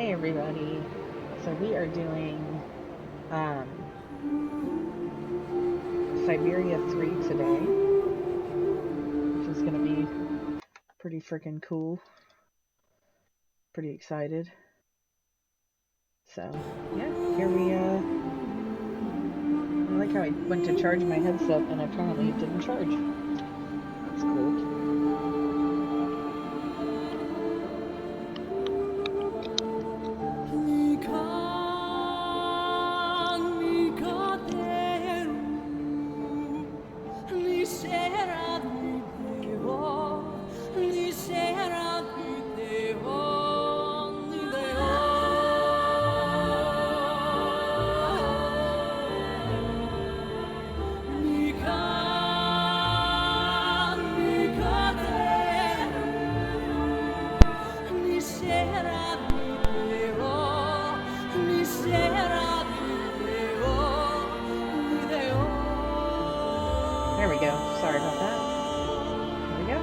Hey everybody. So we are doing um Syberia 3 today, which is gonna be pretty freaking cool. Pretty excited. So yeah, here we I like how I went to charge my headset and apparently it didn't charge. That's cool. There we go. Sorry about that. Here we go.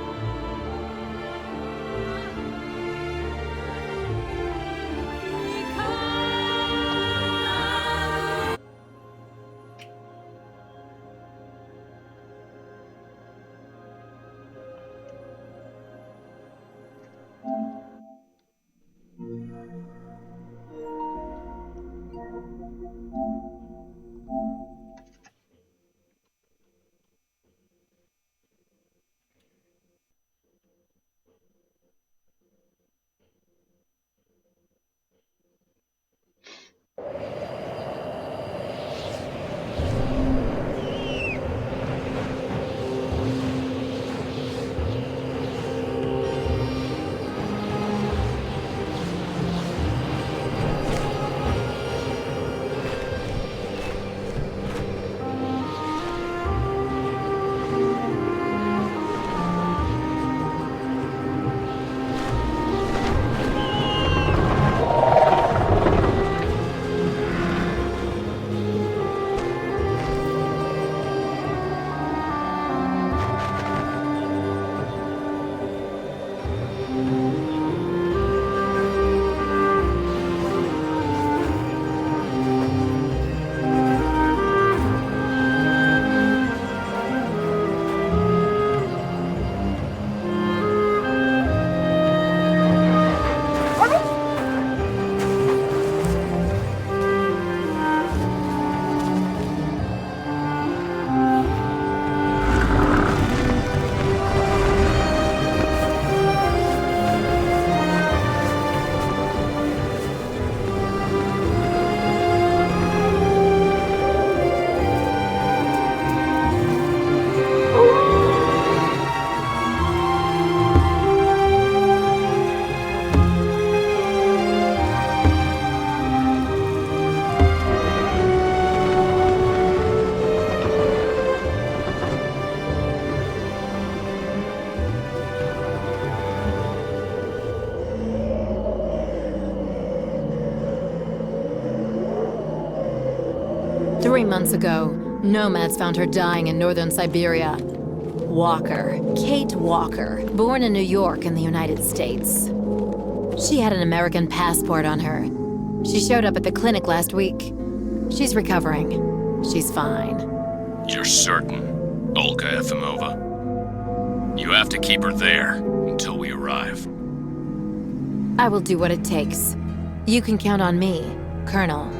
Three months ago, nomads found her dying in northern Syberia. Walker, Kate Walker, born in New York in the United States. She had an American passport on her. She showed up at the clinic last week. She's recovering. She's fine. You're certain, Olga Efimova? You have to keep her there until we arrive. I will do what it takes. You can count on me, Colonel.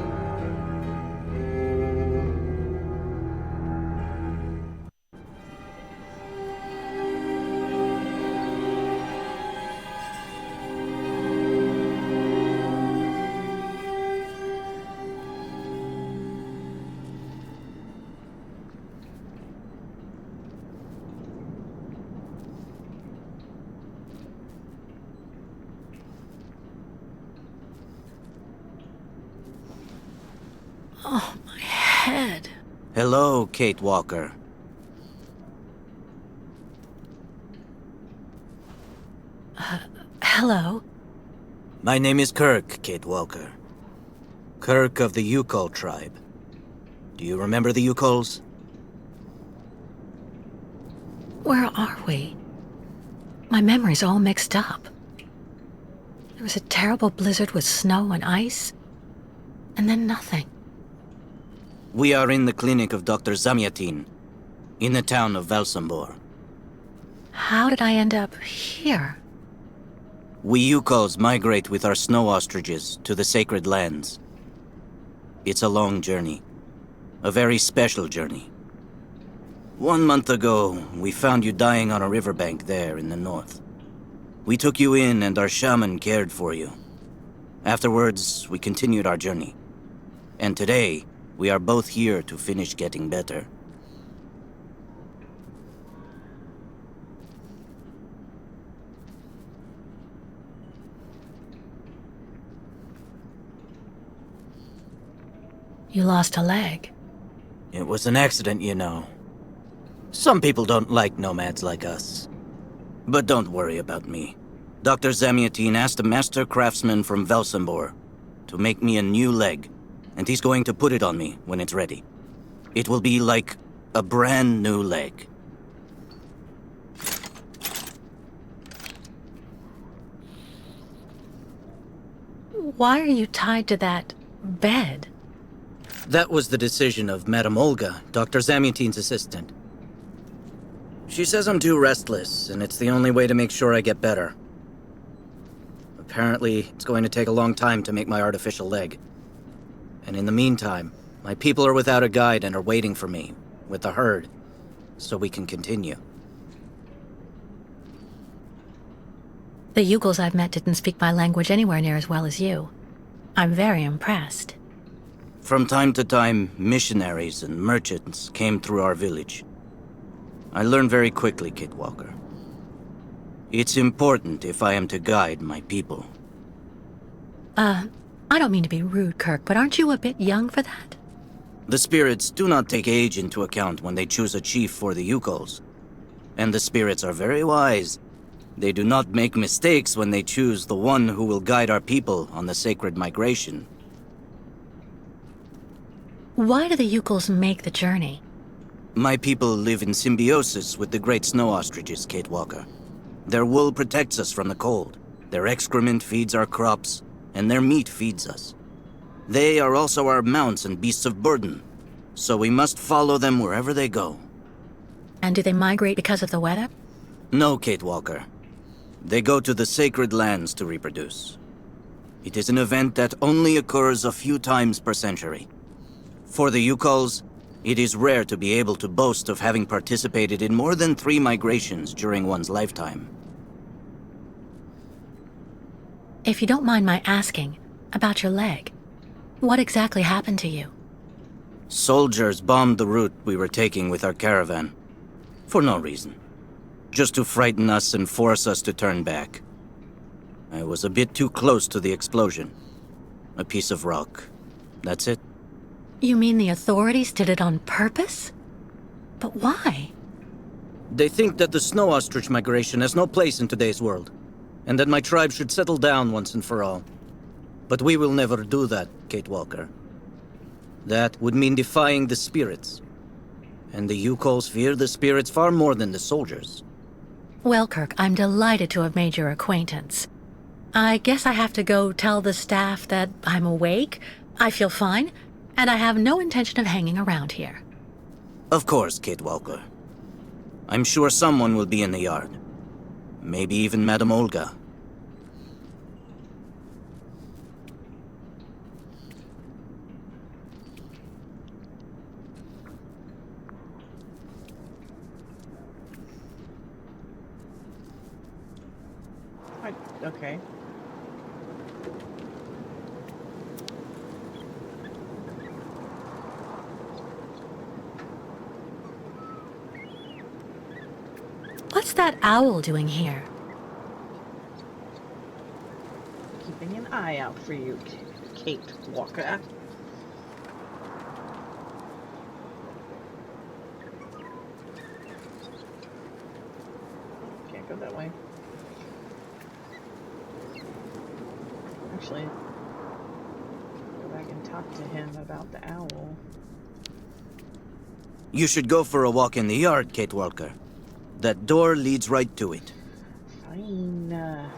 Oh, my head. Hello, Kate Walker. Hello? My name is Kirk, Kate Walker. Kirk of the Yukol tribe. Do you remember the Yukols? Where are we? My memory's all mixed up. It was a terrible blizzard with snow and ice, and then nothing. We are in the clinic of Dr. Zamyatin, in the town of Valsambor. How did I end up here? We Yukos migrate with our snow ostriches to the sacred lands. It's a long journey. A very special journey. 1 month ago, we found you dying on a riverbank there in the north. We took you in and our shaman cared for you. Afterwards, we continued our journey. And today, we are both here to finish getting better. You lost a leg. It was an accident, you know. Some people don't like nomads like us. But don't worry about me. Dr. Zamyatin asked a master craftsman from Valsambor to make me a new leg, and he's going to put it on me when it's ready. It will be like a brand new leg. Why are you tied to that bed? That was the decision of Madame Olga, Dr. Zamyatin's assistant. She says I'm too restless, and it's the only way to make sure I get better. Apparently, it's going to take a long time to make my artificial leg. And in the meantime, my people are without a guide and are waiting for me, with the herd, so we can continue. The Yugels I've met didn't speak my language anywhere near as well as you. I'm very impressed. From time to time, missionaries and merchants came through our village. I learned very quickly, Kit Walker. It's important if I am to guide my people. I don't mean to be rude, Kirk, but aren't you a bit young for that? The spirits do not take age into account when they choose a chief for the Yukos. And the spirits are very wise. They do not make mistakes when they choose the one who will guide our people on the sacred migration. Why do the Yukels make the journey? My people live in symbiosis with the great snow ostriches, Kate Walker. Their wool protects us from the cold. Their excrement feeds our crops, and their meat feeds us. They are also our mounts and beasts of burden, so we must follow them wherever they go. And do they migrate because of the weather? No, Kate Walker. They go to the sacred lands to reproduce. It is an event that only occurs a few times per century. For the Yukos, it is rare to be able to boast of having participated in more than 3 migrations during one's lifetime. If you don't mind my asking, about your leg, what exactly happened to you? Soldiers bombed the route we were taking with our caravan. For no reason. Just to frighten us and force us to turn back. I was a bit too close to the explosion. A piece of rock. That's it. You mean the authorities did it on purpose? But why? They think that the snow ostrich migration has no place in today's world, and that my tribe should settle down once and for all. But we will never do that, Kate Walker. That would mean defying the spirits. And the Yukos fear the spirits far more than the soldiers. Well, Kirk, I'm delighted to have made your acquaintance. I guess I have to go tell the staff that I'm awake, I feel fine, and I have no intention of hanging around here. Of course, Kate Walker. I'm sure someone will be in the yard. Maybe even Madame Olga. Okay. What's that owl doing here? Keeping an eye out for you, Kate Walker. Can't go that way. Actually, go back and talk to him about the owl. You should go for a walk in the yard, Kate Walker. That door leads right to it. Fine.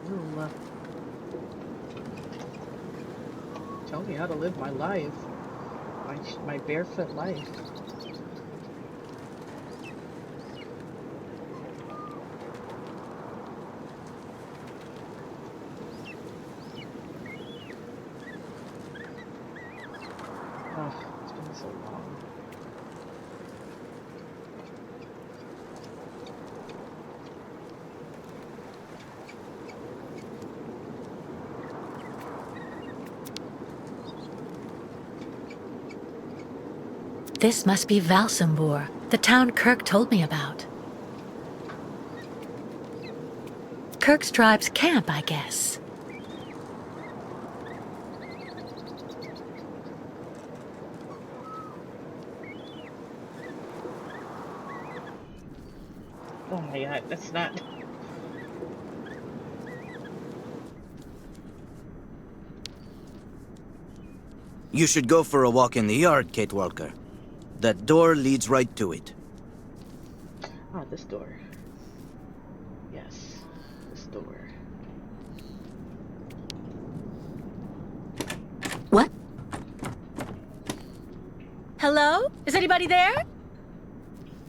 We'll tell me how to live my life. My barefoot life. Oh, it's been so long. This must be Valsambor, the town Kirk told me about. Kirk's tribe's camp, I guess. Oh my god, that's not... You should go for a walk in the yard, Kate Walker. That door leads right to it. Oh, this door. Yes, this door. What? Hello? Is anybody there?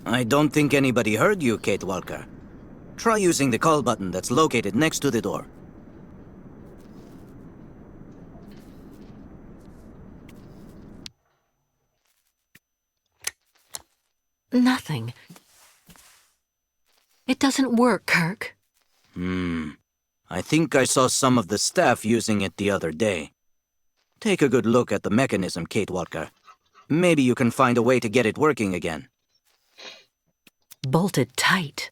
I don't think anybody heard you, Kate Walker. Try using the call button that's located next to the door. Nothing. It doesn't work, Kirk. I think I saw some of the staff using it the other day. Take a good look at the mechanism, Kate Walker. Maybe you can find a way to get it working again. Bolted tight.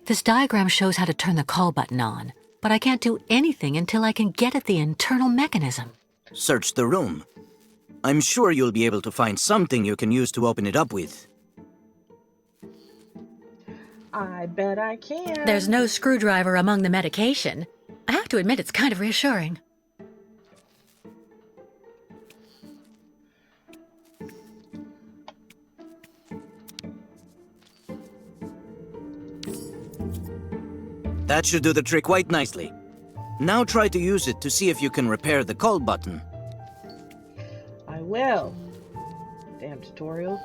This diagram shows how to turn the call button on, but I can't do anything until I can get at the internal mechanism. Search the room. I'm sure you'll be able to find something you can use to open it up with. I bet I can. There's no screwdriver among the medication. I have to admit it's kind of reassuring. That should do the trick quite nicely. Now try to use it to see if you can repair the call button. I will. Damn tutorial.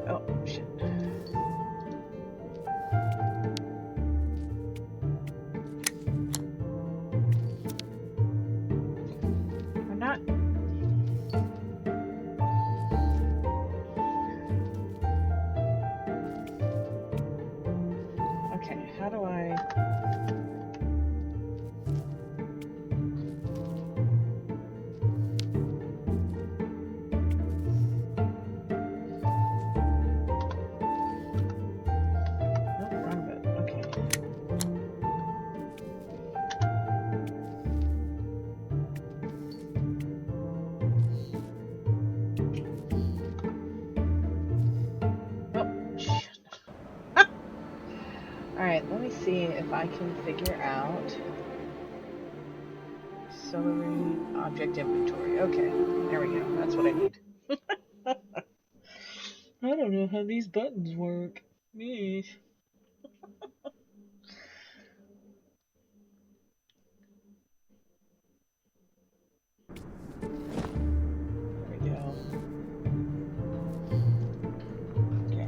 Oh, shit. I'm not... Okay, how do I... Alright, let me see if I can figure out celery object inventory. Okay, there we go. That's what I need. I don't know how these buttons work. Yeesh. There we go. Okay.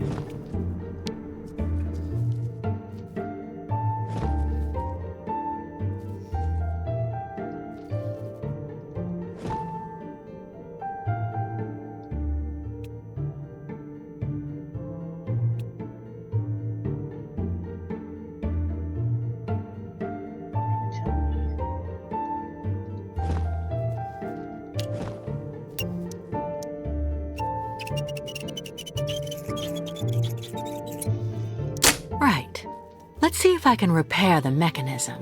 Right. Let's see if I can repair the mechanism.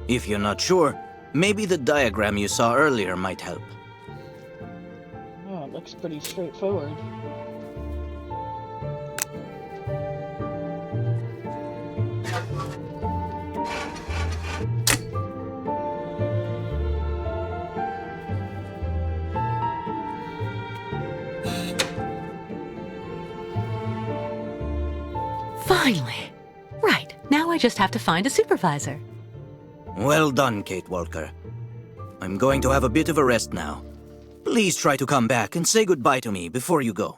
If you're not sure, maybe the diagram you saw earlier might help. Oh, it looks pretty straightforward. Finally. Right, now I just have to find a supervisor. Well done, Kate Walker. I'm going to have a bit of a rest now. Please try to come back and say goodbye to me before you go.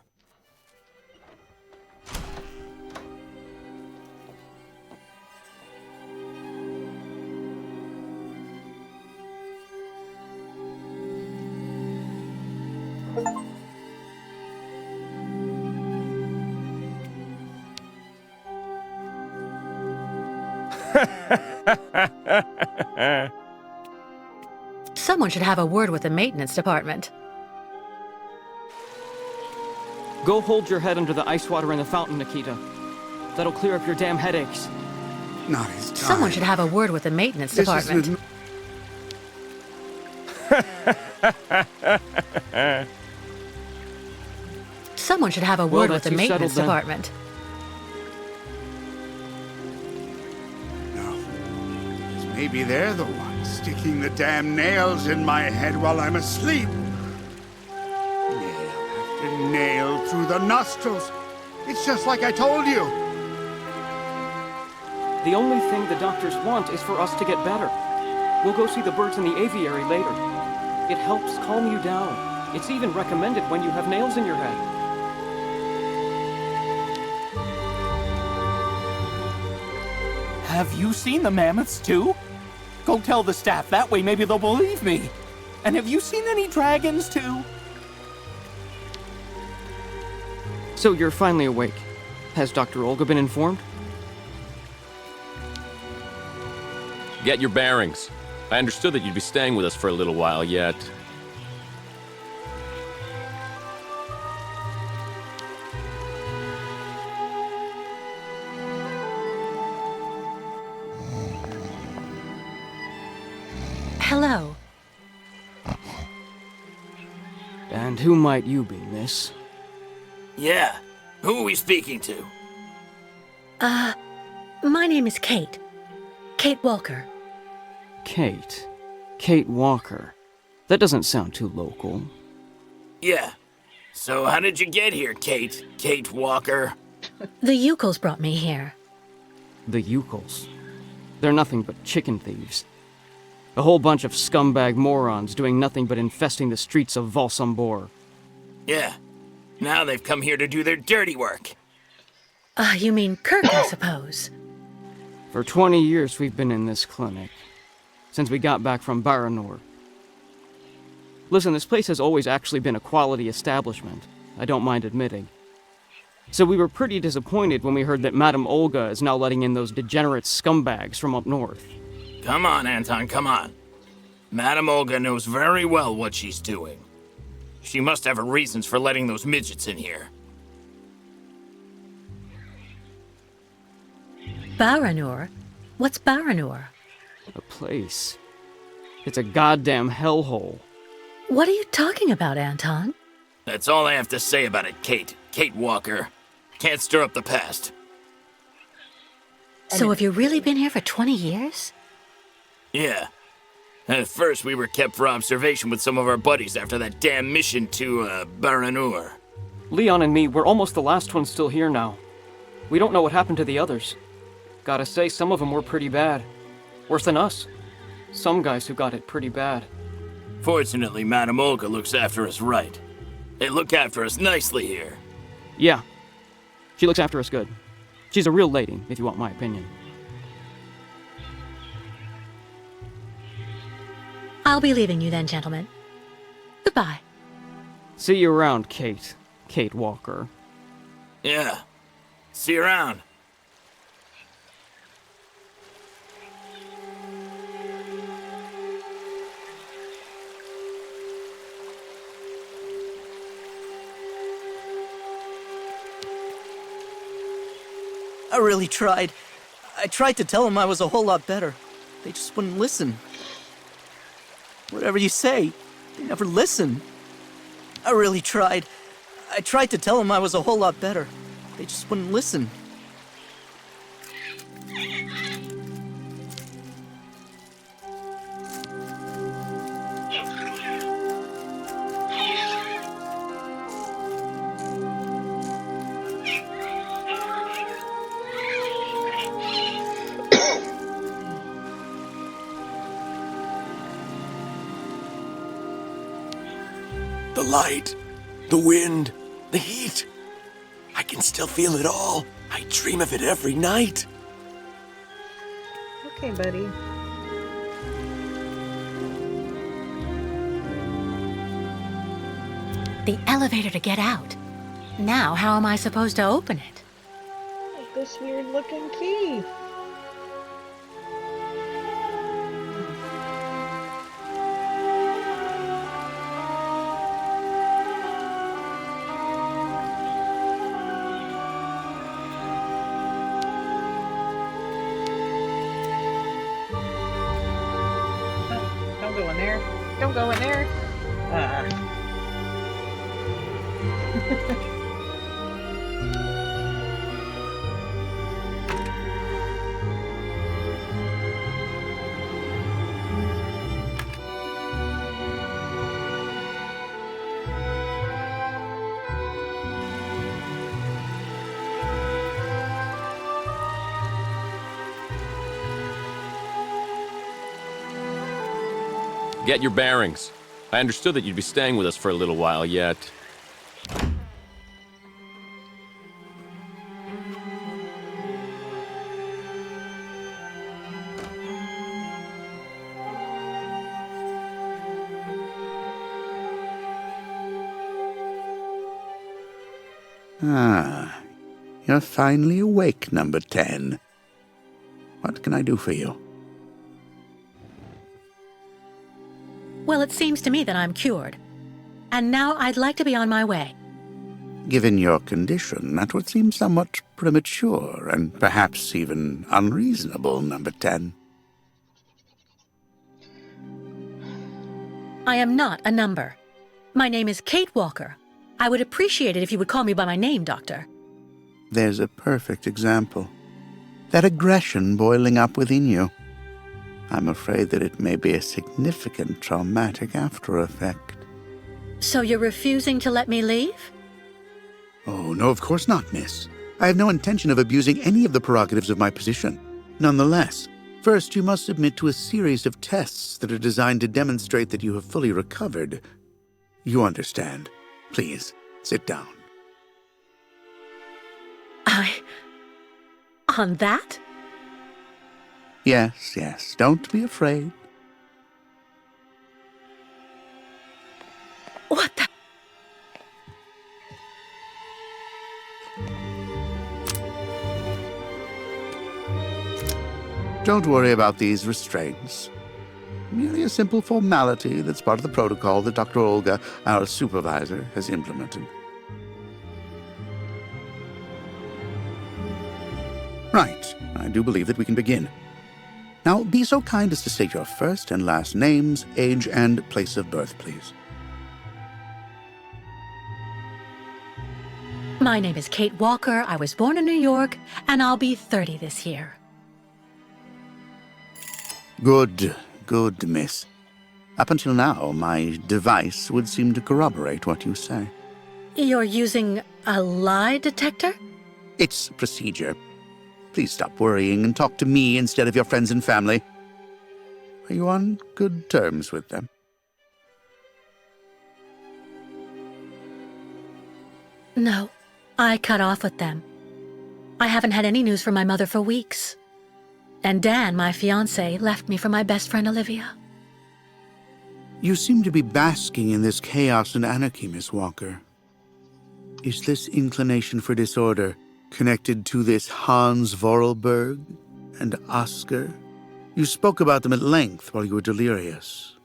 Someone should have a word with the maintenance department. Go hold your head under the ice water in the fountain, Nikita. That'll clear up your damn headaches. Not his time. Someone should have a word with the maintenance department. Someone should have a word with the that's you maintenance settled then. department. No. Maybe they're the ones sticking the damn nails in my head while I'm asleep. Nail after nail through the nostrils. It's just like I told you. The only thing the doctors want is for us to get better. We'll go see the birds in the aviary later. It helps calm you down. It's even recommended when you have nails in your head. Have you seen the mammoths too? Go tell the staff, that way maybe they'll believe me. And have you seen any dragons too? So you're finally awake. Has Dr. Olga been informed? Get your bearings. I understood that you'd be staying with us for a little while yet. Hello. And who might you be, miss? Yeah. Who are we speaking to? My name is Kate. Kate Walker. Kate. Kate Walker. That doesn't sound too local. Yeah. So how did you get here, Kate? Kate Walker? The Yukos brought me here. The Yukos. They're nothing but chicken thieves. A whole bunch of scumbag morons doing nothing but infesting the streets of Valsambor. Yeah. Now they've come here to do their dirty work. You mean Kirk, I suppose. For 20 years we've been in this clinic. Since we got back from Baranor. Listen, this place has always actually been a quality establishment. I don't mind admitting. So we were pretty disappointed when we heard that Madame Olga is now letting in those degenerate scumbags from up north. Come on, Anton, come on. Madame Olga knows very well what she's doing. She must have her reasons for letting those midgets in here. Baranor? What's Baranor? A place. It's a goddamn hellhole. What are you talking about, Anton? That's all I have to say about it, Kate. Kate Walker. Can't stir up the past. So have you really been here for 20 years? Yeah. At first, we were kept for observation with some of our buddies after that damn mission to, Baranur. Leon and me, we're almost the last ones still here now. We don't know what happened to the others. Gotta say, some of them were pretty bad. Worse than us. Some guys who got it pretty bad. Fortunately, Madame Olga looks after us right. They look after us nicely here. Yeah. She looks after us good. She's a real lady, if you want my opinion. I'll be leaving you then, gentlemen. Goodbye. See you around, Kate. Kate Walker. Yeah. See you around. I really tried. I tried to tell them I was a whole lot better. They just wouldn't listen. Whatever you say, they never listen. I really tried. I tried to tell them I was a whole lot better. They just wouldn't listen. The light, the wind, the heat. I can still feel it all. I dream of it every night. Okay, buddy. The elevator to get out. Now, how am I supposed to open it? Like this weird looking key. Don't go in there. Don't go in there. Get your bearings. I understood that you'd be staying with us for a little while yet. Ah, you're finally awake, number 10. What can I do for you? Well, it seems to me that I'm cured. And now I'd like to be on my way. Given your condition, that would seem somewhat premature and perhaps even unreasonable, number 10. I am not a number. My name is Kate Walker. I would appreciate it if you would call me by my name, Doctor. There's a perfect example. That aggression boiling up within you. I'm afraid that it may be a significant traumatic after effect. So you're refusing to let me leave? Oh, no, of course not, miss. I have no intention of abusing any of the prerogatives of my position. Nonetheless, first you must submit to a series of tests that are designed to demonstrate that you have fully recovered. You understand. Please, sit down. On that? Yes, yes, don't be afraid. What the? Don't worry about these restraints. Merely a simple formality that's part of the protocol that Dr. Olga, our supervisor, has implemented. Right. I do believe that we can begin. Now, be so kind as to state your first and last names, age, and place of birth, please. My name is Kate Walker. I was born in New York, and I'll be 30 this year. Good, good, miss. Up until now, my device would seem to corroborate what you say. You're using a lie detector? It's procedure. Please stop worrying and talk to me instead of your friends and family. Are you on good terms with them? No, I cut off with them. I haven't had any news from my mother for weeks. And Dan, my fiancé, left me for my best friend Olivia. You seem to be basking in this chaos and anarchy, Miss Walker. Is this inclination for disorder connected to this Hans Vorarlberg and Oscar? You spoke about them at length while you were delirious.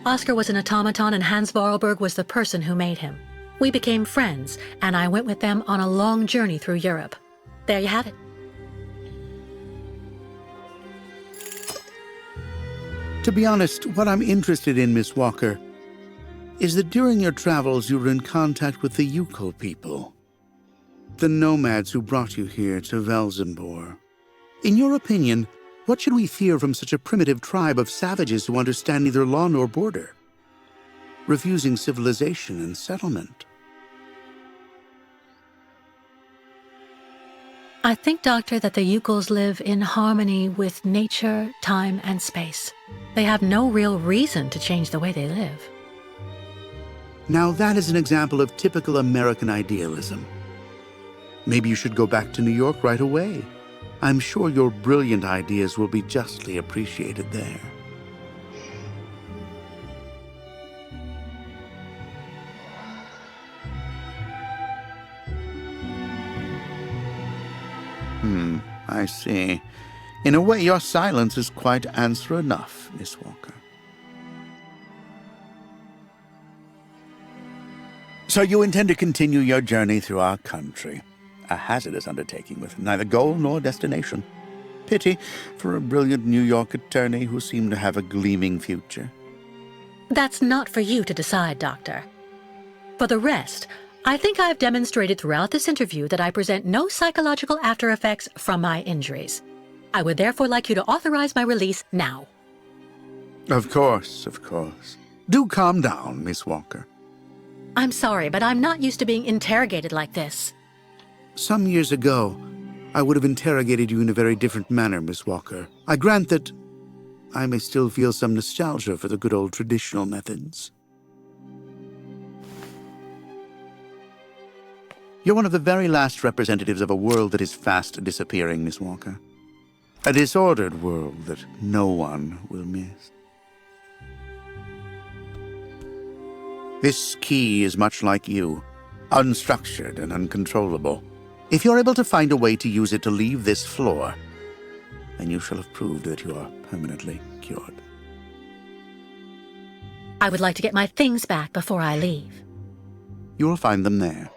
Oscar was an automaton and Hans Vorarlberg was the person who made him. We became friends, and I went with them on a long journey through Europe. There you have it. To be honest, what I'm interested in, Miss Walker, is that during your travels you were in contact with the Yuko people, the nomads who brought you here to Velzenbor. In your opinion, what should we fear from such a primitive tribe of savages who understand neither law nor border, refusing civilization and settlement? I think, Doctor, that the Yukos live in harmony with nature, time, and space. They have no real reason to change the way they live. Now that is an example of typical American idealism. Maybe you should go back to New York right away. I'm sure your brilliant ideas will be justly appreciated there. I see. In a way, your silence is quite answer enough, Miss Walker. So you intend to continue your journey through our country. A hazardous undertaking with neither goal nor destination. Pity for a brilliant New York attorney who seemed to have a gleaming future. That's not for you to decide, Doctor. For the rest, I think I've demonstrated throughout this interview that I present no psychological after effects from my injuries. I would therefore like you to authorize my release now. Of course, of course. Do calm down, Miss Walker. I'm sorry, but I'm not used to being interrogated like this. Some years ago, I would have interrogated you in a very different manner, Miss Walker. I grant that I may still feel some nostalgia for the good old traditional methods. You're one of the very last representatives of a world that is fast disappearing, Miss Walker. A disordered world that no one will miss. This key is much like you, unstructured and uncontrollable. If you're able to find a way to use it to leave this floor, then you shall have proved that you are permanently cured. I would like to get my things back before I leave. You will find them there.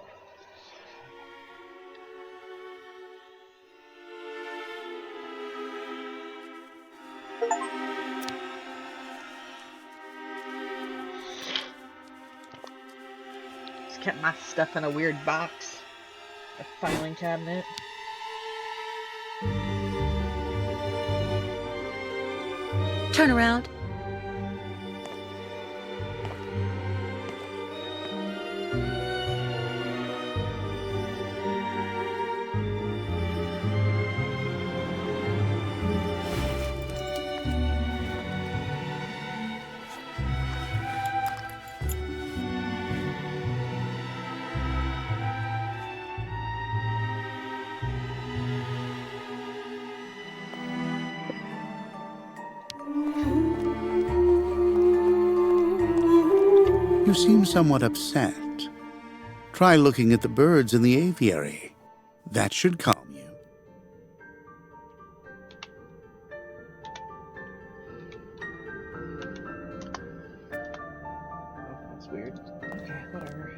Just kept my stuff in a weird box. A filing cabinet. Turn around. You seem somewhat upset. Try looking at the birds in the aviary. That should calm you. Oh, that's weird. Okay, whatever.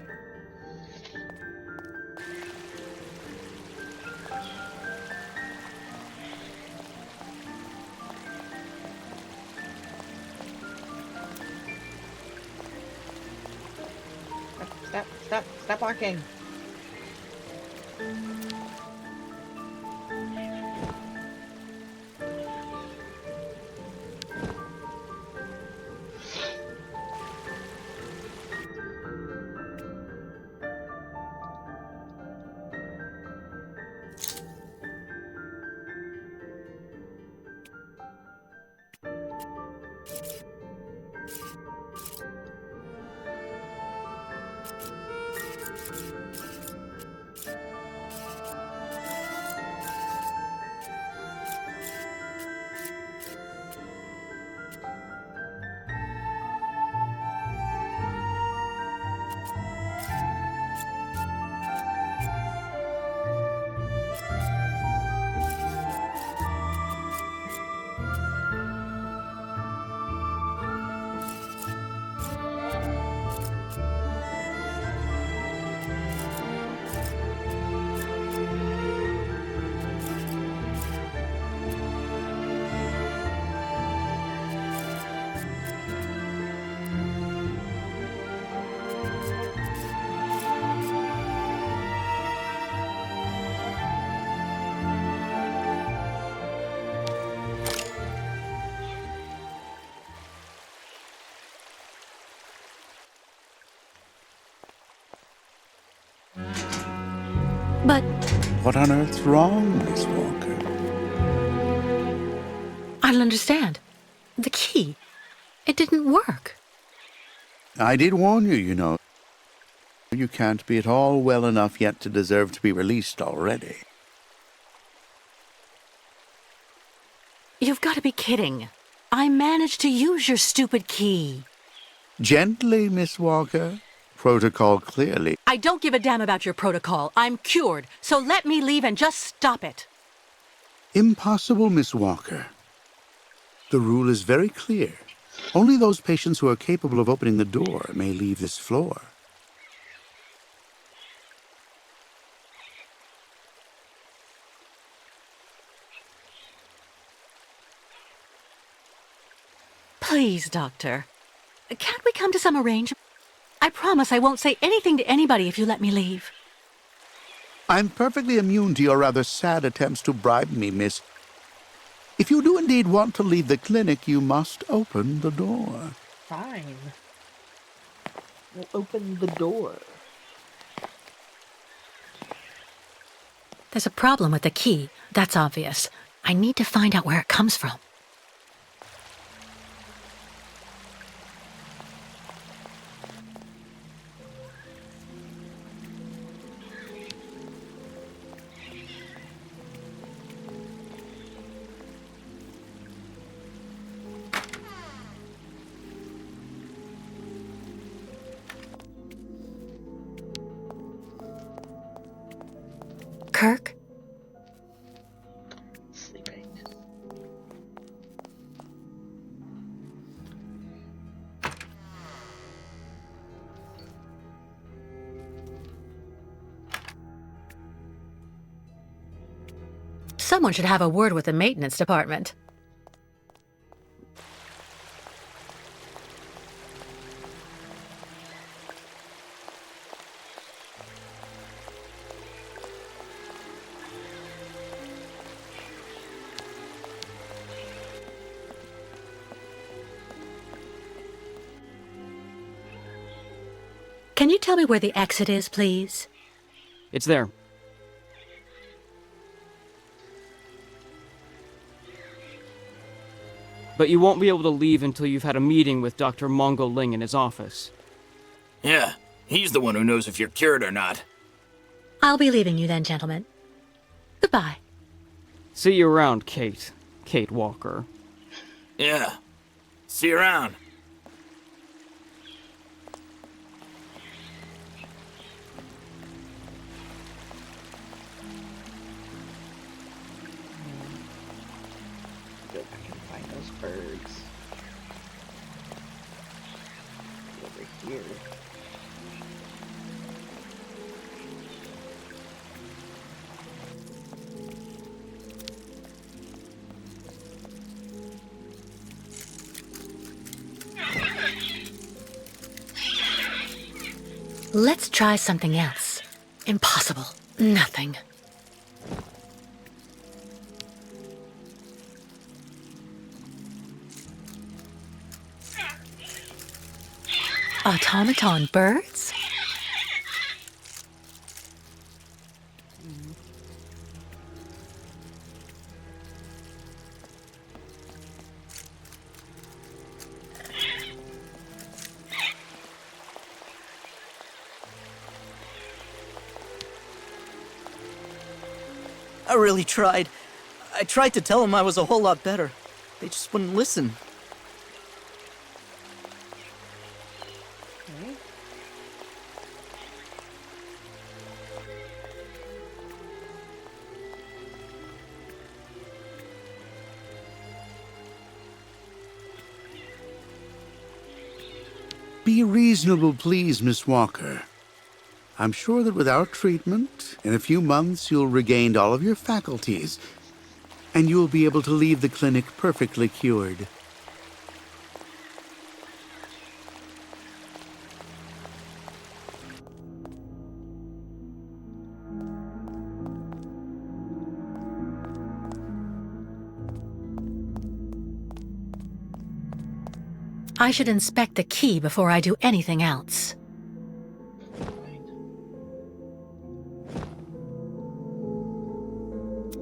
Stop barking. But What on earth's wrong, Miss Walker? I don't understand. The key. It didn't work. I did warn you, you know. You can't be at all well enough yet to deserve to be released already. You've got to be kidding. I managed to use your stupid key. Gently, Miss Walker. Protocol clearly. I don't give a damn about your protocol. I'm cured, so let me leave and just stop it. Impossible, Miss Walker. The rule is very clear. Only those patients who are capable of opening the door may leave this floor. Please, Doctor. Can't we come to some arrangement? I promise I won't say anything to anybody if you let me leave. I'm perfectly immune to your rather sad attempts to bribe me, miss. If you do indeed want to leave the clinic, you must open the door. Fine. We'll open the door. There's a problem with the key. That's obvious. I need to find out where it comes from. Kirk? Sleeping. Someone should have a word with the maintenance department. Can you tell me where the exit is, please? It's there. But you won't be able to leave until you've had a meeting with Dr. Mongo Ling in his office. Yeah, he's the one who knows if you're cured or not. I'll be leaving you then, gentlemen. Goodbye. See you around, Kate. Kate Walker. Yeah. See you around. Go back and find those birds. Over here. Let's try something else. Impossible. Nothing. Automaton birds? I really tried. I tried to tell them I was a whole lot better. They just wouldn't listen. Okay. Be reasonable, please, Miss Walker. I'm sure that with our treatment, in a few months you'll regain all of your faculties, and you'll be able to leave the clinic perfectly cured. I should inspect the key before I do anything else.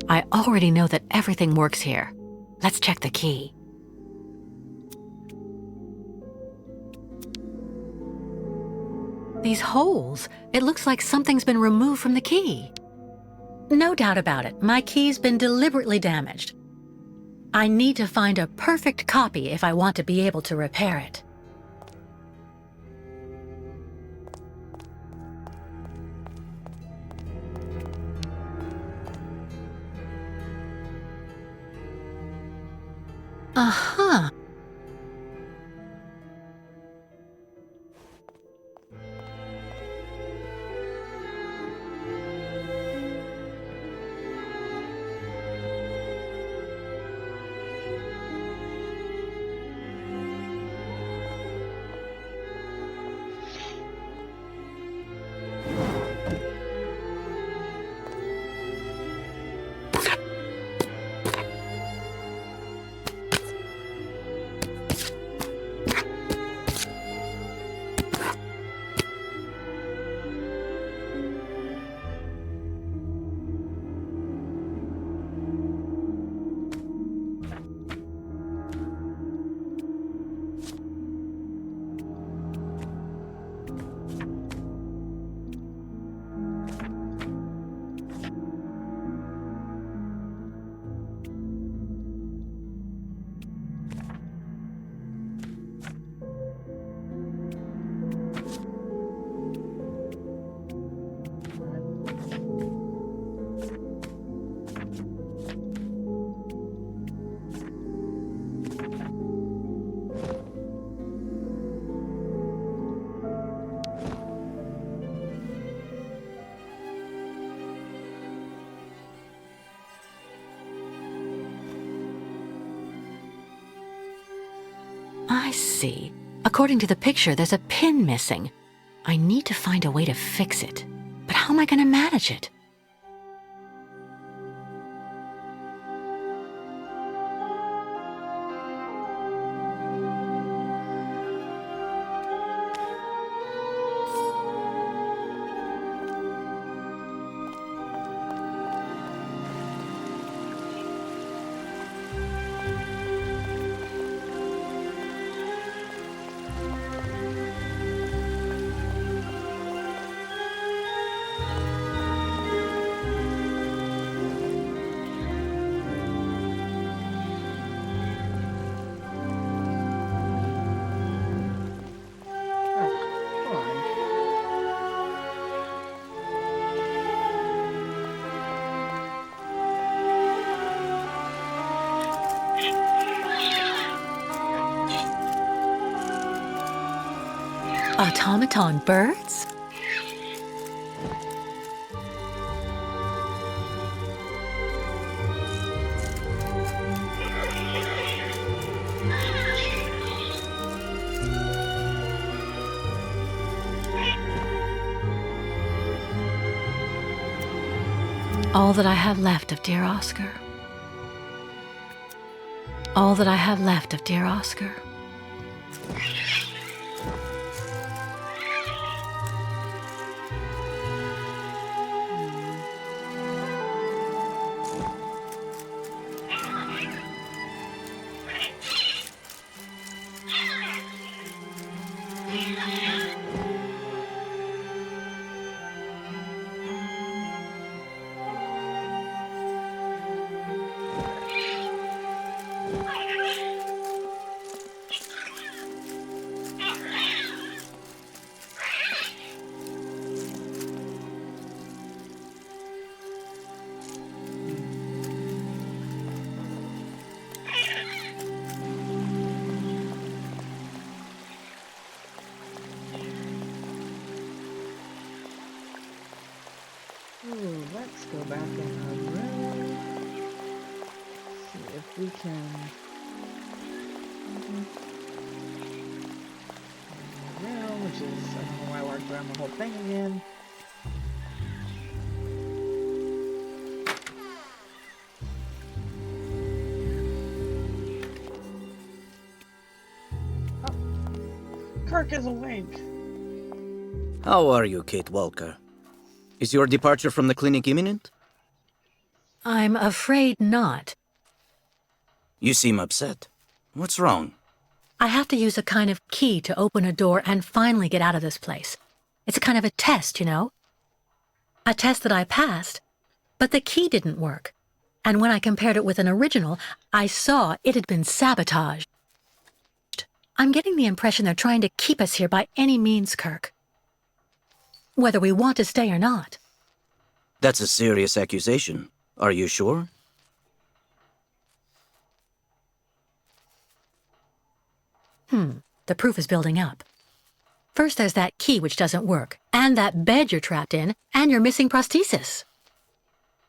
I already know that everything works here. Let's check the key. These holes, it looks like something's been removed from the key. No doubt about it, my key's been deliberately damaged. I need to find a perfect copy if I want to be able to repair it. Uh-huh. I see. According to the picture, there's a pin missing. I need to find a way to fix it. But how am I going to manage it? Automaton birds? All that I have left of dear Oscar. All that I have left of dear Oscar. Ooh, let's go back in our room. See if we can. Room, which is, I don't know why I walked around the whole thing again. Oh, Kirk is awake. How are you, Kate Walker? Is your departure from the clinic imminent? I'm afraid not. You seem upset. What's wrong? I have to use a kind of key to open a door and finally get out of this place. It's a kind of a test, you know? A test that I passed, but the key didn't work. And when I compared it with an original, I saw it had been sabotaged. I'm getting the impression they're trying to keep us here by any means, Kirk. Whether we want to stay or not. That's a serious accusation. Are you sure? The proof is building up. First there's that key which doesn't work, and that bed you're trapped in, and your missing prosthesis.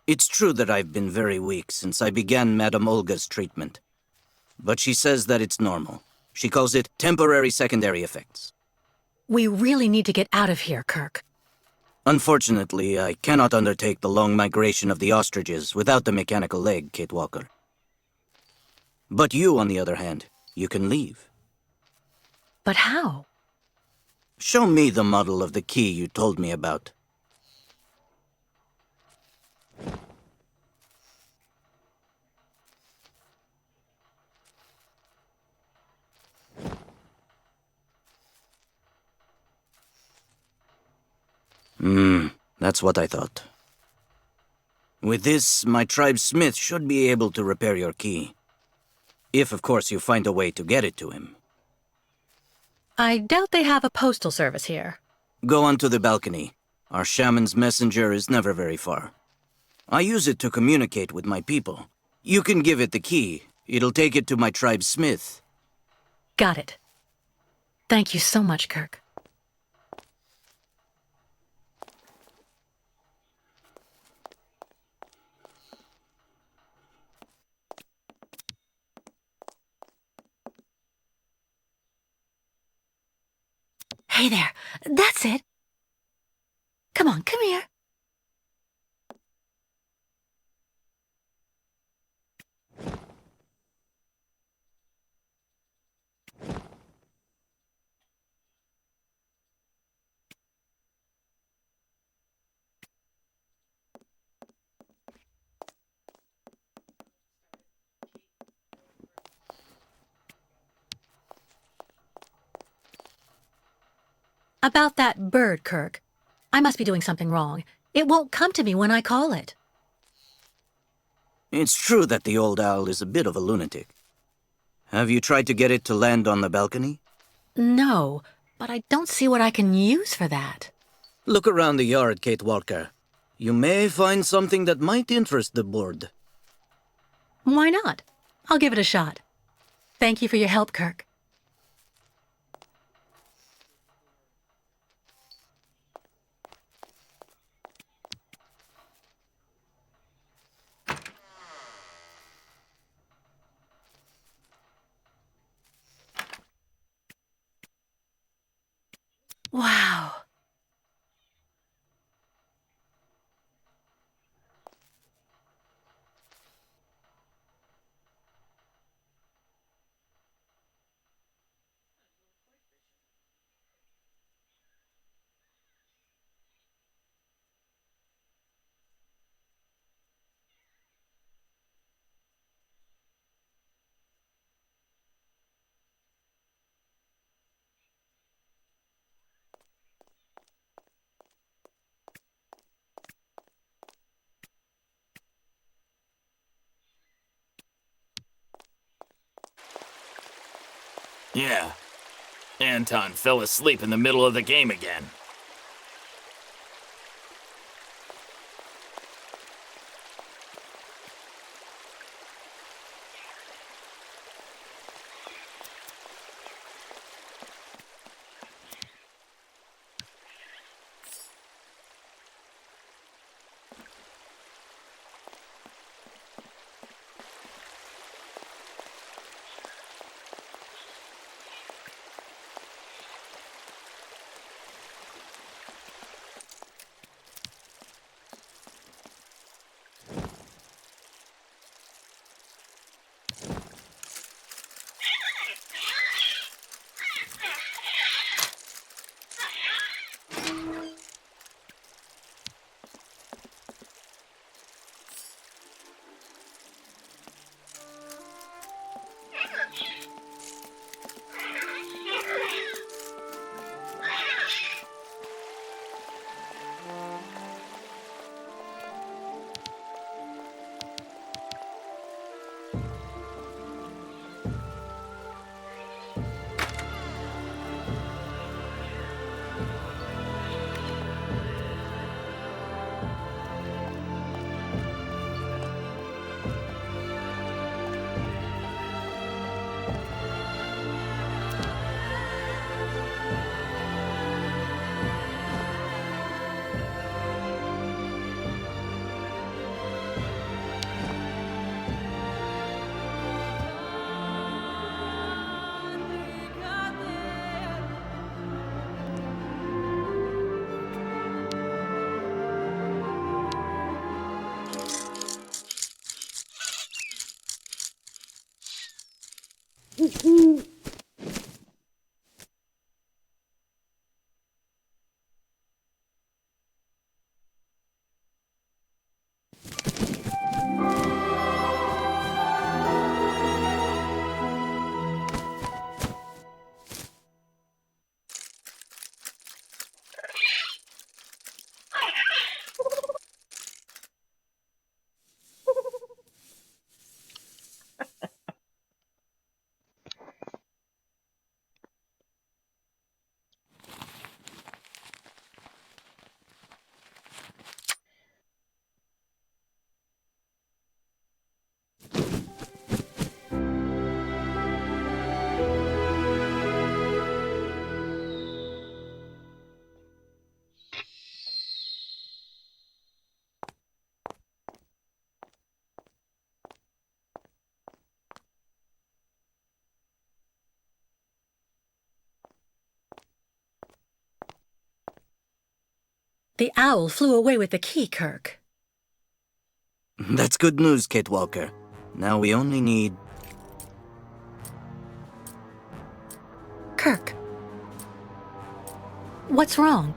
It's true that I've been very weak since I began Madame Olga's treatment. But she says that it's normal. She calls it temporary secondary effects. We really need to get out of here, Kirk. Unfortunately, I cannot undertake the long migration of the ostriches without the mechanical leg, Kate Walker. But you, on the other hand, you can leave. But how? Show me the model of the key you told me about. That's what I thought. With this, my tribe's smith should be able to repair your key. If, of course, you find a way to get it to him. I doubt they have a postal service here. Go onto the balcony. Our shaman's messenger is never very far. I use it to communicate with my people. You can give it the key. It'll take it to my tribe's smith. Got it. Thank you so much, Kirk. Hey there, that's it. Come on, come here. About that bird, Kirk. I must be doing something wrong. It won't come to me when I call it. It's true that the old owl is a bit of a lunatic. Have you tried to get it to land on the balcony? No, but I don't see what I can use for that. Look around the yard, Kate Walker. You may find something that might interest the board. Why not? I'll give it a shot. Thank you for your help, Kirk. Wow. Yeah. Anton fell asleep in the middle of the game again. The owl flew away with the key, Kirk. That's good news, Kate Walker. Now we only need... Kirk. What's wrong?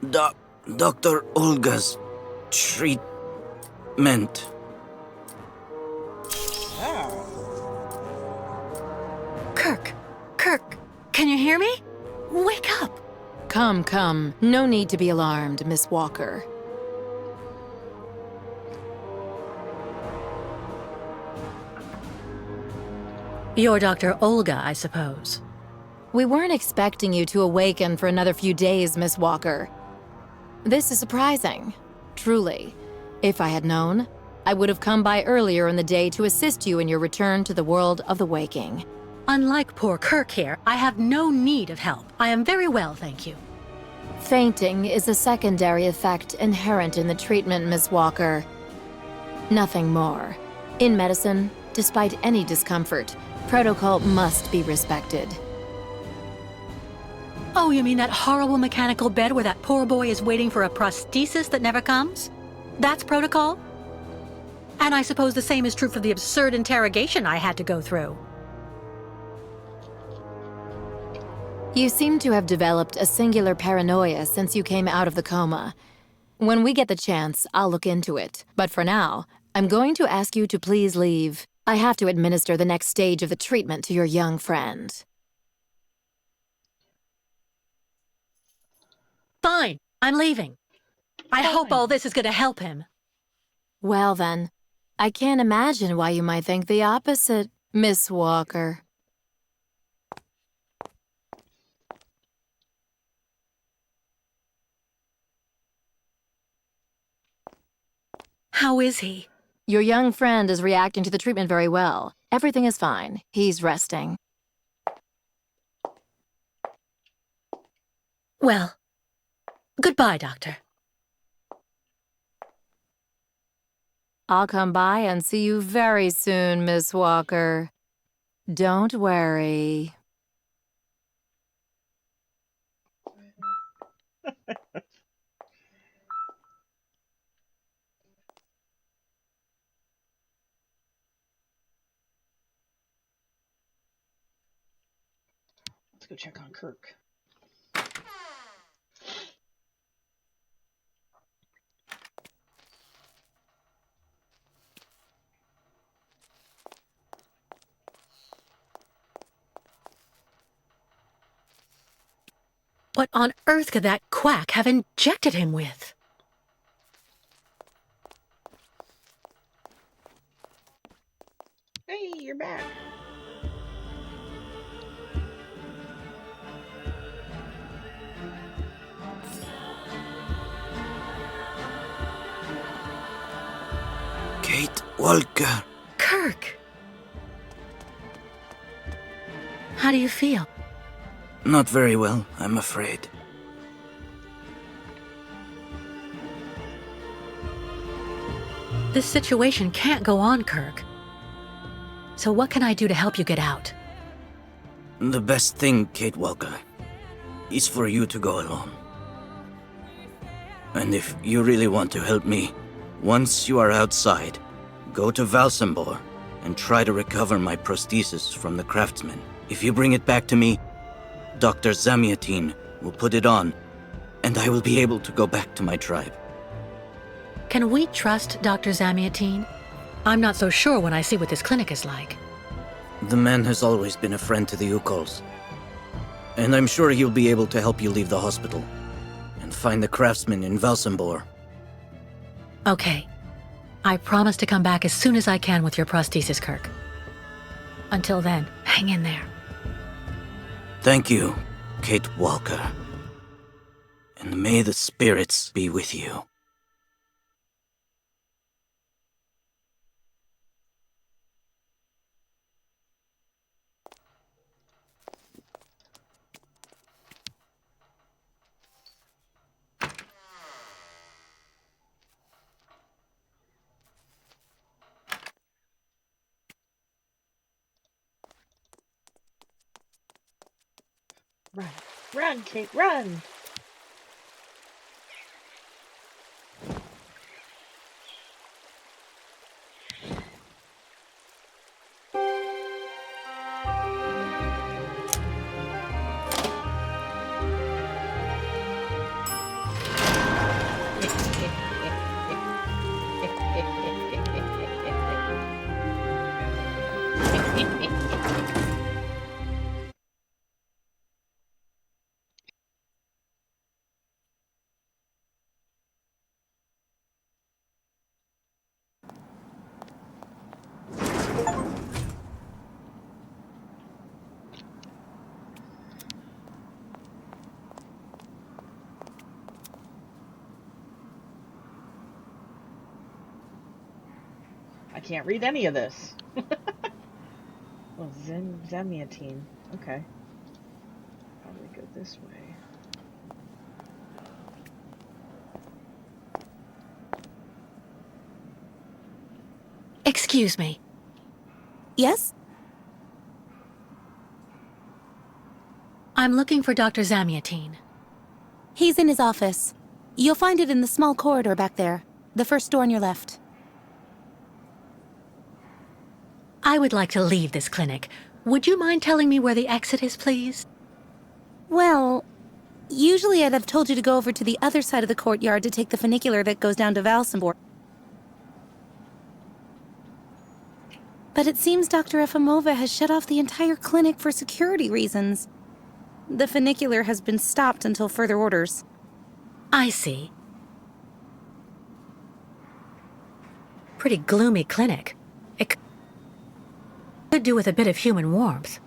Dr. Olga's treatment. Kirk, can you hear me? Wake up! Come. No need to be alarmed, Miss Walker. You're Dr. Olga, I suppose. We weren't expecting you to awaken for another few days, Miss Walker. This is surprising, truly. If I had known, I would have come by earlier in the day to assist you in your return to the world of the waking. Unlike poor Kirk here, I have no need of help. I am very well, thank you. Fainting is a secondary effect inherent in the treatment, Miss Walker. Nothing more. In medicine, despite any discomfort, protocol must be respected. Oh, you mean that horrible mechanical bed where that poor boy is waiting for a prosthesis that never comes? That's protocol? And I suppose the same is true for the absurd interrogation I had to go through. You seem to have developed a singular paranoia since you came out of the coma. When we get the chance, I'll look into it. But for now, I'm going to ask you to please leave. I have to administer the next stage of the treatment to your young friend. Fine, I'm leaving. I hope all this is going to help him. Well then, I can't imagine why you might think the opposite, Miss Walker. How is he? Your young friend is reacting to the treatment very well. Everything is fine. He's resting. Well, goodbye, Doctor. I'll come by and see you very soon, Miss Walker. Don't worry. Let's go check on Kirk. What on earth could that quack have injected him with? Hey, you're back. Kate Walker. Kirk! How do you feel? Not very well, I'm afraid. This situation can't go on, Kirk. So what can I do to help you get out? The best thing, Kate Walker, is for you to go alone. And if you really want to help me, once you are outside, go to Valsambor and try to recover my prosthesis from the craftsman. If you bring it back to me, Dr. Zamiatin will put it on, and I will be able to go back to my tribe. Can we trust Dr. Zamiatin? I'm not so sure when I see what this clinic is like. The man has always been a friend to the Ukols, and I'm sure he'll be able to help you leave the hospital and find the craftsman in Valsambor. Okay. I promise to come back as soon as I can with your prosthesis, Kirk. Until then, hang in there. Thank you, Kate Walker. And may the spirits be with you. Run. Run, Kate, run! can't read any of this. Oh, Zamiatine. Okay. Probably go this way. Excuse me. Yes? I'm looking for Dr. Zamiatine. He's in his office. You'll find it in the small corridor back there. The first door on your left. I would like to leave this clinic. Would you mind telling me where the exit is, please? Well, usually I'd have told you to go over to the other side of the courtyard to take the funicular that goes down to Valsenborg. But it seems Dr. Efimova has shut off the entire clinic for security reasons. The funicular has been stopped until further orders. I see. Pretty gloomy clinic. It could do with a bit of human warmth.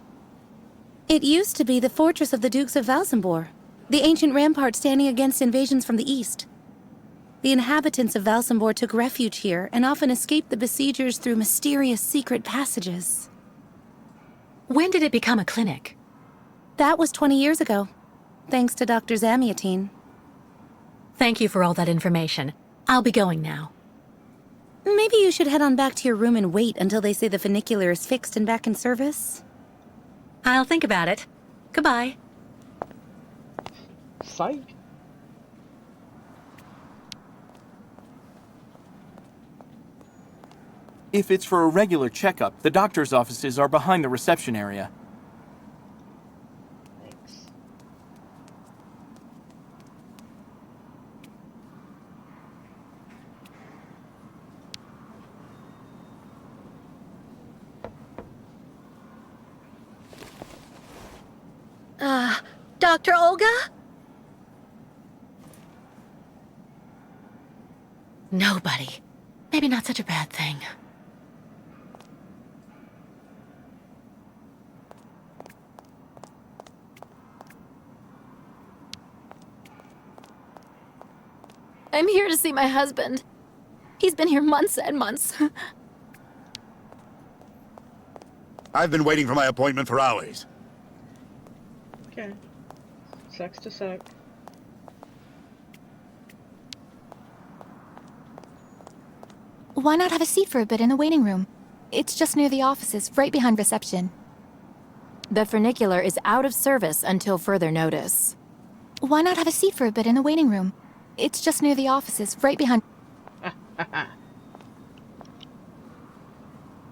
It used to be the fortress of the Dukes of Valsenborg, the ancient rampart standing against invasions from the east. The inhabitants of Valsenborg took refuge here and often escaped the besiegers through mysterious secret passages. When did it become a clinic? That was 20 years ago, thanks to Dr. Zamiatine. Thank you for all that information. I'll be going now. Maybe you should head on back to your room and wait until they say the funicular is fixed and back in service. I'll think about it. Goodbye. Psych. If it's for a regular checkup, the doctor's offices are behind the reception area. Thanks. Dr. Olga? Nobody. Maybe not such a bad thing. I'm here to see my husband. He's been here months and months. I've been waiting for my appointment for hours. Okay. Sex to sec. Why not have a seat for a bit in the waiting room? It's just near the offices, right behind reception. The funicular is out of service until further notice. Why not have a seat for a bit in the waiting room? It's just near the offices, right behind...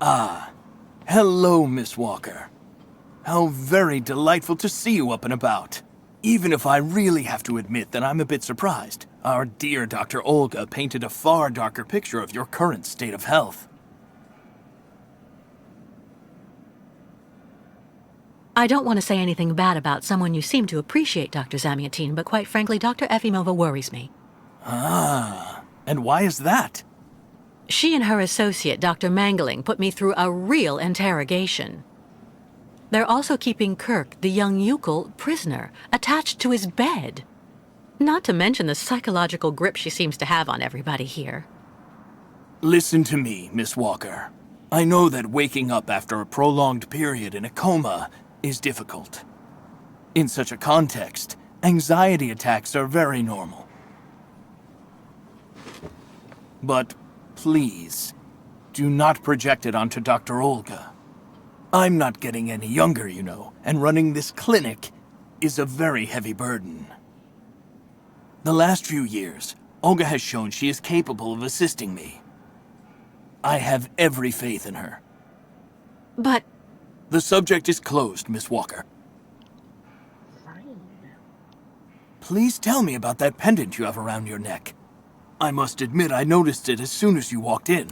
Ah, hello, Miss Walker. How very delightful to see you up and about. Even if I really have to admit that I'm a bit surprised. Our dear Dr. Olga painted a far darker picture of your current state of health. I don't want to say anything bad about someone you seem to appreciate, Dr. Zamiatine, but quite frankly, Dr. Efimova worries me. Ah, and why is that? She and her associate, Dr. Mangling, put me through a real interrogation. They're also keeping Kirk, the young yokel, prisoner, attached to his bed. Not to mention the psychological grip she seems to have on everybody here. Listen to me, Miss Walker. I know that waking up after a prolonged period in a coma is difficult. In such a context, anxiety attacks are very normal. But please, do not project it onto Dr. Olga. I'm not getting any younger, you know, and running this clinic is a very heavy burden. The last few years, Olga has shown she is capable of assisting me. I have every faith in her. But... The subject is closed, Miss Walker. Fine. Please tell me about that pendant you have around your neck. I must admit I noticed it as soon as you walked in.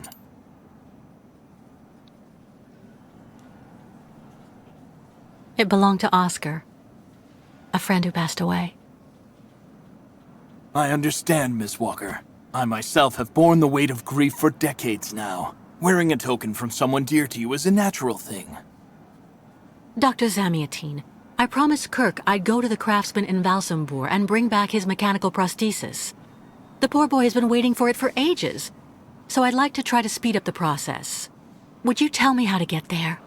it belonged to Oscar, a friend who passed away. I understand, Miss Walker. I myself have borne the weight of grief for decades now. Wearing a token from someone dear to you is a natural thing. Dr. Zamiatine, I promised Kirk I'd go to the craftsman in Valsenborg and bring back his mechanical prosthesis. The poor boy has been waiting for it for ages. so I'd like to try to speed up the process. Would you tell me how to get there?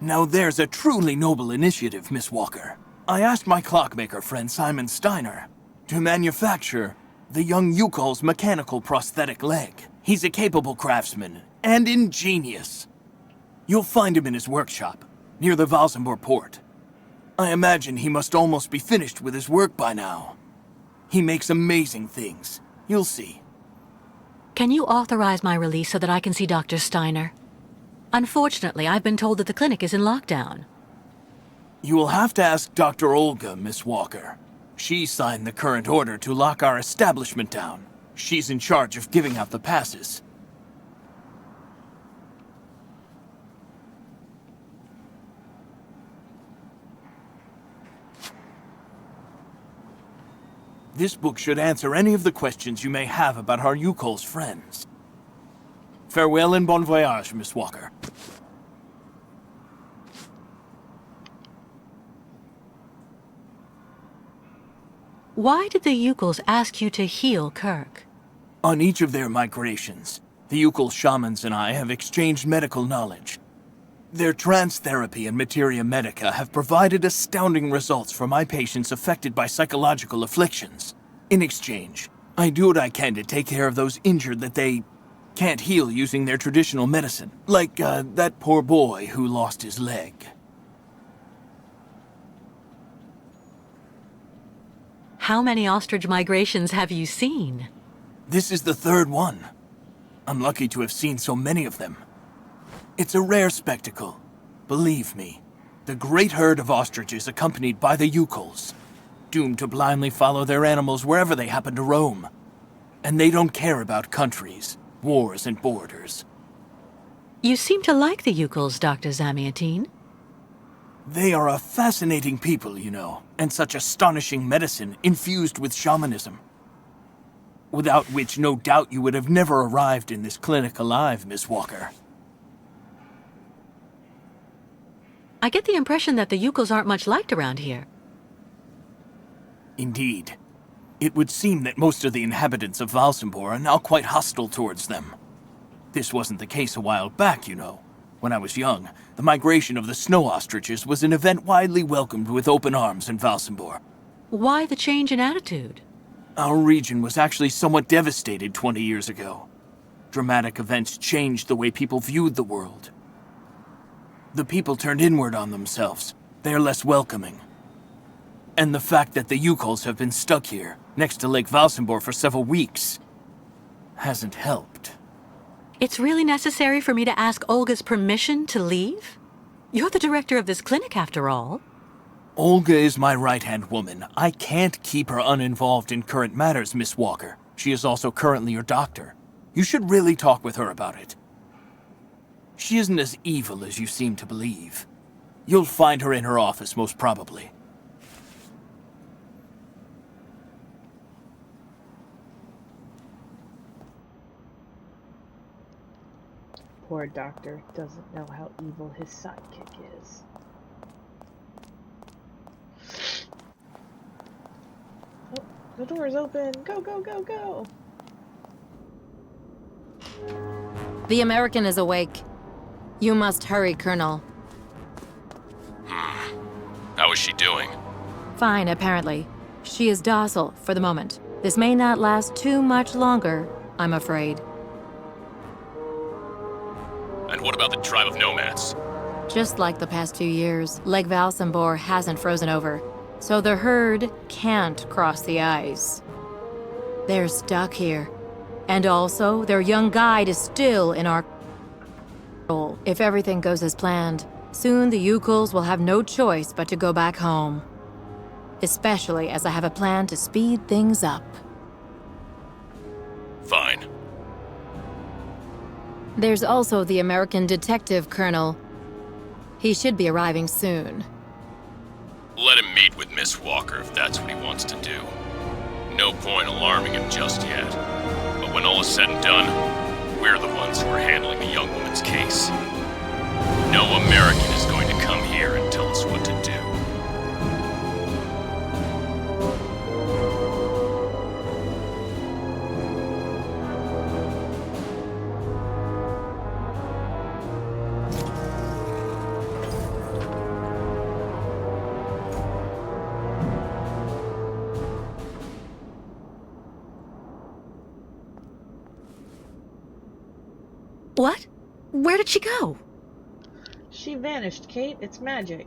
Now there's a truly noble initiative, Miss Walker. I asked my clockmaker friend Simon Steiner to manufacture the young Yukol's mechanical prosthetic leg. He's a capable craftsman and ingenious. You'll find him in his workshop, near the Valsambor port. I imagine he must almost be finished with his work by now. He makes amazing things. You'll see. Can you authorize my release so that I can see Dr. Steiner? Unfortunately, I've been told that the clinic is in lockdown. You will have to ask Dr. Olga, Miss Walker. She signed the current order to lock our establishment down. She's in charge of giving out the passes. This book should answer any of the questions you may have about our Yukol's friends. Farewell and bon voyage, Miss Walker. Why did the Yukols ask you to heal Kirk? On each of their migrations, the Yukol shamans and I have exchanged medical knowledge. Their trance therapy and materia medica have provided astounding results for my patients affected by psychological afflictions. In exchange, I do what I can to take care of those injured that they can't heal using their traditional medicine. Like, that poor boy who lost his leg. How many ostrich migrations have you seen? This is the third one. I'm lucky to have seen so many of them. It's a rare spectacle. Believe me, the great herd of ostriches accompanied by the Yukols, doomed to blindly follow their animals wherever they happen to roam. And they don't care about countries, wars, and borders. You seem to like the Yukols, Dr. Zamiatine. They are a fascinating people, you know, and such astonishing medicine infused with shamanism. Without which, no doubt, you would have never arrived in this clinic alive, Miss Walker. I get the impression that the Yukols aren't much liked around here. Indeed. It would seem that most of the inhabitants of Valsambor are now quite hostile towards them. This wasn't the case a while back, you know. When I was young, the migration of the snow ostriches was an event widely welcomed with open arms in Valsambor. Why the change in attitude? Our region was actually somewhat devastated 20 years ago. Dramatic events changed the way people viewed the world. The people turned inward on themselves. They are less welcoming. And the fact that the Yukols have been stuck here, next to Lake Valsambor for several weeks, hasn't helped. It's really necessary for me to ask Olga's permission to leave? You're the director of this clinic, after all. Olga is my right-hand woman. I can't keep her uninvolved in current matters, Miss Walker. She is also currently your doctor. You should really talk with her about it. She isn't as evil as you seem to believe. You'll find her in her office, most probably. Poor doctor doesn't know how evil his sidekick is. Oh, the door is open. Go, go, go, go. The American is awake. You must hurry, Colonel. How is she doing? Fine, apparently. She is docile for the moment. This may not last too much longer, I'm afraid. And what about the tribe of nomads? Just like the past 2 years, Lake Valsambor hasn't frozen over, so the herd can't cross the ice. They're stuck here. And also, their young guide is still in our control. If everything goes as planned, soon the Yukols will have no choice but to go back home. Especially as I have a plan to speed things up. Fine. There's also the American detective, Colonel. He should be arriving soon. Let him meet with Miss Walker if that's what he wants to do. No point alarming him just yet. But when all is said and done, we're the ones who are handling the young woman's case. No American is going to come here and tell us what to do. What? Where did she go? She vanished, Kate. It's magic.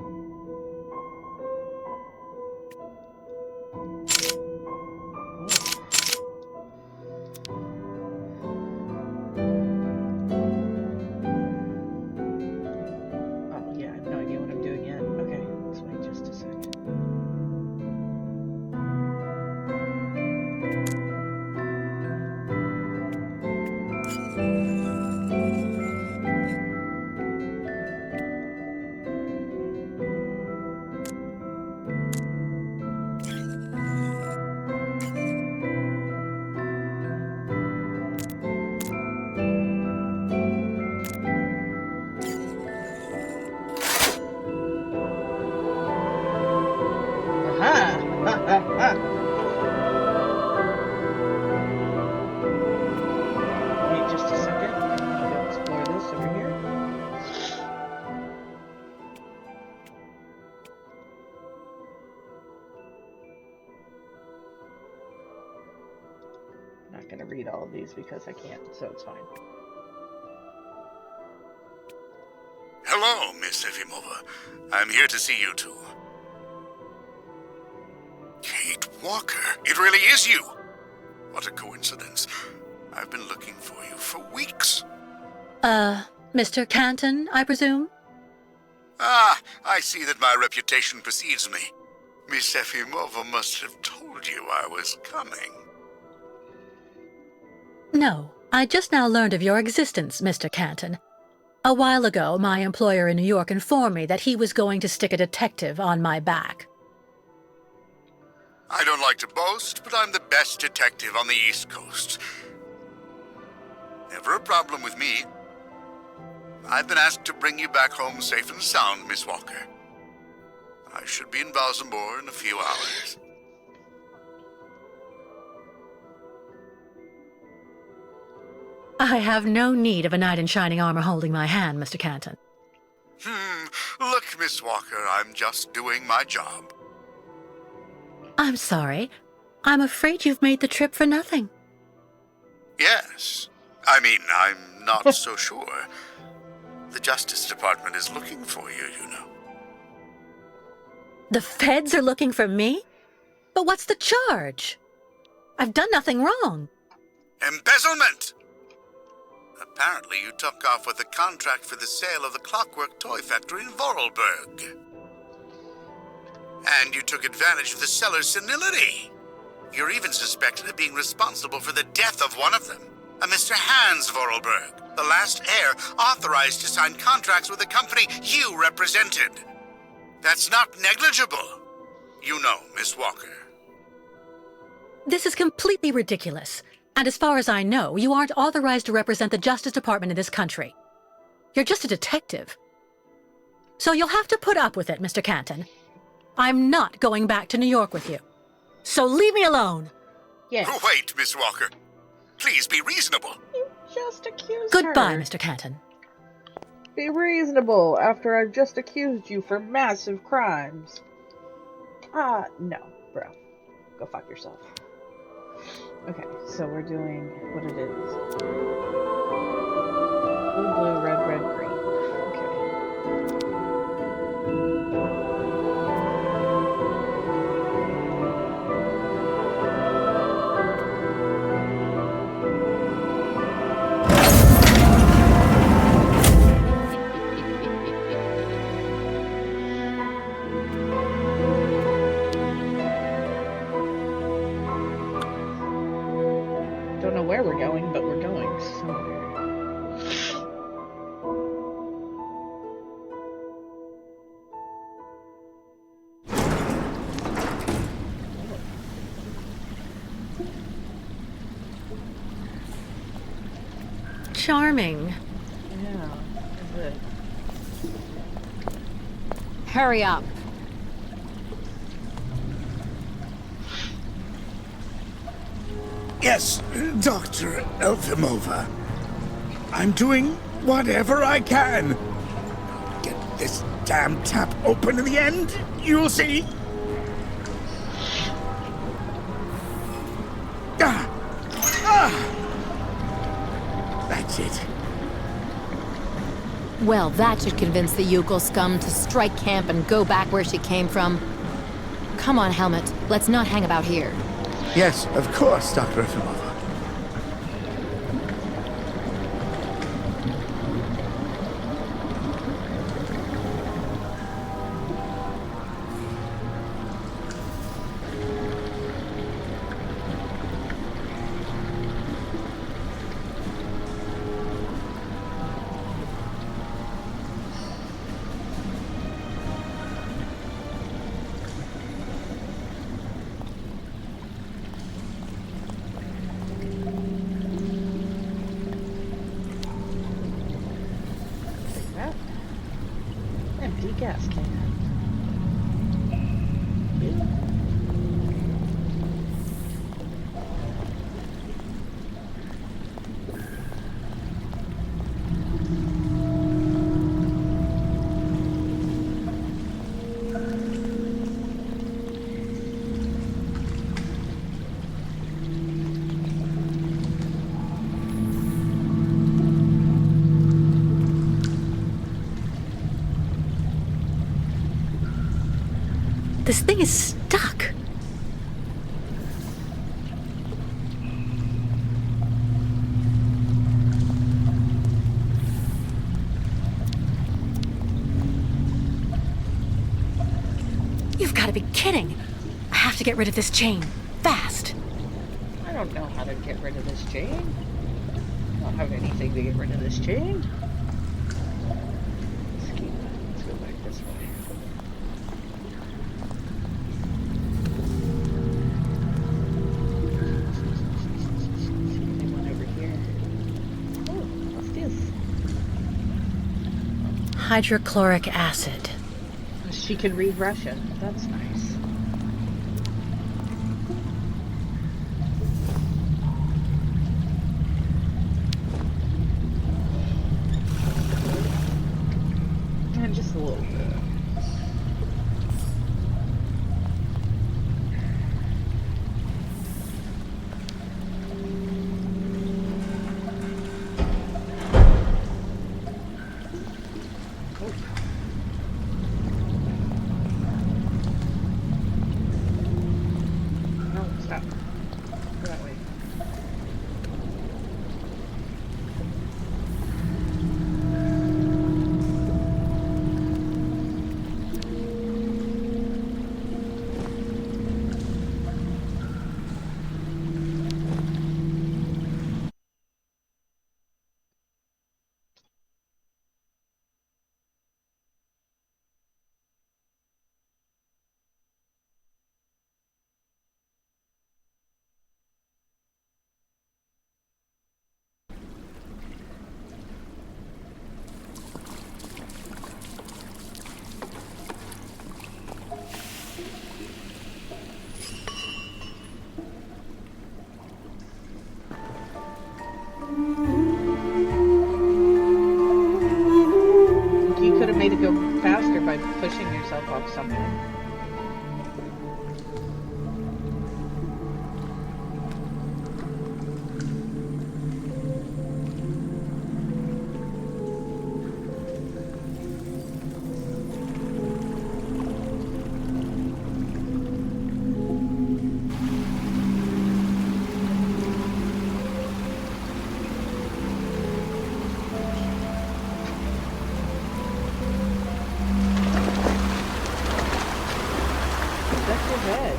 Oh, yeah, I have no idea what I'm doing yet. Okay, let's wait just a second. Aha! Ha ha ha! Wait just a second. I'm gonna go explore this over here. I'm not gonna read all of these because I can't, so it's fine. Hello, Miss Efimova. I'm here to see you two. Kate Walker, it really is you! What a coincidence. I've been looking for you for weeks. Mr. Canton, I presume? Ah, I see that my reputation precedes me. Miss Efimova must have told you I was coming. No, I just now learned of your existence, Mr. Canton. A while ago, my employer in New York informed me that he was going to stick a detective on my back. I don't like to boast, but I'm the best detective on the East Coast. Never a problem with me. I've been asked to bring you back home safe and sound, Miss Walker. I should be in Balsamore in a few hours. I have no need of a knight in shining armor holding my hand, Mr. Canton. Look, Miss Walker, I'm just doing my job. I'm sorry. I'm afraid you've made the trip for nothing. Yes. I mean, I'm not so sure. The Justice Department is looking for you, you know. The feds are looking for me? But what's the charge? I've done nothing wrong. Embezzlement! Apparently you took off with a contract for the sale of the Clockwork Toy Factory in Vorarlberg. And you took advantage of the seller's senility. You're even suspected of being responsible for the death of one of them, a Mr. Hans Vorarlberg, the last heir authorized to sign contracts with the company you represented. That's not negligible. You know, Miss Walker. This is completely ridiculous. And as far as I know, you aren't authorized to represent the Justice Department in this country. You're just a detective. So you'll have to put up with it, Mr. Canton. I'm not going back to New York with you. So leave me alone. Yes. Wait, Miss Walker. Please be reasonable. You just accused Goodbye, her. Mr. Canton. Be reasonable after I've just accused you for massive crimes. No, bro. Go fuck yourself. Okay, so we're doing what it is. Blue, blue, red, red, green. Don't know where we're going, but we're going somewhere. Charming. Yeah, good. Hurry up. Yes, Dr. Elfimova. I'm doing whatever I can. Get this damn tap open in the end, you'll see. That's it. Well, that should convince the Yukon scum to strike camp and go back where she came from. Come on, Helmut. Let's not hang about here. Yes, of course, Dr. Efimova. Empty gas can. This thing is stuck. You've got to be kidding. I have to get rid of this chain. Fast. I don't know how to get rid of this chain. I don't have anything to get rid of this chain. Let's go back this way. Anyone over here? Oh, what's this? Hydrochloric acid. She can read Russian. That's nice. And just a little bit. No, stop. Go that way. You could have made it go faster by pushing yourself off something. That's your head.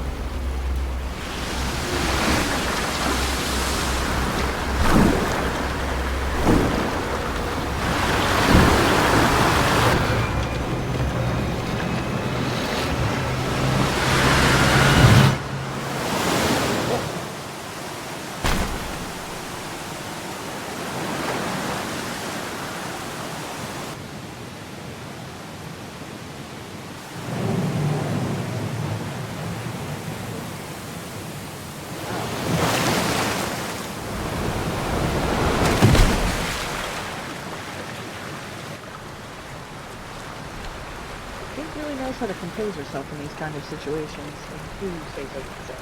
Kate really knows how to compose herself in these kind of situations. And who stays like that?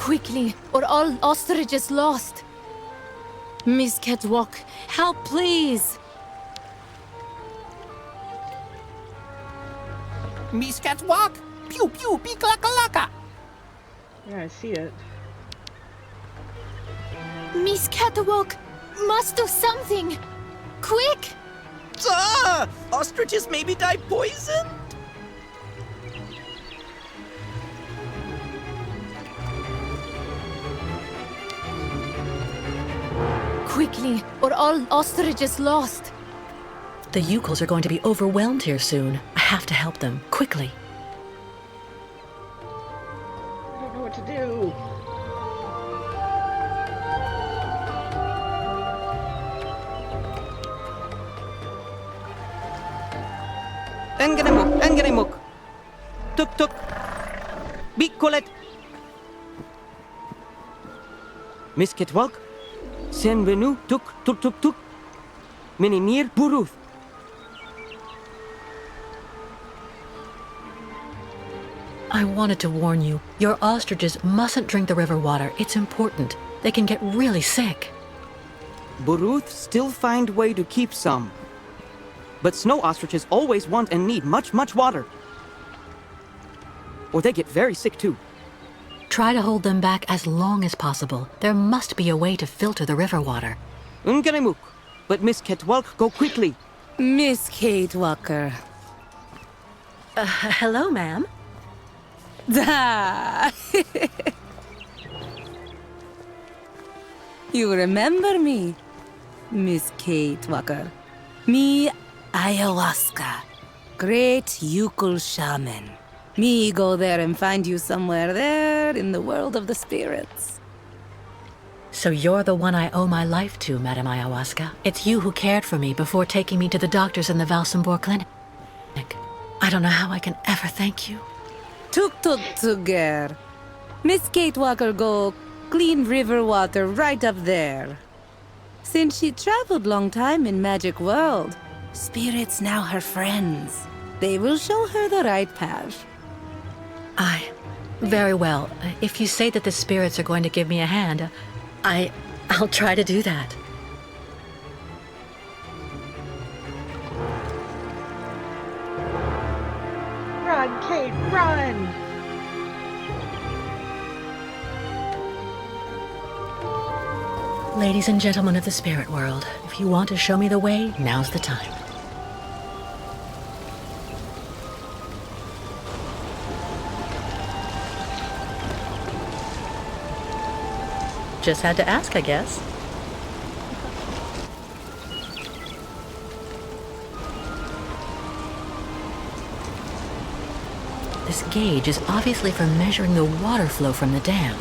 Quickly, or all ostrich is lost. Miss Catwalk, help please! Miss Catwalk! Pew pew beaklaka. Yeah, I see it. Miss Catwalk must do something! Quick! Ah! Ostriches maybe die poisoned? Quickly, or all ostrich is lost. The Yukos are going to be overwhelmed here soon. I have to help them, quickly. I don't know what to do. Engenemuk. Tuk. Bikolet. Miss Kitwalk. Senvenu tuk. Minimir Buruth. I wanted to warn you. Your ostriches mustn't drink the river water. It's important. They can get really sick. Buruth still find way to keep some. But snow ostriches always want and need much water. Or they get very sick too. Try to hold them back as long as possible. There must be a way to filter the river water. Unganemuk. But Miss Ketwalk, go quickly. Miss Kate Walker. Hello, ma'am. Da! You remember me, Miss Kate Walker? Me, ayahuasca. Great Yukul shaman. Me go there and find you somewhere there in the world of the spirits. So you're the one I owe my life to, Madame Ayahuasca. It's you who cared for me before taking me to the doctors in the Valsambor clinic. I don't know how I can ever thank you. Tuk ger. Miss Kate Walker go clean river water right up there. Since she traveled long time in magic world, spirits now her friends. They will show her the right path. Very well. If you say that the spirits are going to give me a hand, I'll try to do that. Run, Kate, run! Ladies and gentlemen of the spirit world, if you want to show me the way, now's the time. Just had to ask, I guess. This gauge is obviously for measuring the water flow from the dam.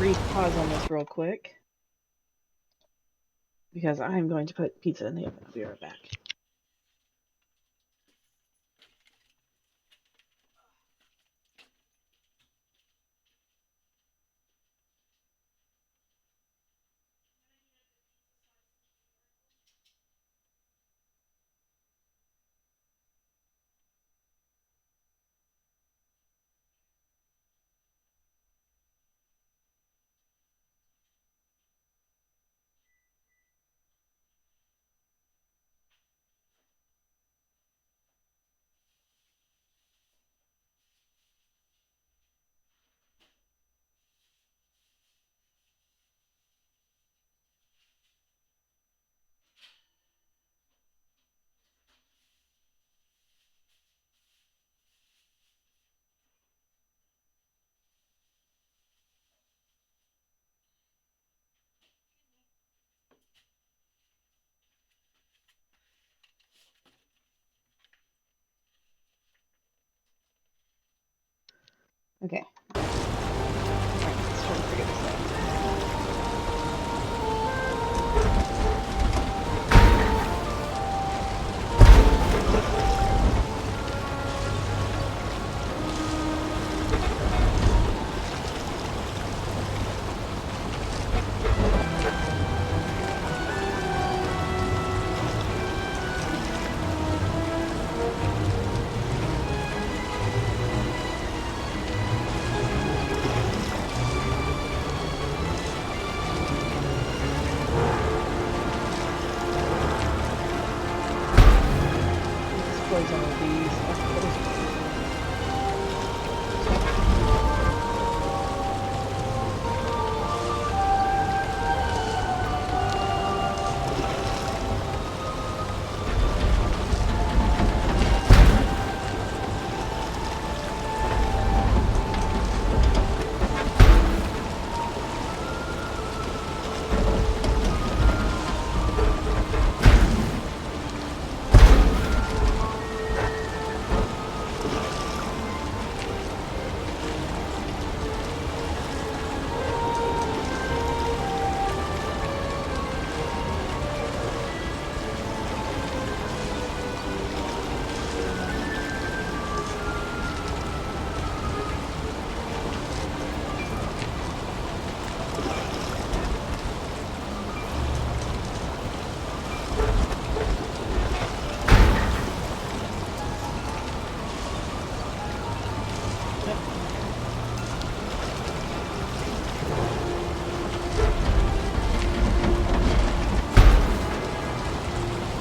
brief pause on this real quick. Because I'm going to put pizza in the oven. I'll be right back. Okay. Alright, let's try to figure this out. Close all of these.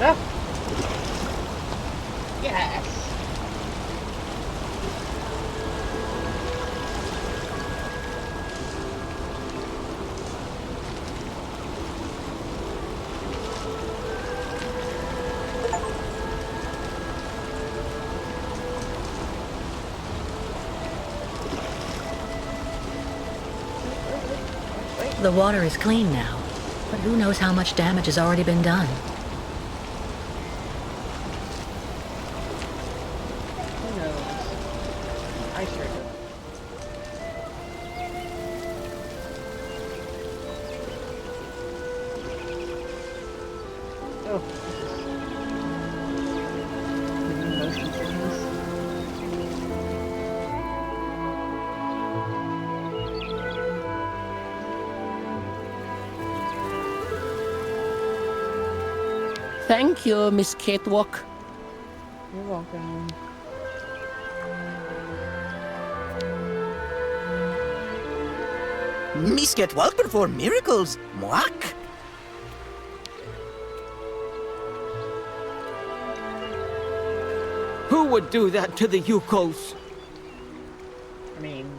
Ah. Yes. The water is clean now, but who knows how much damage has already been done. Who knows? I sure do. Oh, this is motion sickness. Thank you, Miss Catwalk. You're welcome. Miss get well perform miracles, Moak. Who would do that to the Yukos? I mean,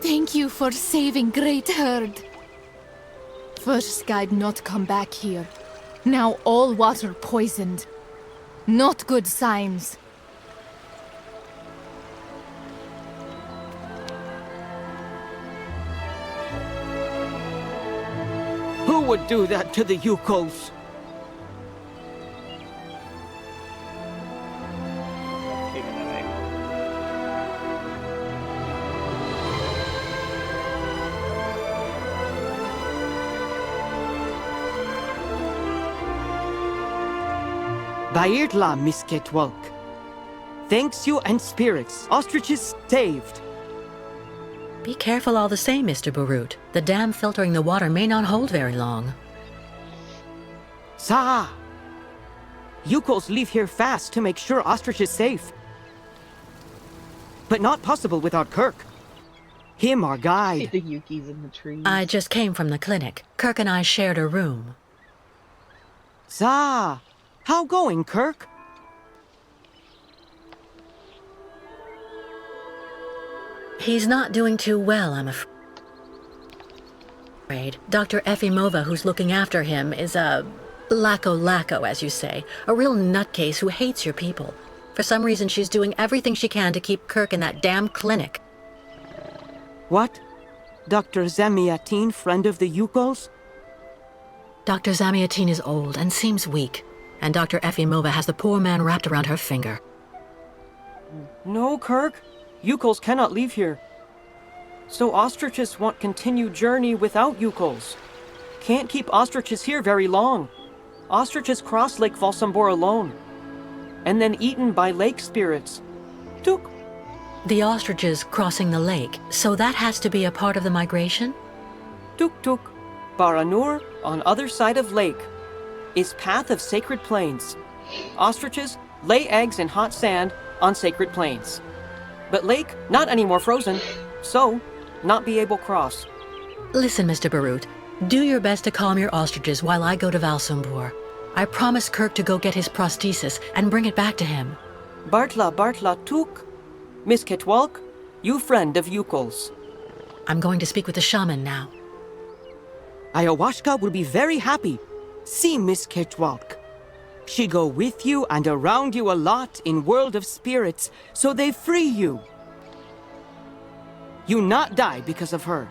Thank you for saving Great Herd. First guide not come back here. Now all water poisoned. Not good signs. Who would do that to the Yukos? take it away. Bairtla, Misketwalk. Thanks you and spirits. Ostriches saved. Be careful all the same, Mr. Barut. The dam filtering the water may not hold very long. Sa! Yukos leave here fast to make sure Ostrich is safe. But not possible without Kirk. Him, our See guide. the Yukis in the trees. I just came from the clinic. Kirk and I shared a room. Sa! How going, Kirk? He's not doing too well, I'm afraid. Dr. Efimova, who's looking after him, is a lacko, as you say. A real nutcase who hates your people. For some reason, she's doing everything she can to keep Kirk in that damn clinic. What? Dr. Zamiatin, friend of the Yukos? Dr. Zamiatin is old and seems weak, and Dr. Efimova has the poor man wrapped around her finger. No, Kirk. Yukos cannot leave here. So ostriches want continued journey without Yukos. Can't keep ostriches here very long. Ostriches cross Lake Valsambor alone. And then eaten by lake spirits. Tuk. The ostriches crossing the lake, so that has to be a part of the migration? Tuk tuk. Baranur, on other side of lake, is path of sacred plains. Ostriches lay eggs in hot sand on sacred plains. But lake, not anymore frozen, so not be able cross. Listen, Mr. Barut, do your best to calm your ostriches while I go to Valsambor. I promised Kirk to go get his prosthesis and bring it back to him. Bartla, tuk. Miss Ketwalk, you friend of Yukos. I'm going to speak with the shaman now. Ayahuasca will be very happy. See Miss Ketwalk. She go with you and around you a lot in world of spirits, so they free you. You not die because of her.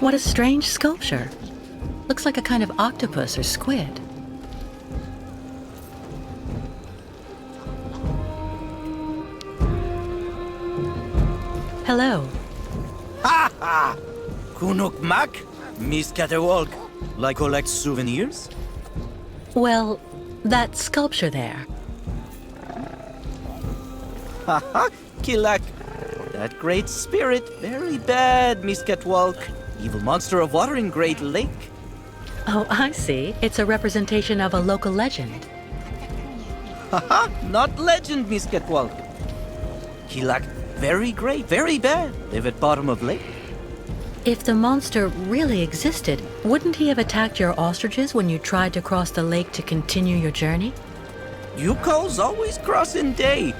What a strange sculpture. Looks like a kind of octopus or squid. Hello. Ha ha! Kunuk Mak, Miss Catewalk. Like collect souvenirs? Well, that sculpture there. Ha ha! Kilak. That great spirit, very bad, Miss Catwalk. Evil monster of water in Great Lake. Oh, I see. It's a representation of a local legend. Haha, not legend, Miss Catwalk. Kilak, very great, very bad. Live at bottom of lake. If the monster really existed, wouldn't he have attacked your ostriches when you tried to cross the lake to continue your journey? Yukos always cross in day.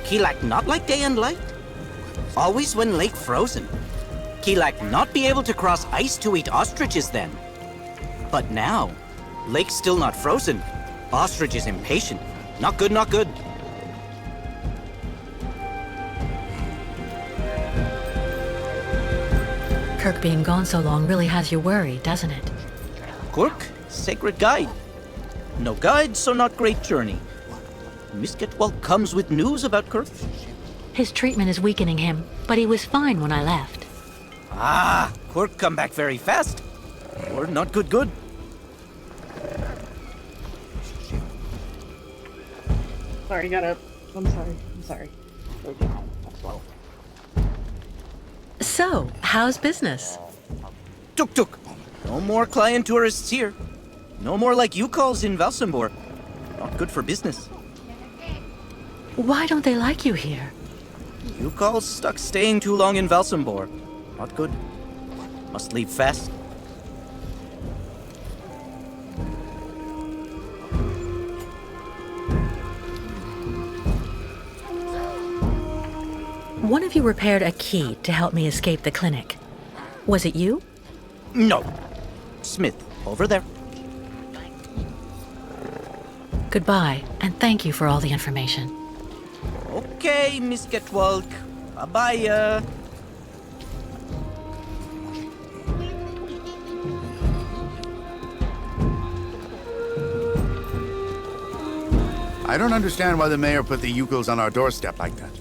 Kilak not like day and light. Always when lake frozen. Kilak not be able to cross ice to eat ostriches then. But now, lake still not frozen. Ostrich is impatient. Not good, not good. Kirk being gone so long really has you worried, doesn't it? Kurk, sacred guide. No guide, so not great journey. Miss Getwell comes with news about Kirk. His treatment is weakening him, but he was fine when I left. Ah, Kurk come back very fast. Or not good. Sorry, got up. I'm sorry. Slow. So, how's business? Tuk. No more client tourists here. No more like you calls in Valsambor. Not good for business. Why don't they like you here? You calls stuck staying too long in Valsambor. Not good. Must leave fast. One of you repaired a key to help me escape the clinic. Was it you? No. Smith, over there. Goodbye, and thank you for all the information. Okay, Miss Getwalk. Bye-bye. I don't understand why the mayor put the Yukels on our doorstep like that.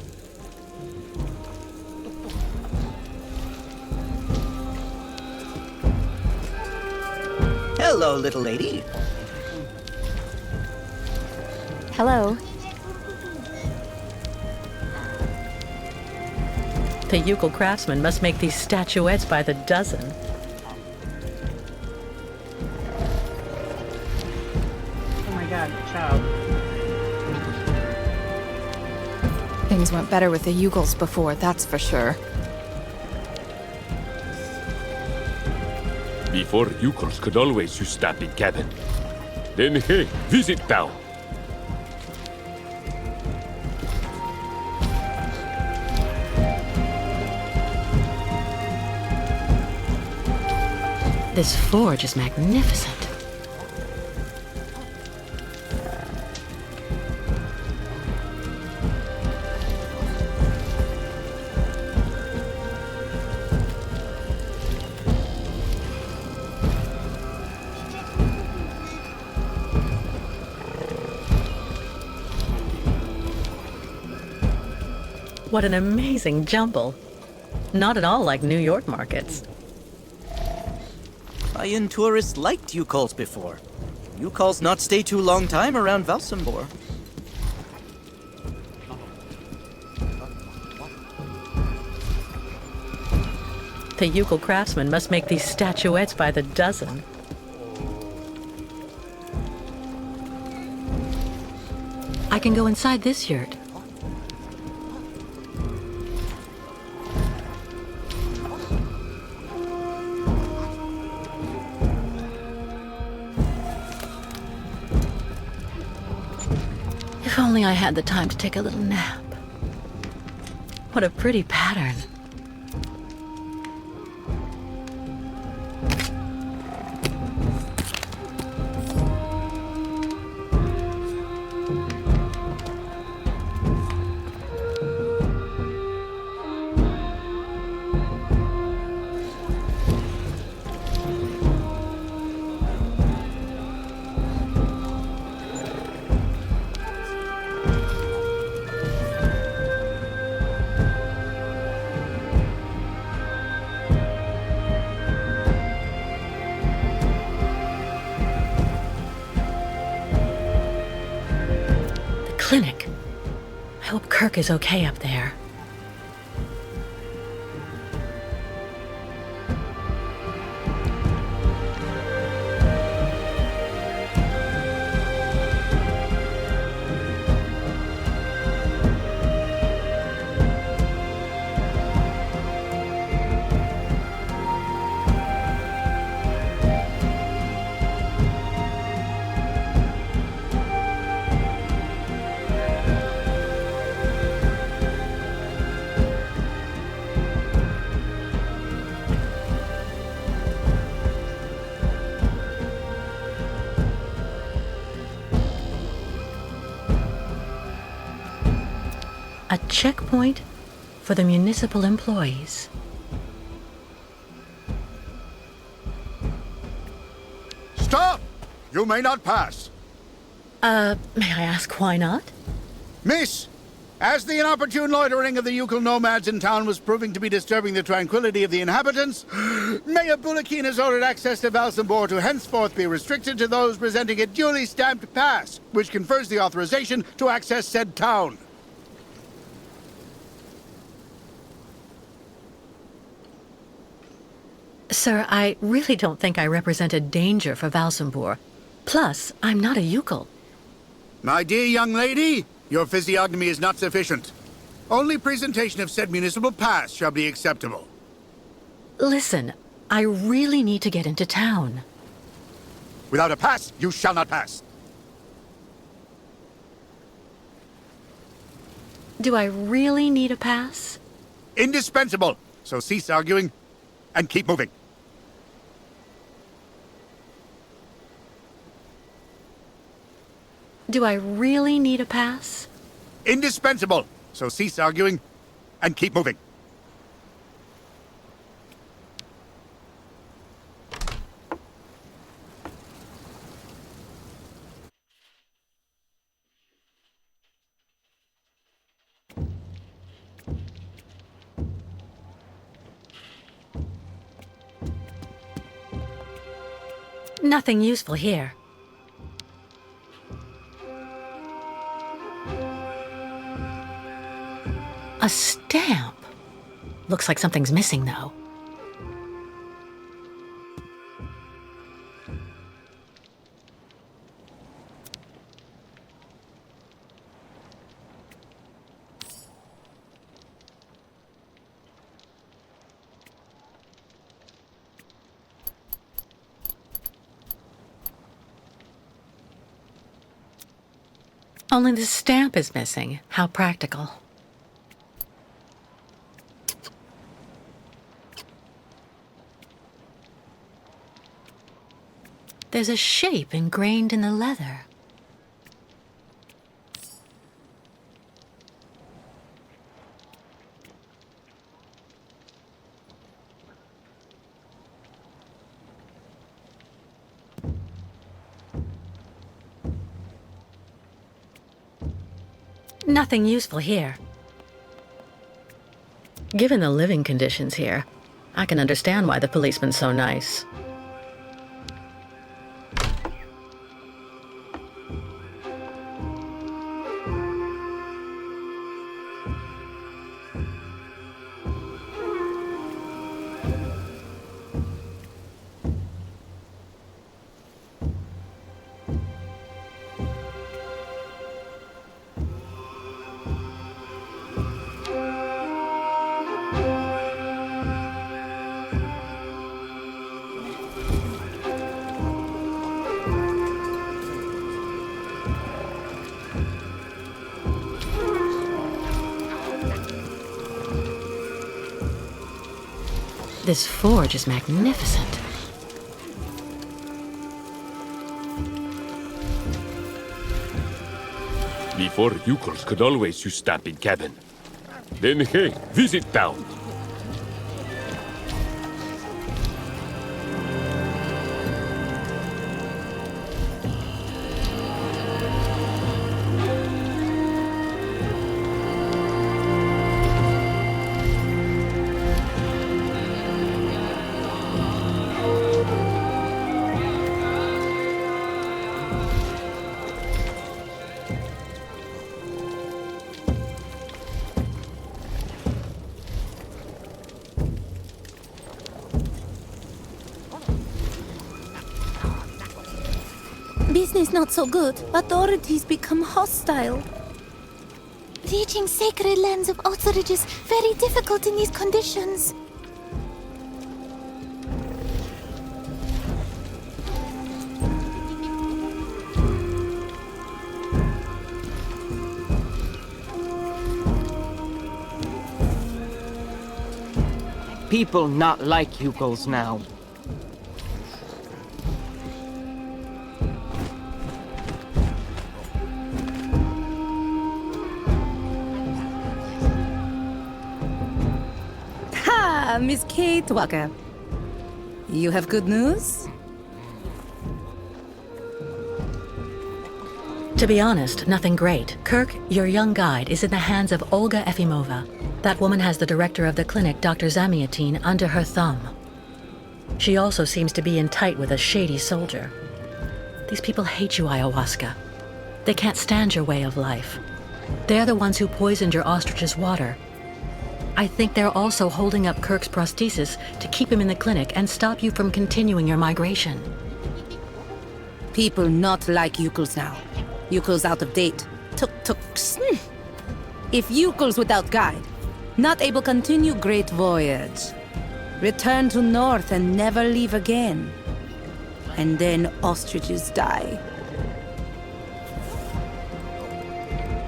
Hello, little lady. Hello. The Yukel craftsmen must make these statuettes by the dozen. Oh my god, child. Things went better with the Yugels before, that's for sure. Before Yukels could always use stamping cabin. Then hey, visit town. This forge is magnificent. What an amazing jumble. Not at all like New York markets. High-end tourists liked Yukals before. Yukals not stay too long time around Valsambor. The Yukel craftsmen must make these statuettes by the dozen. I can go inside this yurt. If only I had the time to take a little nap. What a pretty pattern. Clinic. I hope Kirk is okay up there. A checkpoint for the municipal employees. Stop! You may not pass. May I ask why not? Miss, as the inopportune loitering of the Yukel nomads in town was proving to be disturbing the tranquility of the inhabitants, Mayor Bulakin has ordered access to Valsambor to henceforth be restricted to those presenting a duly stamped pass, which confers the authorization to access said town. Sir, I really don't think I represent a danger for Valsambor. Plus, I'm not a Yukel. My dear young lady, your physiognomy is not sufficient. Only presentation of said municipal pass shall be acceptable. Listen, I really need to get into town. Without a pass, you shall not pass. Do I really need a pass? indispensable. So cease arguing and keep moving. Do I really need a pass? Indispensable. So cease arguing and keep moving. Nothing useful here. A stamp. Looks like something's missing, though. Only the stamp is missing. How practical. There's a shape ingrained in the leather. Nothing useful here. Given the living conditions here, I can understand why the policeman's so nice. This forge is magnificent. Before Yukos could always use stamping cabin. Then hey, visit town. Business not so good. Authorities become hostile. Reaching sacred lands of Oxford is very difficult in these conditions. People not like Yukos now. Miss Kate Walker. You have good news? To be honest, nothing great. Kirk, your young guide, is in the hands of Olga Efimova. That woman has the director of the clinic, Dr. Zamiatine, under her thumb. She also seems to be in tight with a shady soldier. These people hate you, Ayahuasca. They can't stand your way of life. They're the ones who poisoned your ostrich's water. I think they're also holding up Kirk's prosthesis to keep him in the clinic and stop you from continuing your migration. People not like Yukos now. Yukos out of date. Tuk-tuks. If Yukos without guide, not able continue great voyage. Return to north and never leave again. And then ostriches die.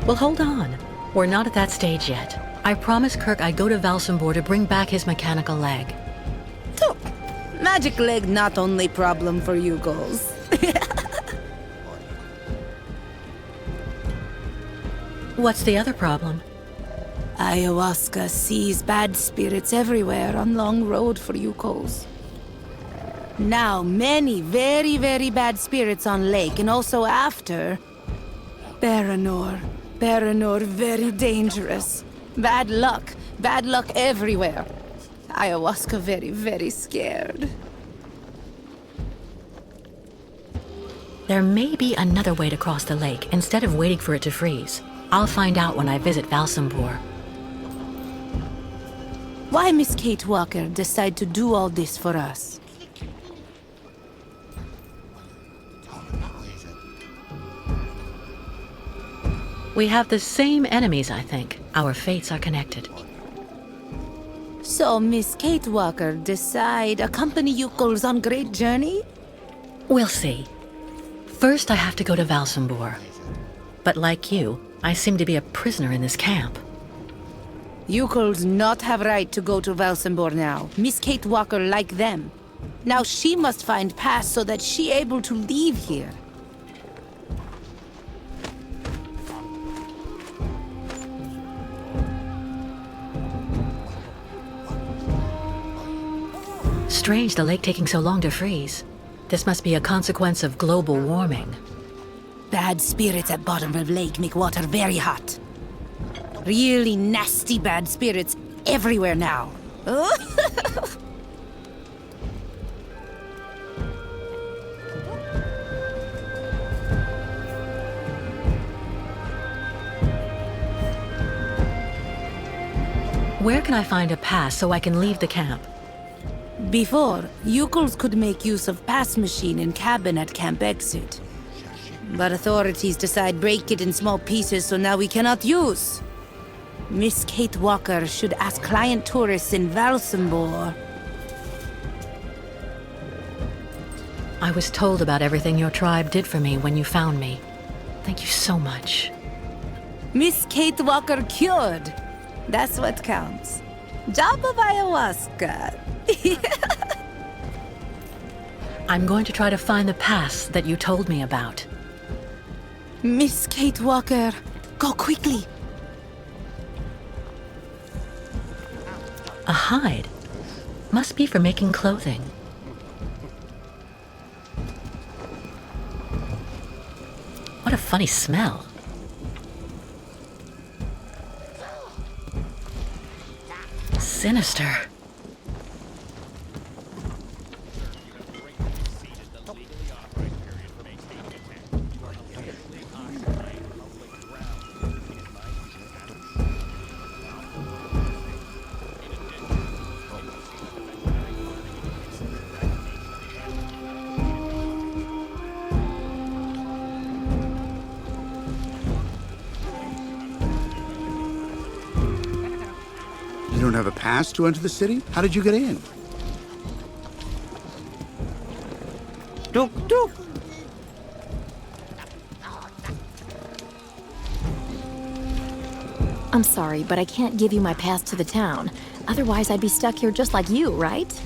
Well, hold on. We're not at that stage yet. I promised Kirk I'd go to Valsambor to bring back his mechanical leg. Took. Magic leg not only problem for you girls. What's the other problem? Ayahuasca sees bad spirits everywhere on long road for Yukos. Now, many very, very bad spirits on lake, and also after. Baranor, very dangerous. Bad luck everywhere. Ayahuasca very, very scared. There may be another way to cross the lake instead of waiting for it to freeze. I'll find out when I visit Valsambor. Why Miss Kate Walker decide to do all this for us? We have the same enemies, I think. Our fates are connected. So Miss Kate Walker decide accompany you girls on great journey? We'll see. First, I have to go to Valsambor. But like you, I seem to be a prisoner in this camp. You girls not have right to go to Valsambor now. Miss Kate Walker like them. Now she must find pass so that she able to leave here. Strange the lake taking so long to freeze. This must be a consequence of global warming. Bad spirits at bottom of lake make water very hot. Really nasty bad spirits everywhere now. Where can I find a pass so I can leave the camp? Before, Yukos could make use of pass machine in cabin at camp exit. But authorities decide break it in small pieces, so now we cannot use. Miss Kate Walker should ask client tourists in Valsambor. I was told about everything your tribe did for me when you found me. Thank you so much. Miss Kate Walker cured. That's what counts. Job of ayahuasca. I'm going to try to find the pass that you told me about. Miss Kate Walker, go quickly. A hide. Must be for making clothing. What a funny smell. Sinister. You don't have a pass to enter the city? How did you get in? Duk, duk. I'm sorry, but I can't give you my pass to the town. Otherwise, I'd be stuck here just like you, right?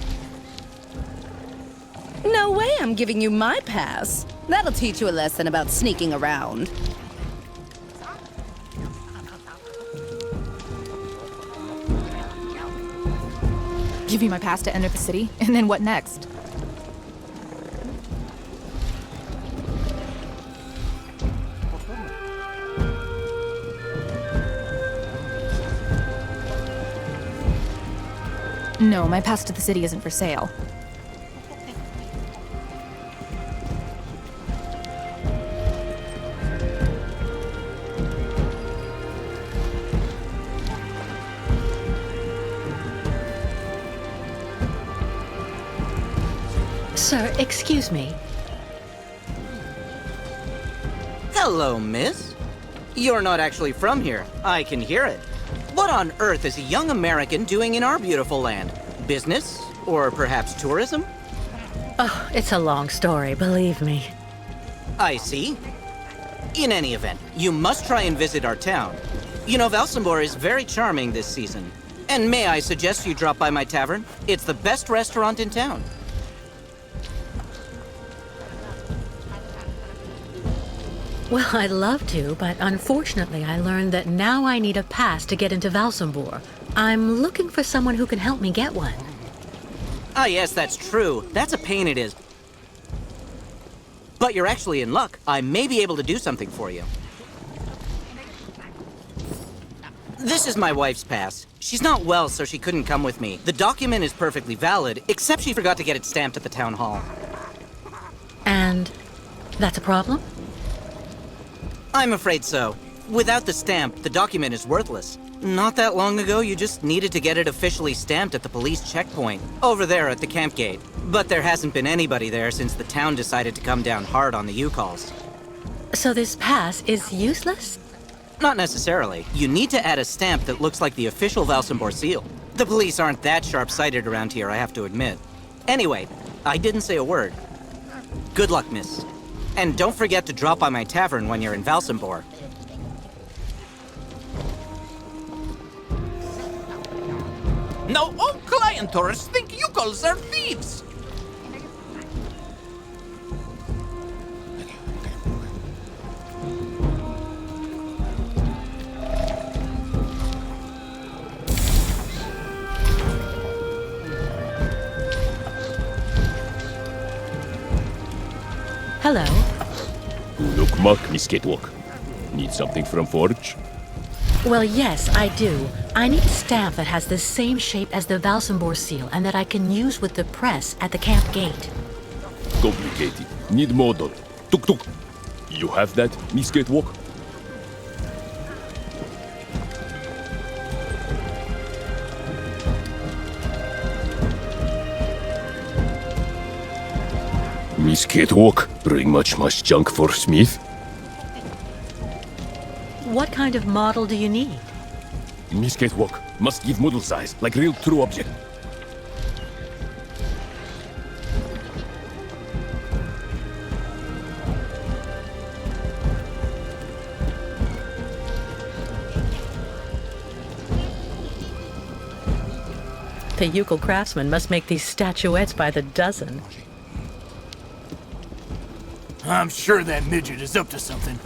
No way I'm giving you my pass. That'll teach you a lesson about sneaking around. Give you my pass to enter the city, and then what next? No, my pass to the city isn't for sale. Sir, excuse me. Hello, miss. You're not actually from here. I can hear it. What on earth is a young American doing in our beautiful land? Business? Or perhaps tourism? Oh, it's a long story, believe me. I see. In any event, you must try and visit our town. You know, Valsambor is very charming this season. And may I suggest you drop by my tavern? It's the best restaurant in town. Well, I'd love to, but unfortunately I learned that now I need a pass to get into Valsambor. I'm looking for someone who can help me get one. Ah, yes, that's true. That's a pain it is. But you're actually in luck. I may be able to do something for you. This is my wife's pass. She's not well, so she couldn't come with me. The document is perfectly valid, except she forgot to get it stamped at the town hall. And that's a problem? I'm afraid so. Without the stamp, the document is worthless. Not that long ago, you just needed to get it officially stamped at the police checkpoint, over there at the camp gate. But there hasn't been anybody there since the town decided to come down hard on the U-calls. So this pass is useless? Not necessarily. You need to add a stamp that looks like the official Valsambor seal. The police aren't that sharp-sighted around here, I have to admit. Anyway, I didn't say a word. Good luck, miss. And don't forget to drop by my tavern when you're in Valsambor. Now all client tourists think Yukons are thieves! Hello. Look, Mark, Miss Catwalk. Need something from Forge? Well, yes, I do. I need a stamp that has the same shape as the Valsambor seal and that I can use with the press at the camp gate. Complicated. Need model. Tuk tuk. You have that, Miss Catwalk? Miss Catwalk, bring much junk for Smith? What kind of model do you need? Miss Catwalk, must give model size, like real true object. The Yukon craftsmen must make these statuettes by the dozen. I'm sure that midget is up to something.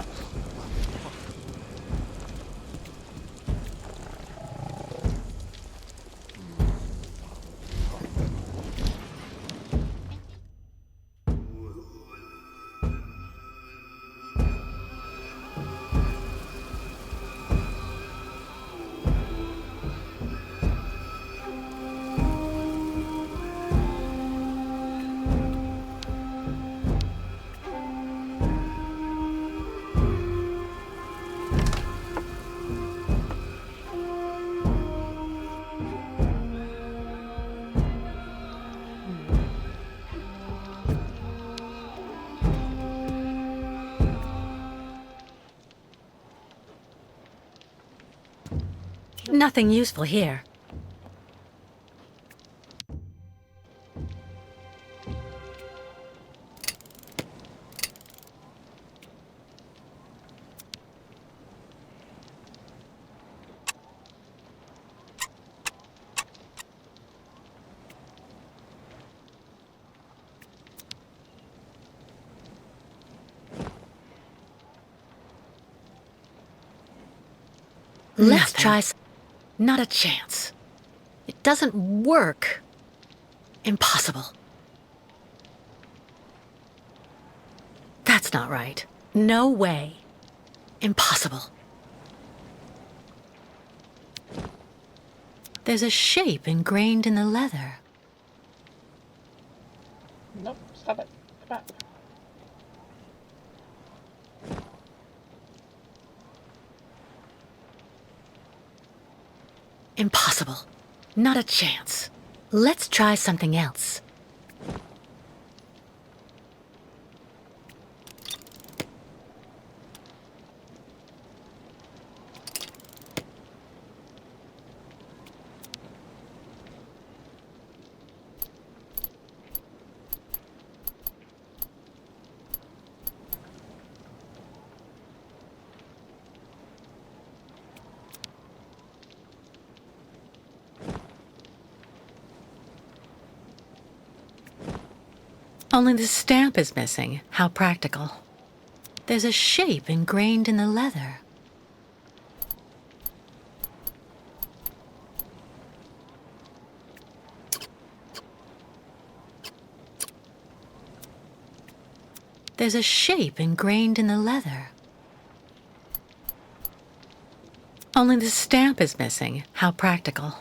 Nothing useful here. Let's try. Not a chance. It doesn't work. Impossible. That's not right. No way. Impossible. There's a shape ingrained in the leather. Nope, stop it. Come back. Impossible. Not a chance. Let's try something else. Only the stamp is missing. How practical. There's a shape ingrained in the leather. There's a shape ingrained in the leather. Only the stamp is missing. How practical.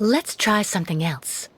Let's try something else.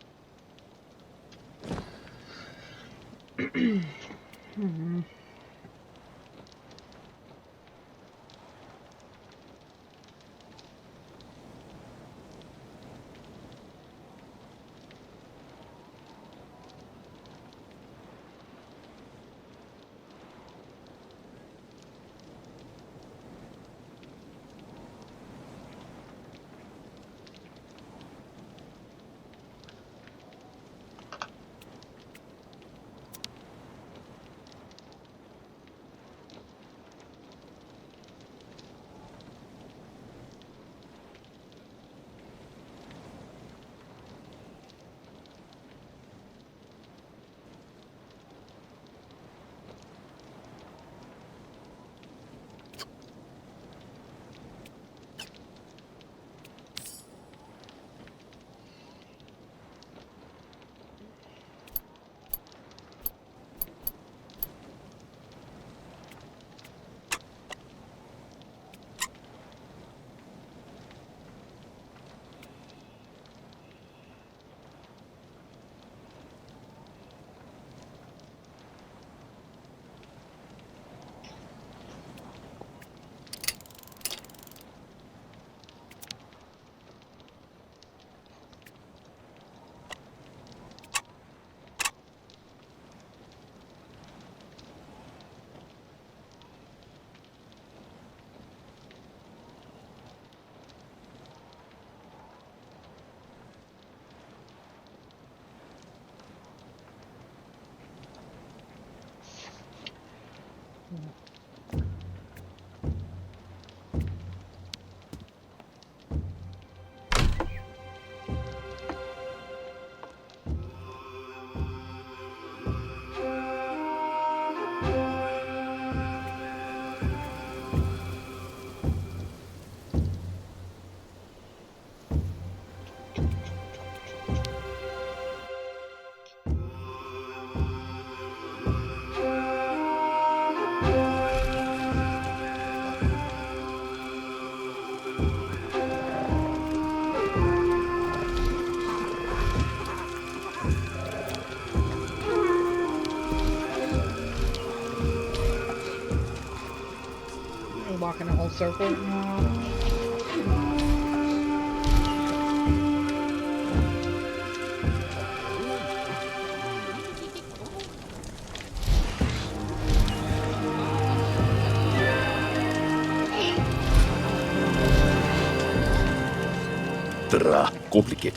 Walk in a whole circle.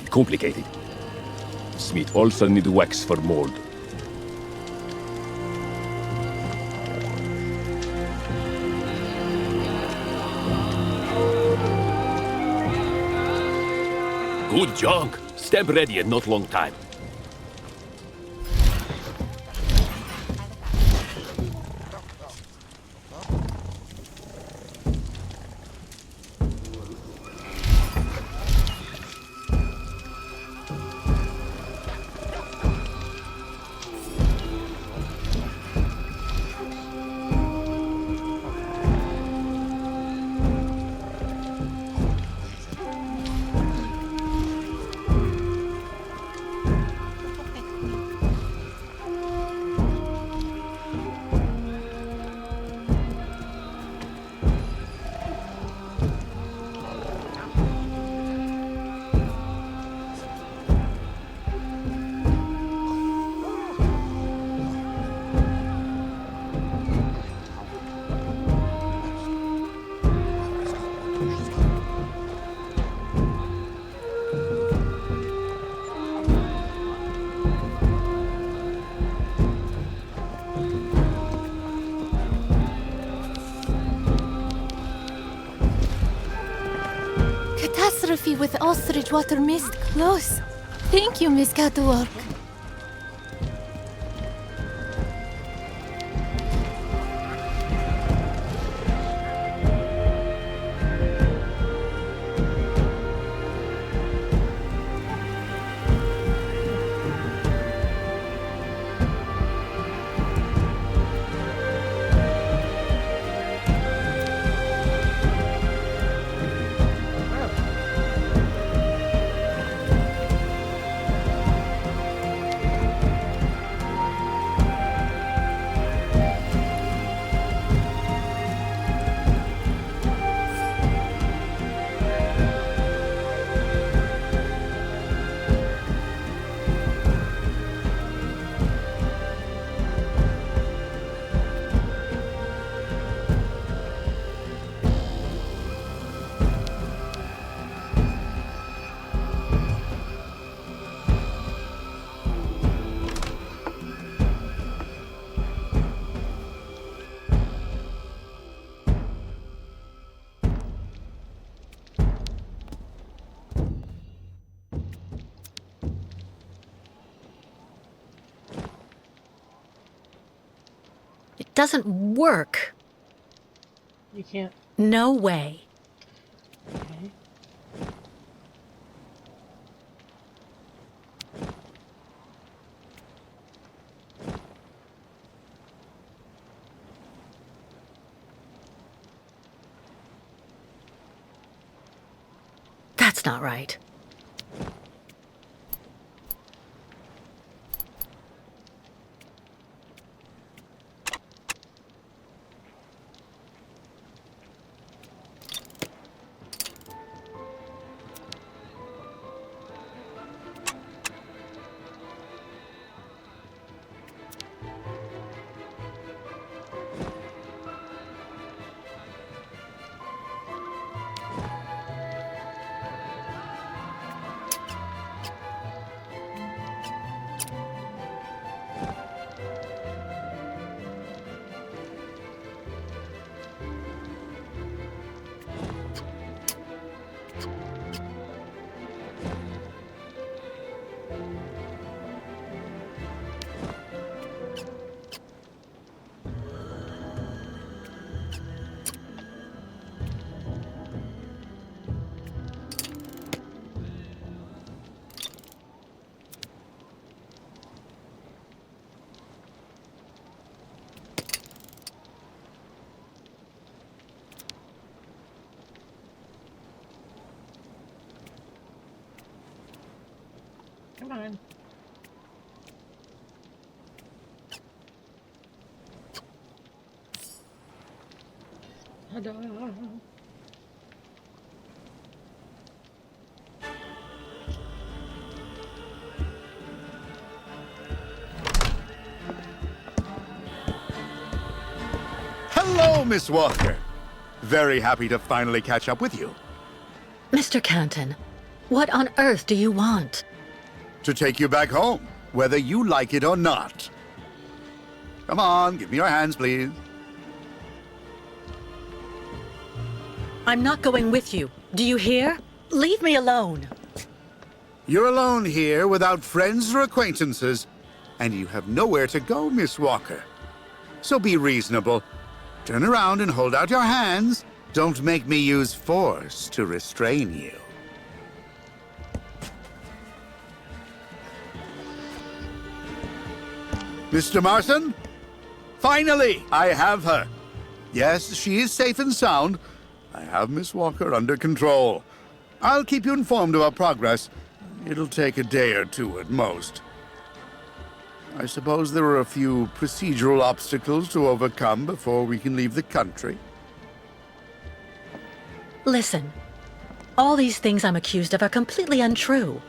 Complicated. Smith also need wax for mold. Good junk. Stamp ready in not long time. catastrophe with ostrich water mist close. Thank you, Miss Catwalk. It doesn't work. You can't. No way. Okay. That's not right. Come on. Ta-da. Hello, Miss Walker. Very happy to finally catch up with you. Mr. Canton, what on earth do you want? To take you back home, whether you like it or not. Come on, give me your hands, please. I'm not going with you. Do you hear? Leave me alone. You're alone here without friends or acquaintances, and you have nowhere to go, Miss Walker. So be reasonable. Turn around and hold out your hands. Don't make me use force to restrain you. Mr. Marson? Finally, I have her. Yes, she is safe and sound. I have Miss Walker under control. I'll keep you informed of our progress. It'll take a day or two at most. I suppose there are a few procedural obstacles to overcome before we can leave the country. Listen, all these things I'm accused of are completely untrue.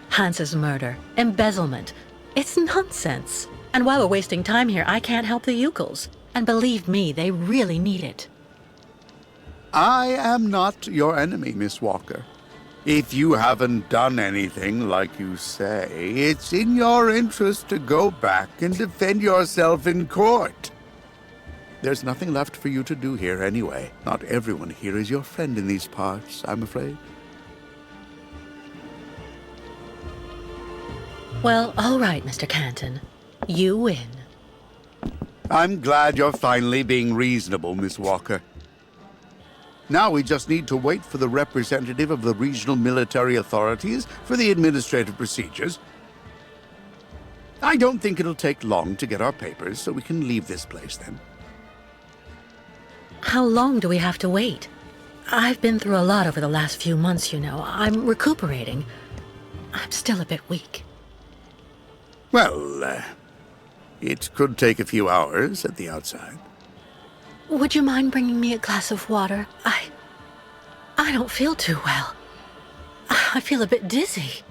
Hans's murder, embezzlement, it's nonsense. And while we're wasting time here, I can't help the Ukels. And believe me, they really need it. I am not your enemy, Miss Walker. If you haven't done anything like you say, it's in your interest to go back and defend yourself in court. There's nothing left for you to do here anyway. Not everyone here is your friend in these parts, I'm afraid. Well, all right, Mr. Canton. You win. I'm glad you're finally being reasonable, Miss Walker. Now we just need to wait for the representative of the regional military authorities for the administrative procedures. I don't think it'll take long to get our papers, so we can leave this place then. How long do we have to wait? I've been through a lot over the last few months, you know. I'm recuperating. I'm still a bit weak. Well, it could take a few hours at the outside. Would you mind bringing me a glass of water? I don't feel too well. I feel a bit dizzy.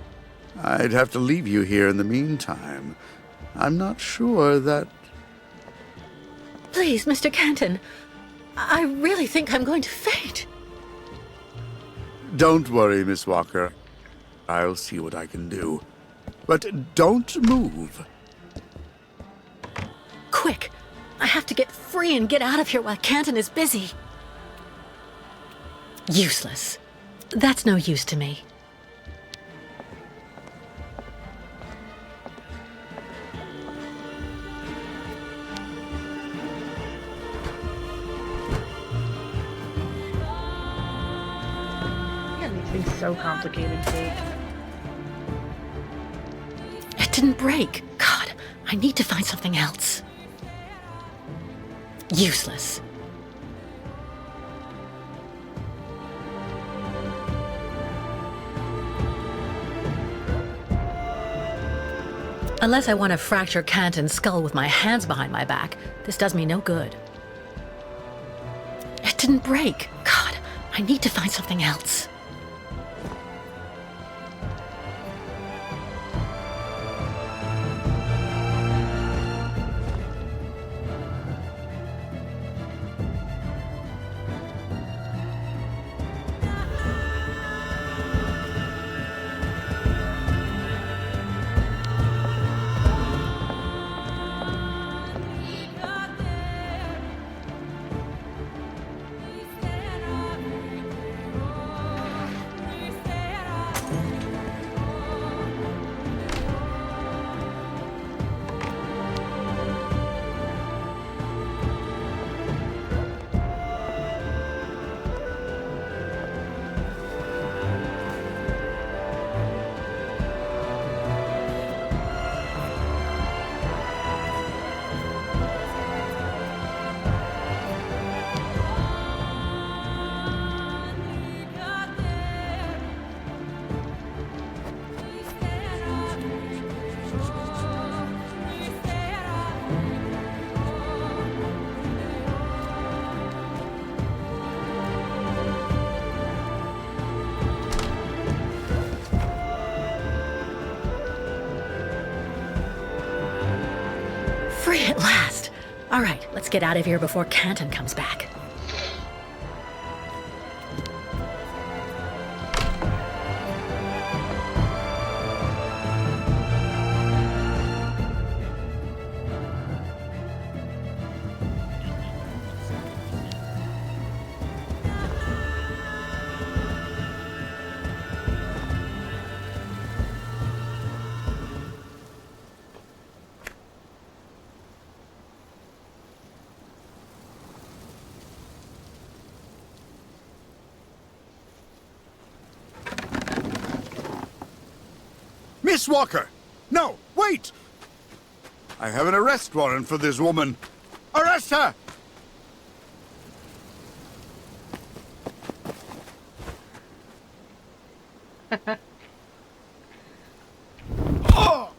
I'd have to leave you here in the meantime. I'm not sure that... Please, Mr. Canton. I really think I'm going to faint. Don't worry, Miss Walker. I'll see what I can do. But don't move. Quick! I have to get free and get out of here while Canton is busy. Useless. That's no use to me. Yeah, these things so complicated, Kate. It didn't break. God, I need to find something else. Useless. Unless I want to fracture Canton's skull with my hands behind my back, this does me no good. It didn't break. God, I need to find something else. Free at last! All right, let's get out of here before Canton comes back. Miss Walker! No, wait! I have an arrest warrant for this woman. Arrest her! Oh!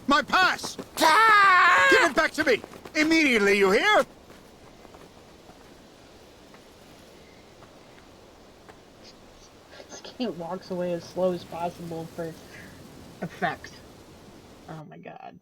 My pass! Give it back to me! Immediately, you hear? He walks away as slow as possible for effect. Oh my god.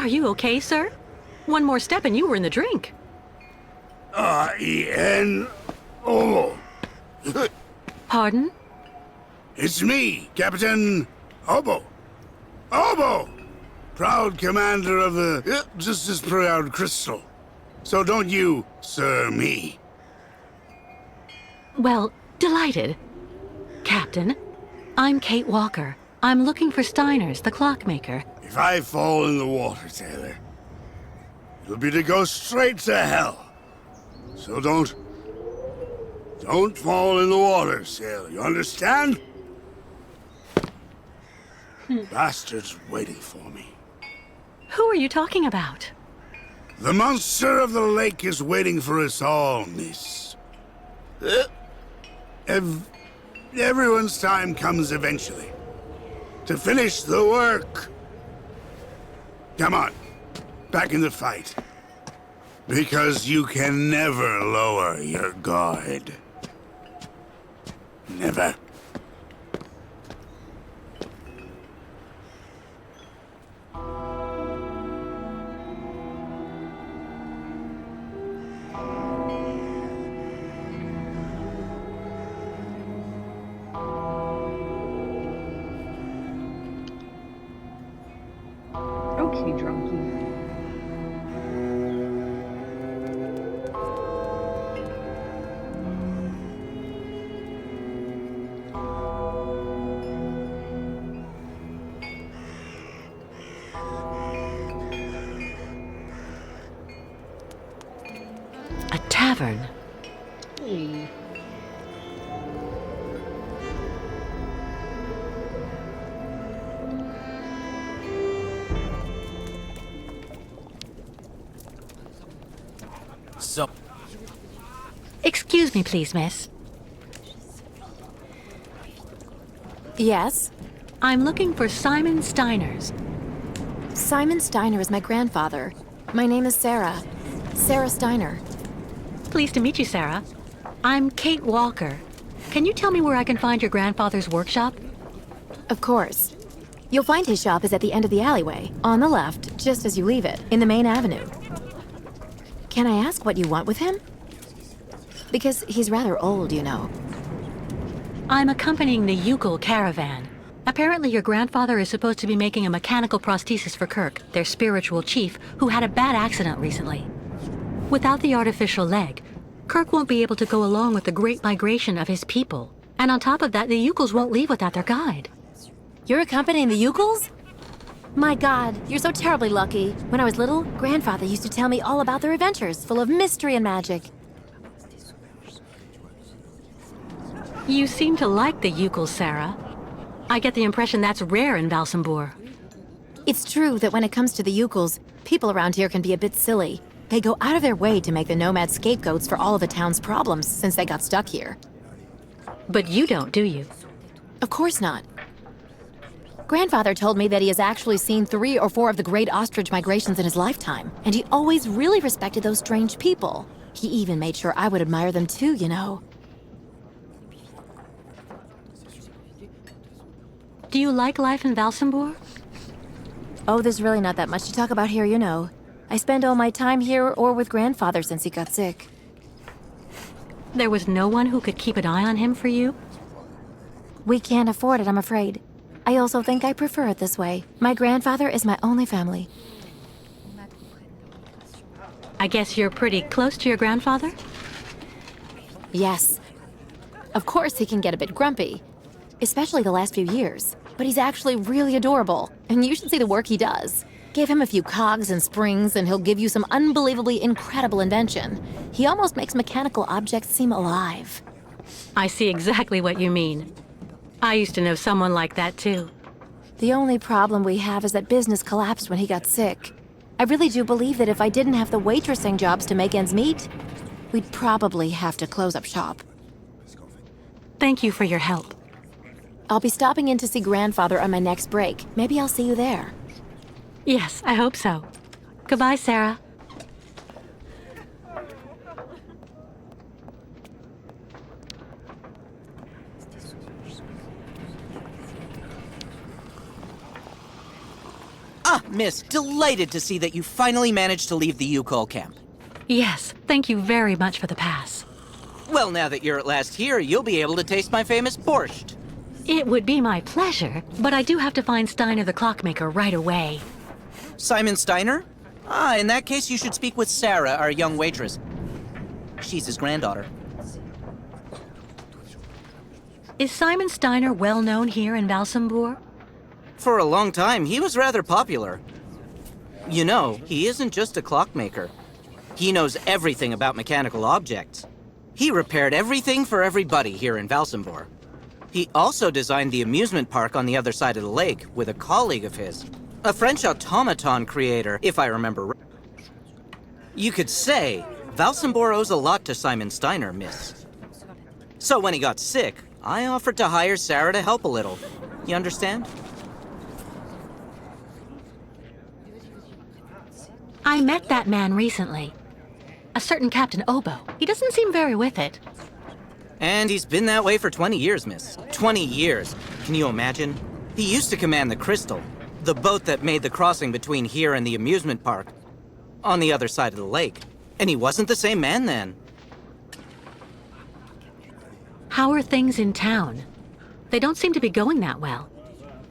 Are you okay, sir? One more step and you were in the drink. R-E-N-O. Pardon? It's me, Captain Obo. Obo! Proud commander of the just as proud crystal. So don't you, sir, me. Well, delighted. Captain, I'm Kate Walker. I'm looking for Steiner's, the clockmaker. If I fall in the water, Taylor, it'll be to go straight to hell. So don't fall in the water, sailor. You understand? Bastard's waiting for me. Who are you talking about? The monster of the lake is waiting for us all, miss. Everyone's time comes eventually. To finish the work. Come on, back in the fight. Because you can never lower your guard. Never. Okay, drunkie. A tavern. Hey. So, Excuse me, please, miss. Yes? I'm looking for Simon Steiner's. Simon Steiner is my grandfather. My name is Sarah. Sarah Steiner. Pleased to meet you, Sarah. I'm Kate Walker. Can you tell me where I can find your grandfather's workshop? Of course. You'll find his shop is at the end of the alleyway, on the left, just as you leave it, in the main avenue. Can I ask what you want with him? Because he's rather old, you know. I'm accompanying the Ucal caravan. Apparently your grandfather is supposed to be making a mechanical prosthesis for Kirk, their spiritual chief, who had a bad accident recently. Without the artificial leg, Kirk won't be able to go along with the great migration of his people. And on top of that, the Ucals won't leave without their guide. You're accompanying the Ucals? My God, you're so terribly lucky. When I was little, Grandfather used to tell me all about their adventures, full of mystery and magic. You seem to like the Ucals, Sarah. I get the impression that's rare in Valsambor. It's true that when it comes to the Ucals, people around here can be a bit silly. They go out of their way to make the nomads scapegoats for all of the town's problems since they got stuck here. But you don't, do you? Of course not. Grandfather told me that he has actually seen 3 or 4 of the great ostrich migrations in his lifetime, and he always really respected those strange people. He even made sure I would admire them too, you know. Do you like life in Valsambor? Oh, there's really not that much to talk about here, you know. I spend all my time here or with Grandfather since he got sick. There was no one who could keep an eye on him for you? We can't afford it, I'm afraid. I also think I prefer it this way. My grandfather is my only family. I guess you're pretty close to your grandfather? Yes. Of course he can get a bit grumpy, especially the last few years. But he's actually really adorable, and you should see the work he does. Give him a few cogs and springs, and he'll give you some unbelievably incredible invention. He almost makes mechanical objects seem alive. I see exactly what you mean. I used to know someone like that, too. The only problem we have is that business collapsed when he got sick. I really do believe that if I didn't have the waitressing jobs to make ends meet, we'd probably have to close up shop. Thank you for your help. I'll be stopping in to see Grandfather on my next break. Maybe I'll see you there. Yes, I hope so. Goodbye, Sarah. Ah, Miss, delighted to see that you finally managed to leave the Yukol camp. Yes, thank you very much for the pass. Well, now that you're at last here, you'll be able to taste my famous borscht. It would be my pleasure, but I do have to find Steiner the clockmaker right away. Simon Steiner? Ah, in that case, you should speak with Sarah, our young waitress. She's his granddaughter. Is Simon Steiner well known here in Valsambur? For a long time, he was rather popular. You know, he isn't just a clockmaker. He knows everything about mechanical objects. He repaired everything for everybody here in Valsambur. He also designed the amusement park on the other side of the lake with a colleague of his. A French automaton creator, if I remember right. You could say Valsambur owes a lot to Simon Steiner, miss. So when he got sick, I offered to hire Sarah to help a little. You understand? I met that man recently. A certain Captain Obo. He doesn't seem very with it. And he's been that way for 20 years, miss. 20 years. Can you imagine? He used to command the Crystal, the boat that made the crossing between here and the amusement park, on the other side of the lake. And he wasn't the same man then. How are things in town? They don't seem to be going that well.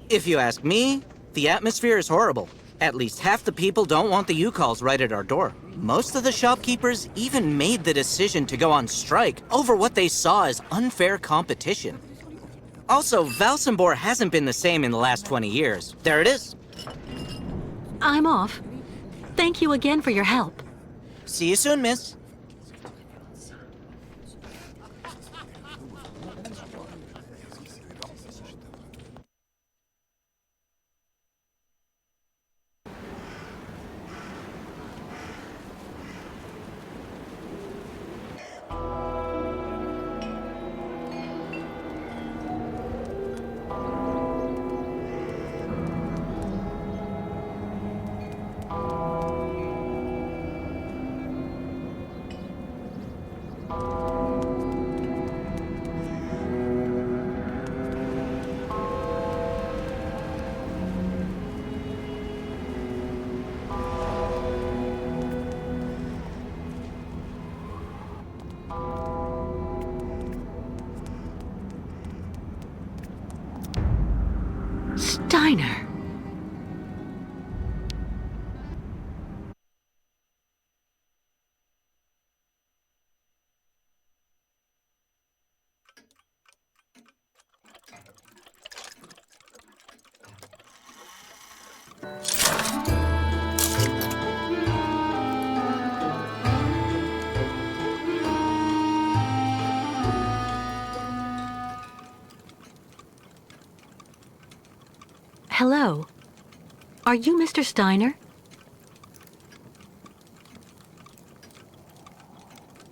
If you ask me, the atmosphere is horrible. At least half the people don't want the U-Calls right at our door. Most of the shopkeepers even made the decision to go on strike over what they saw as unfair competition. Also, Valsambur hasn't been the same in the last 20 years. There it is. I'm off. Thank you again for your help. See you soon, miss. Steiner. Hello. Are you Mr. Steiner?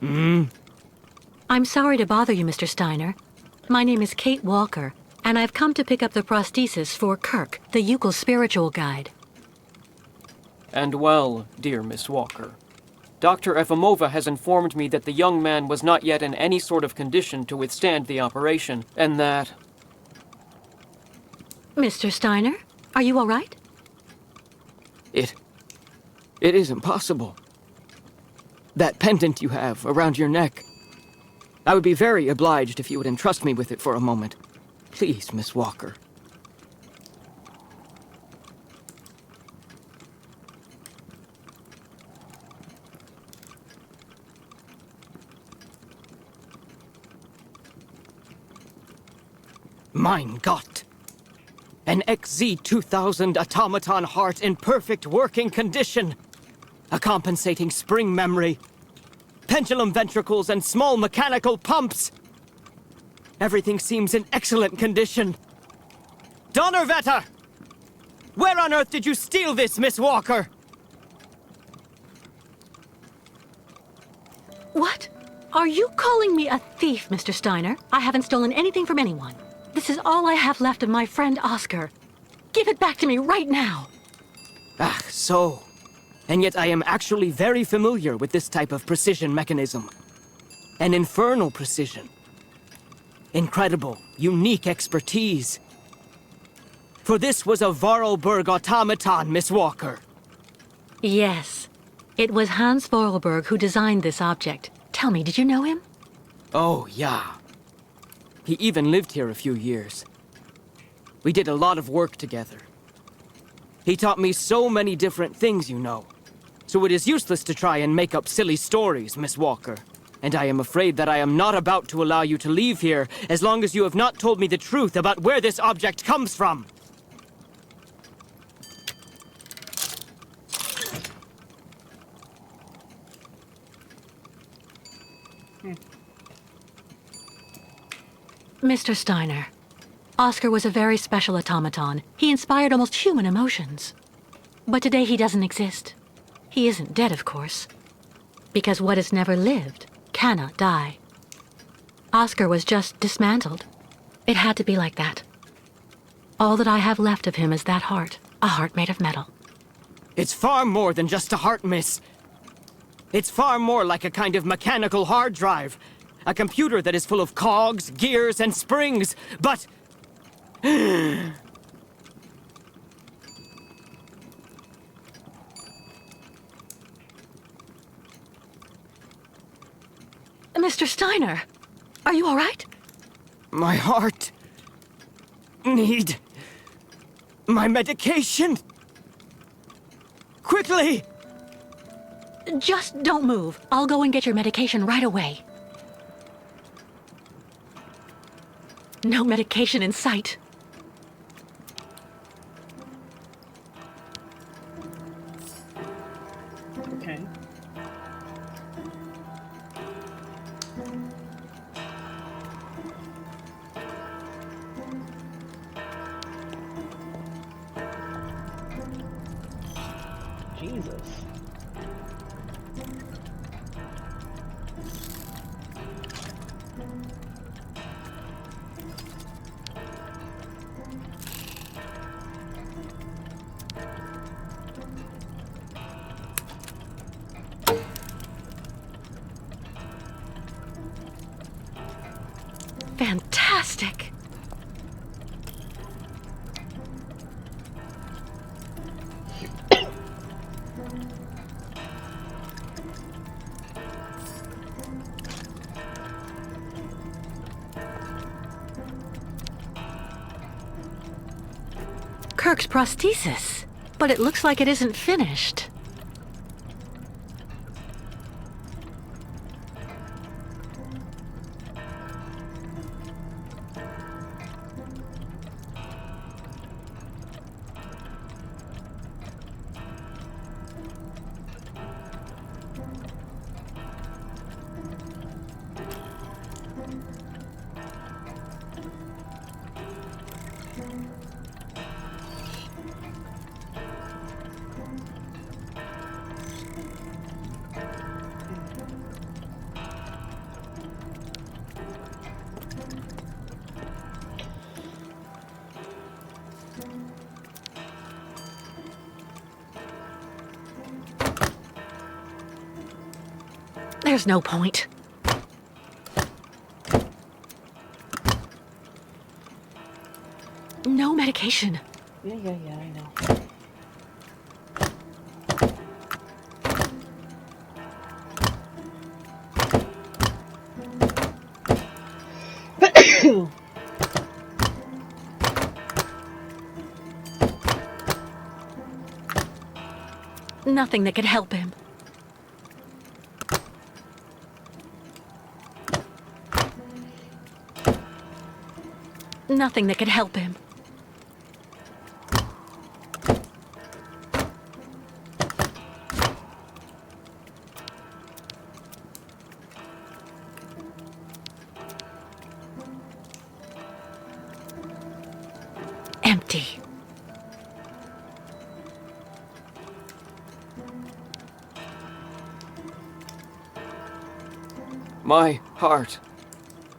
I'm sorry to bother you, Mr. Steiner. My name is Kate Walker, and I've come to pick up the prosthesis for Kirk, the Yukel spiritual guide. And well, dear Miss Walker, Dr. Efimova has informed me that the young man was not yet in any sort of condition to withstand the operation, and that... Mr. Steiner, are you all right? It is impossible. That pendant you have around your neck. I would be very obliged if you would entrust me with it for a moment. Please, Miss Walker. Mein Gott! An XZ-2000 automaton heart in perfect working condition. A compensating spring memory. Pendulum ventricles and small mechanical pumps. Everything seems in excellent condition. Donnerwetter! Where on earth did you steal this, Miss Walker? What? Are you calling me a thief, Mr. Steiner? I haven't stolen anything from anyone. This is all I have left of my friend Oscar. Give it back to me right now. Ah, so. And yet I am actually very familiar with this type of precision mechanism. An infernal precision. Incredible, unique expertise. For this was a Vorarlberg automaton, Miss Walker. Yes. It was Hans Vorarlberg who designed this object. Tell me, did you know him? Oh, yeah. He even lived here a few years. We did a lot of work together. He taught me so many different things, you know. So it is useless to try and make up silly stories, Miss Walker. And I am afraid that I am not about to allow you to leave here as long as you have not told me the truth about where this object comes from. Mr. Steiner, Oscar was a very special automaton. He inspired almost human emotions. But today he doesn't exist. He isn't dead, of course. Because what has never lived cannot die. Oscar was just dismantled. It had to be like that. All that I have left of him is that heart, a heart made of metal. It's far more than just a heart, miss. It's far more like a kind of mechanical hard drive. A computer that is full of cogs, gears, and springs, but... Mr. Steiner, are you all right? My heart... need... my medication. Quickly! Just don't move. I'll go and get your medication right away. No medication in sight. Okay. Jesus. Fantastic. Kirk's prosthesis, but it looks like it isn't finished. There's no point. No medication. Yeah, I know. Nothing that could help him. Nothing that could help him. Empty. My heart.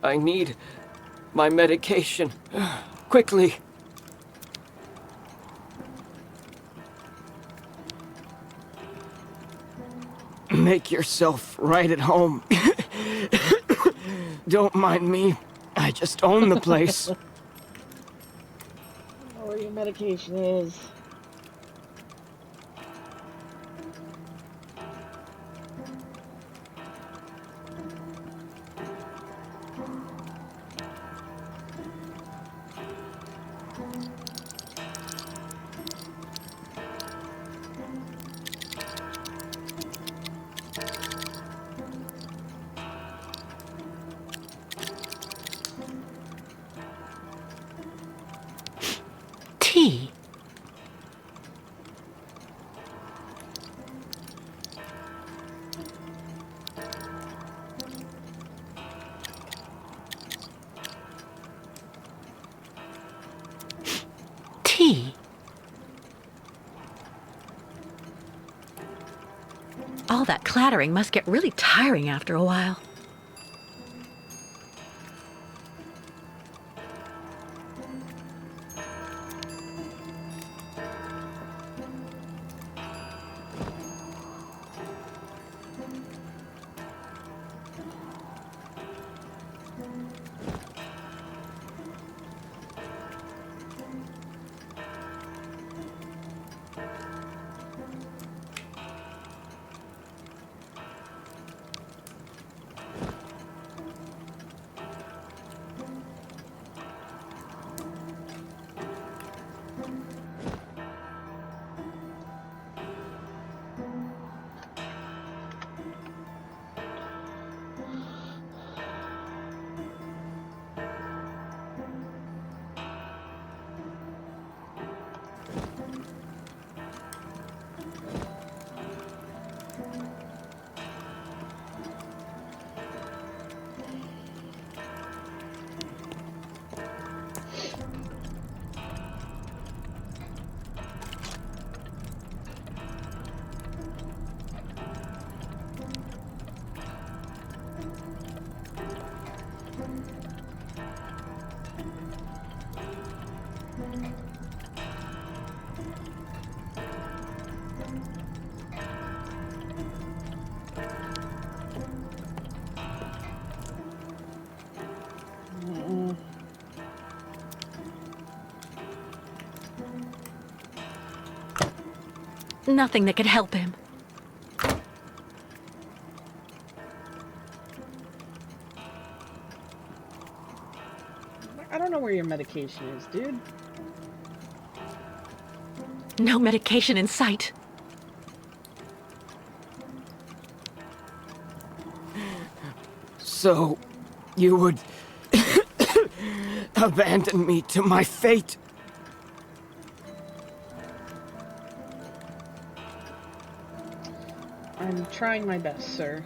I need my medication. Quickly. Make yourself right at home. Don't mind me. I just own the place. Oh, where your medication is. Tea. Tea. All that clattering must get really tiring after a while. Nothing that could help him. I don't know where your medication is, dude. No medication in sight. So, you would abandon me to my fate? I'm trying my best, sir.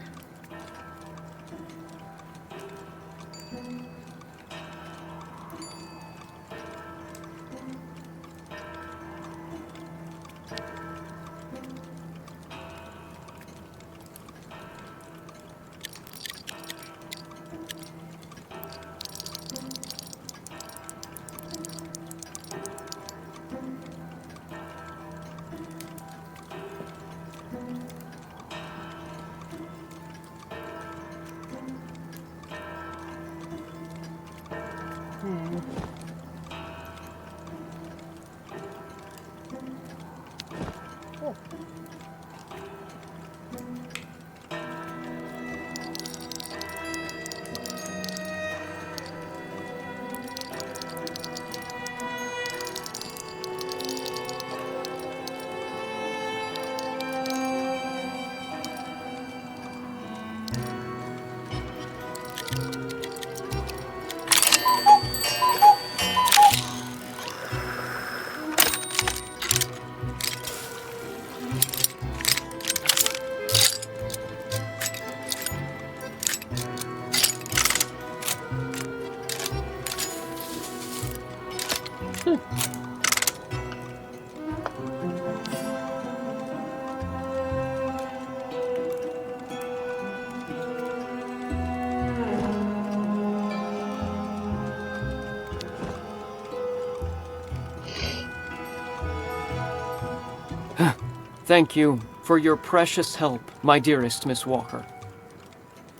Thank you for your precious help, my dearest Miss Walker.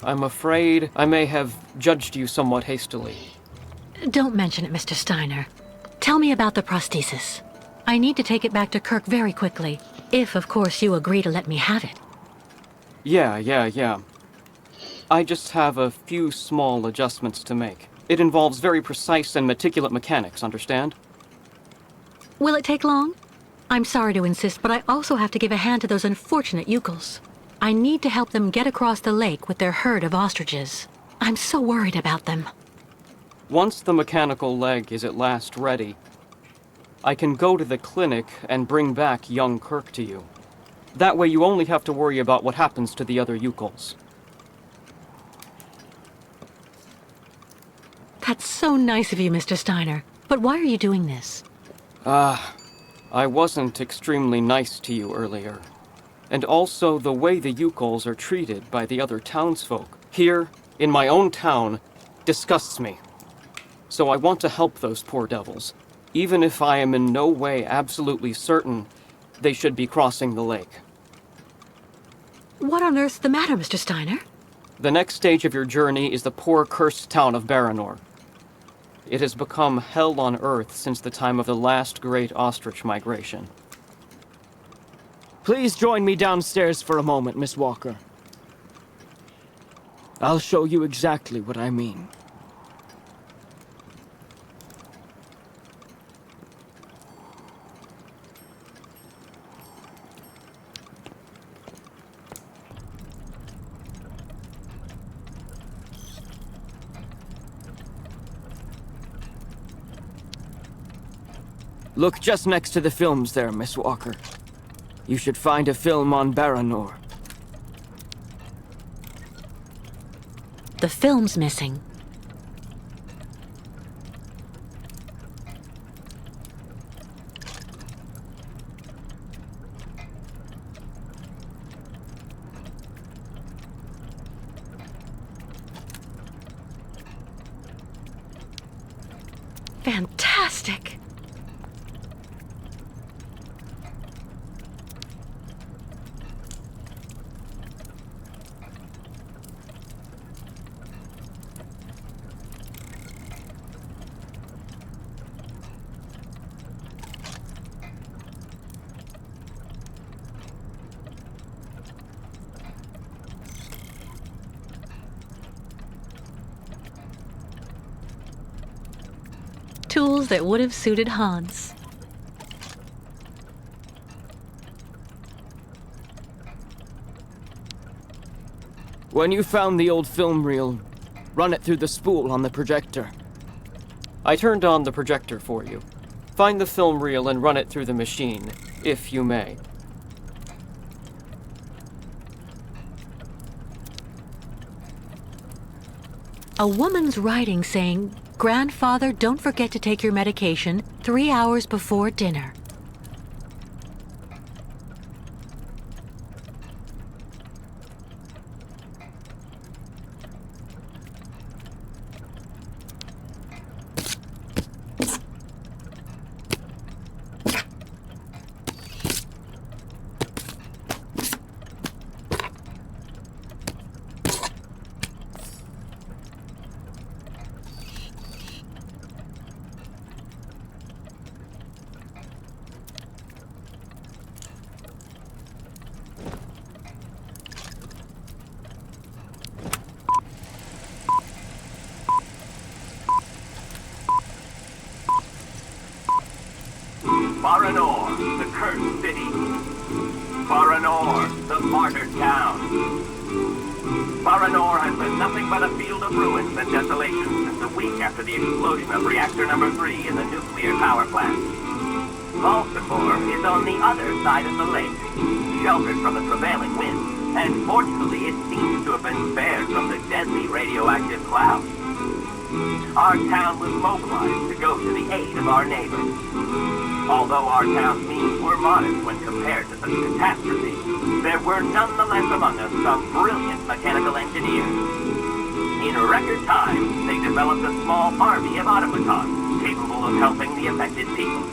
I'm afraid I may have judged you somewhat hastily. Don't mention it, Mr. Steiner. Tell me about the prosthesis. I need to take it back to Kirk very quickly. If, of course, you agree to let me have it. Yeah. I just have a few small adjustments to make. It involves very precise and meticulous mechanics, understand? Will it take long? I'm sorry to insist, but I also have to give a hand to those unfortunate Yukels. I need to help them get across the lake with their herd of ostriches. I'm so worried about them. Once the mechanical leg is at last ready, I can go to the clinic and bring back young Kirk to you. That way you only have to worry about what happens to the other Yukels. That's so nice of you, Mr. Steiner. But why are you doing this? I wasn't extremely nice to you earlier. And also, the way the Yukels are treated by the other townsfolk, here, in my own town, disgusts me. So I want to help those poor devils, even if I am in no way absolutely certain they should be crossing the lake. What on earth's the matter, Mr. Steiner? The next stage of your journey is the poor cursed town of Baranor. It has become hell on earth since the time of the last great ostrich migration. Please join me downstairs for a moment, Miss Walker. I'll show you exactly what I mean. Look just next to the films there, Miss Walker. You should find a film on Baranor. The film's missing. Fantastic! Tools that would have suited Hans. When you found the old film reel, run it through the spool on the projector. I turned on the projector for you. Find the film reel and run it through the machine, if you may. A woman's writing saying, "Grandfather, don't forget to take your medication 3 hours before dinner." Baranor, the cursed city. Baranor, the martyred town. Baranor has been nothing but a field of ruins and desolation since a week after the explosion of reactor number 3 in the nuclear power plant. Baltimore is on the other side of the lake, sheltered from the prevailing winds, and fortunately it seems to have been spared from the deadly radioactive clouds. Our town was mobilized to go to the aid of our neighbors. Although our town's means were modest when compared to such catastrophe, there were nonetheless among us some brilliant mechanical engineers. In record time, they developed a small army of automatons capable of helping the affected people.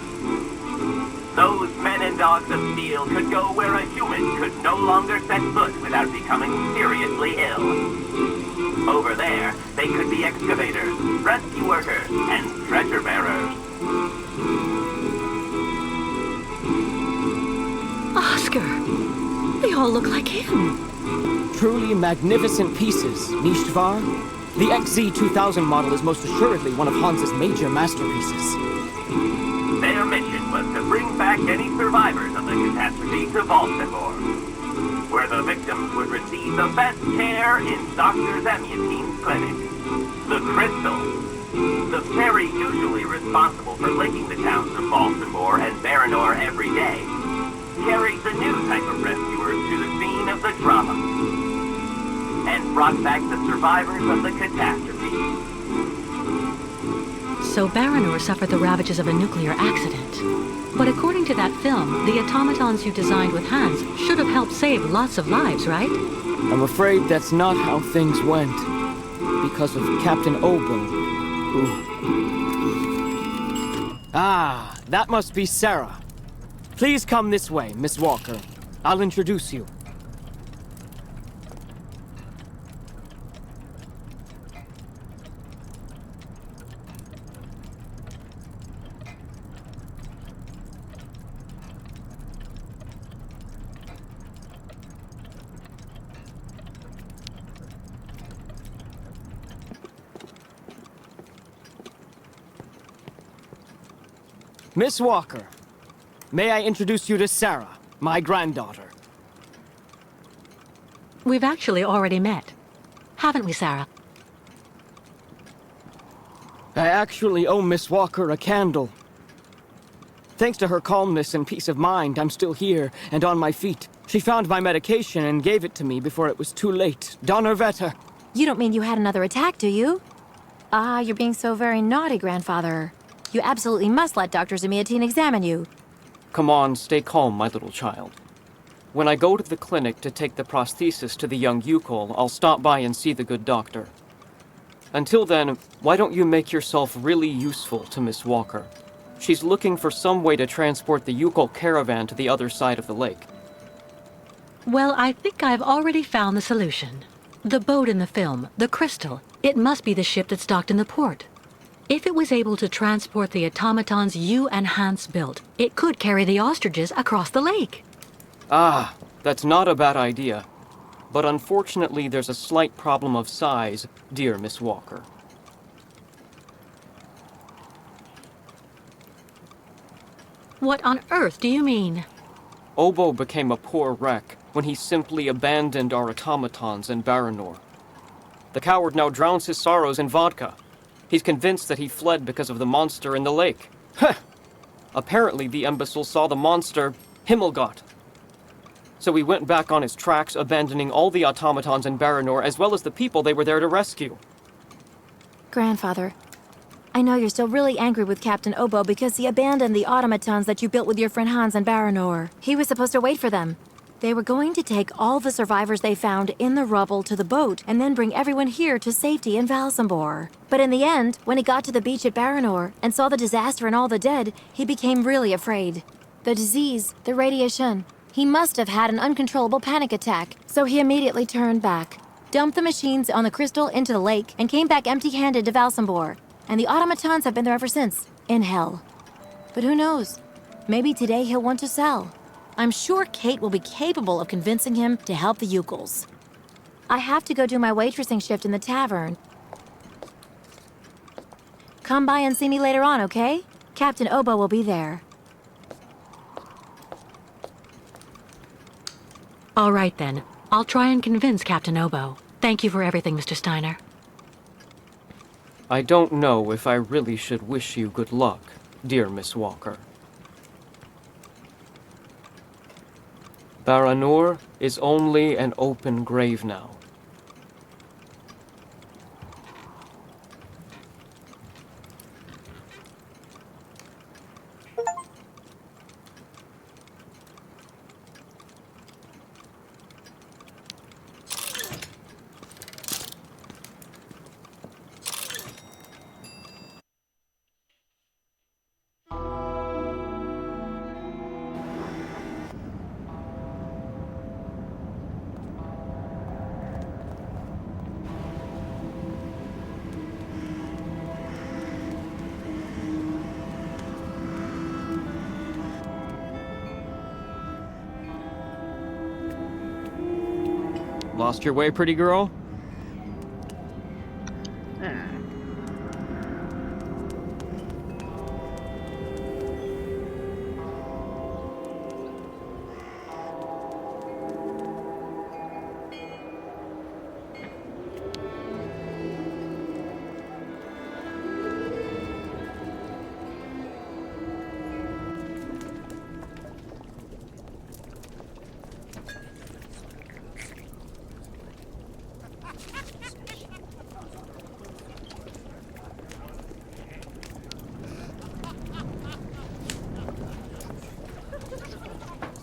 Those men and dogs of steel could go where a human could no longer set foot without becoming seriously ill. Over there, they could be excavators, rescue workers, and treasure bearers. Oscar! They all look like him. Truly magnificent pieces, nicht wahr? The XZ-2000 model is most assuredly one of Hans's major masterpieces. Their mission was to bring back any survivors of the catastrophe to Baltimore, where the victims would receive the best care in Dr. Zamiatine's clinic. The Crystal, the ferry usually responsible for linking the towns of Baltimore and Baranor every day, carried the new type of rescuers to the scene of the drama and brought back the survivors of the catastrophe. So Baranor suffered the ravages of a nuclear accident. But according to that film, the automatons you designed with Hans should have helped save lots of lives, right? I'm afraid that's not how things went. Because of Captain Obo, who... Ah, that must be Sarah. Please come this way, Miss Walker. I'll introduce you. Miss Walker, may I introduce you to Sarah, my granddaughter? We've actually already met. Haven't we, Sarah? I actually owe Miss Walker a candle. Thanks to her calmness and peace of mind, I'm still here and on my feet. She found my medication and gave it to me before it was too late. Donnerwetter. You don't mean you had another attack, do you? Ah, you're being so very naughty, grandfather. You absolutely must let Dr. Zamiatine examine you. Come on, stay calm, my little child. When I go to the clinic to take the prosthesis to the young Yukol, I'll stop by and see the good doctor. Until then, why don't you make yourself really useful to Miss Walker? She's looking for some way to transport the Yukol caravan to the other side of the lake. Well, I think I've already found the solution. The boat in the film, the Crystal, it must be the ship that's docked in the port. If it was able to transport the automatons you and Hans built, it could carry the ostriches across the lake. Ah, that's not a bad idea. But unfortunately, there's a slight problem of size, dear Miss Walker. What on earth do you mean? Obo became a poor wreck when he simply abandoned our automatons in Baranor. The coward now drowns his sorrows in vodka. He's convinced that he fled because of the monster in the lake. Heh! Apparently the imbecile saw the monster, Himmelgott. So he went back on his tracks, abandoning all the automatons in Baranor as well as the people they were there to rescue. Grandfather, I know you're still really angry with Captain Obo because he abandoned the automatons that you built with your friend Hans in Baranor. He was supposed to wait for them. They were going to take all the survivors they found in the rubble to the boat and then bring everyone here to safety in Valsambor. But in the end, when he got to the beach at Baranor and saw the disaster and all the dead, he became really afraid. The disease, the radiation, he must have had an uncontrollable panic attack, so he immediately turned back, dumped the machines on the Crystal into the lake, and came back empty-handed to Valsambor. And the automatons have been there ever since, in hell. But who knows? Maybe today he'll want to sell. I'm sure Kate will be capable of convincing him to help the Yukols. I have to go do my waitressing shift in the tavern. Come by and see me later on, okay? Captain Obo will be there. All right, then. I'll try and convince Captain Obo. Thank you for everything, Mr. Steiner. I don't know if I really should wish you good luck, dear Miss Walker. Baranor is only an open grave now. Lost your way, pretty girl?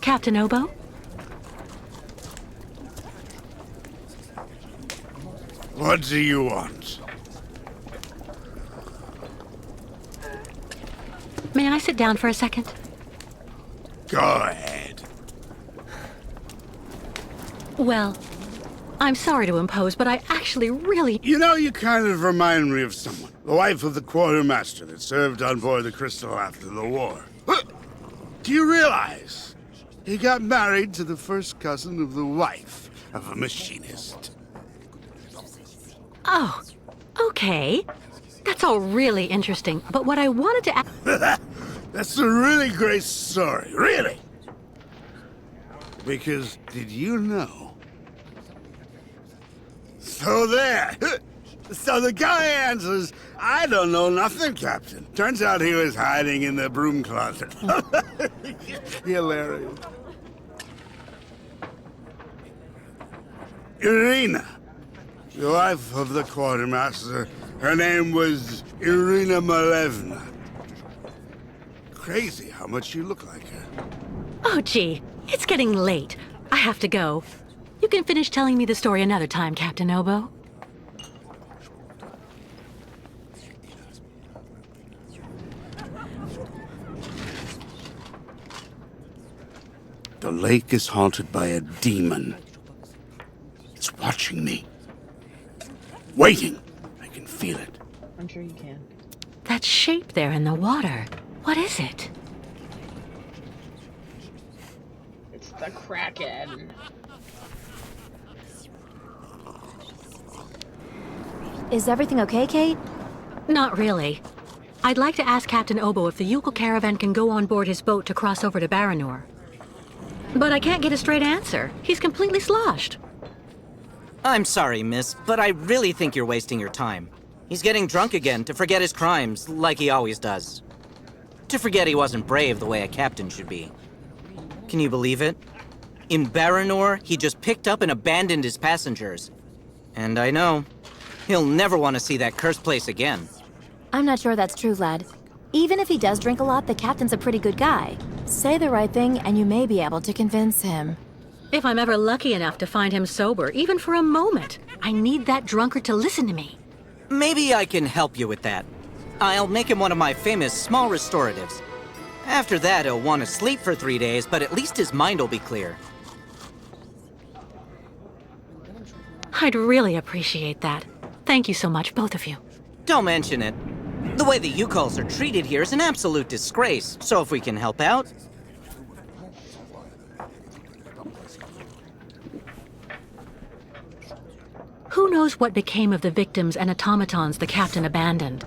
Captain Obo? What do you want? May I sit down for a second? Go ahead. Well, I'm sorry to impose, but I actually really... You know, you kind of remind me of someone. The wife of the quartermaster that served on board the Crystal after the war. Do you realize he got married to the first cousin of the wife of a machinist? Oh, okay. That's all really interesting, but what I wanted to ask... That's a really great story, really. Because, did you know? So there. So the guy answers, I don't know nothing, Captain. Turns out he was hiding in the broom closet. Hilarious. Irina, the wife of the quartermaster, her name was Irina Malevna. Crazy how much you look like her. Oh, gee, it's getting late. I have to go. You can finish telling me the story another time, Captain Obo. The lake is haunted by a demon. It's watching me. Waiting. I can feel it. I'm sure you can. That shape there in the water. What is it? It's the Kraken. Is everything okay, Kate? Not really. I'd like to ask Captain Obo if the Yukon caravan can go on board his boat to cross over to Baranor. But I can't get a straight answer. He's completely sloshed. I'm sorry, miss, but I really think you're wasting your time. He's getting drunk again to forget his crimes, like he always does. To forget he wasn't brave the way a captain should be. Can you believe it? In Baranor, he just picked up and abandoned his passengers. And I know, he'll never want to see that cursed place again. I'm not sure that's true, lad. Even if he does drink a lot, the captain's a pretty good guy. Say the right thing, and you may be able to convince him. If I'm ever lucky enough to find him sober, even for a moment, I need that drunkard to listen to me. Maybe I can help you with that. I'll make him one of my famous small restoratives. After that, he'll want to sleep for 3 days, but at least his mind will be clear. I'd really appreciate that. Thank you so much, both of you. Don't mention it. The way the Yukols are treated here is an absolute disgrace, so if we can help out... Who knows what became of the victims and automatons the captain abandoned?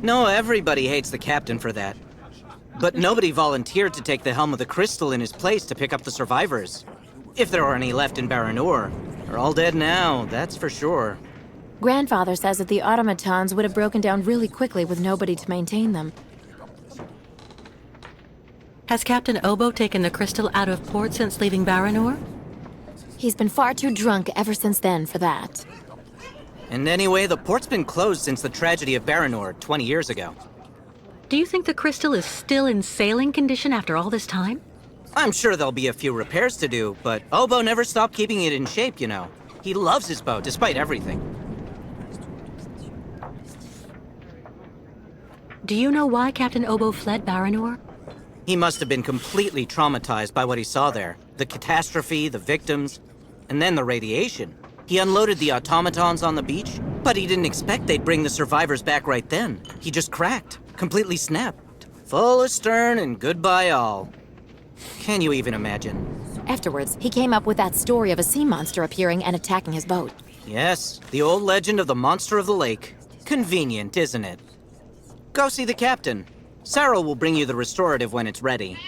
No, everybody hates the captain for that. But nobody volunteered to take the helm of the crystal in his place to pick up the survivors. If there are any left in Baranor, they're all dead now, that's for sure. Grandfather says that the automatons would have broken down really quickly with nobody to maintain them. Has Captain Obo taken the crystal out of port since leaving Baranor? He's been far too drunk ever since then for that. And anyway, the port's been closed since the tragedy of Baranor 20 years ago. Do you think the crystal is still in sailing condition after all this time? I'm sure there'll be a few repairs to do, but Obo never stopped keeping it in shape, you know. He loves his boat, despite everything. Do you know why Captain Obo fled Baranor? He must have been completely traumatized by what he saw there. The catastrophe, the victims, and then the radiation. He unloaded the automatons on the beach, but he didn't expect they'd bring the survivors back right then. He just cracked, completely snapped. Full astern and goodbye all. Can you even imagine? Afterwards, he came up with that story of a sea monster appearing and attacking his boat. Yes, the old legend of the monster of the lake. Convenient, isn't it? Go see the captain. Sarah will bring you the restorative when it's ready.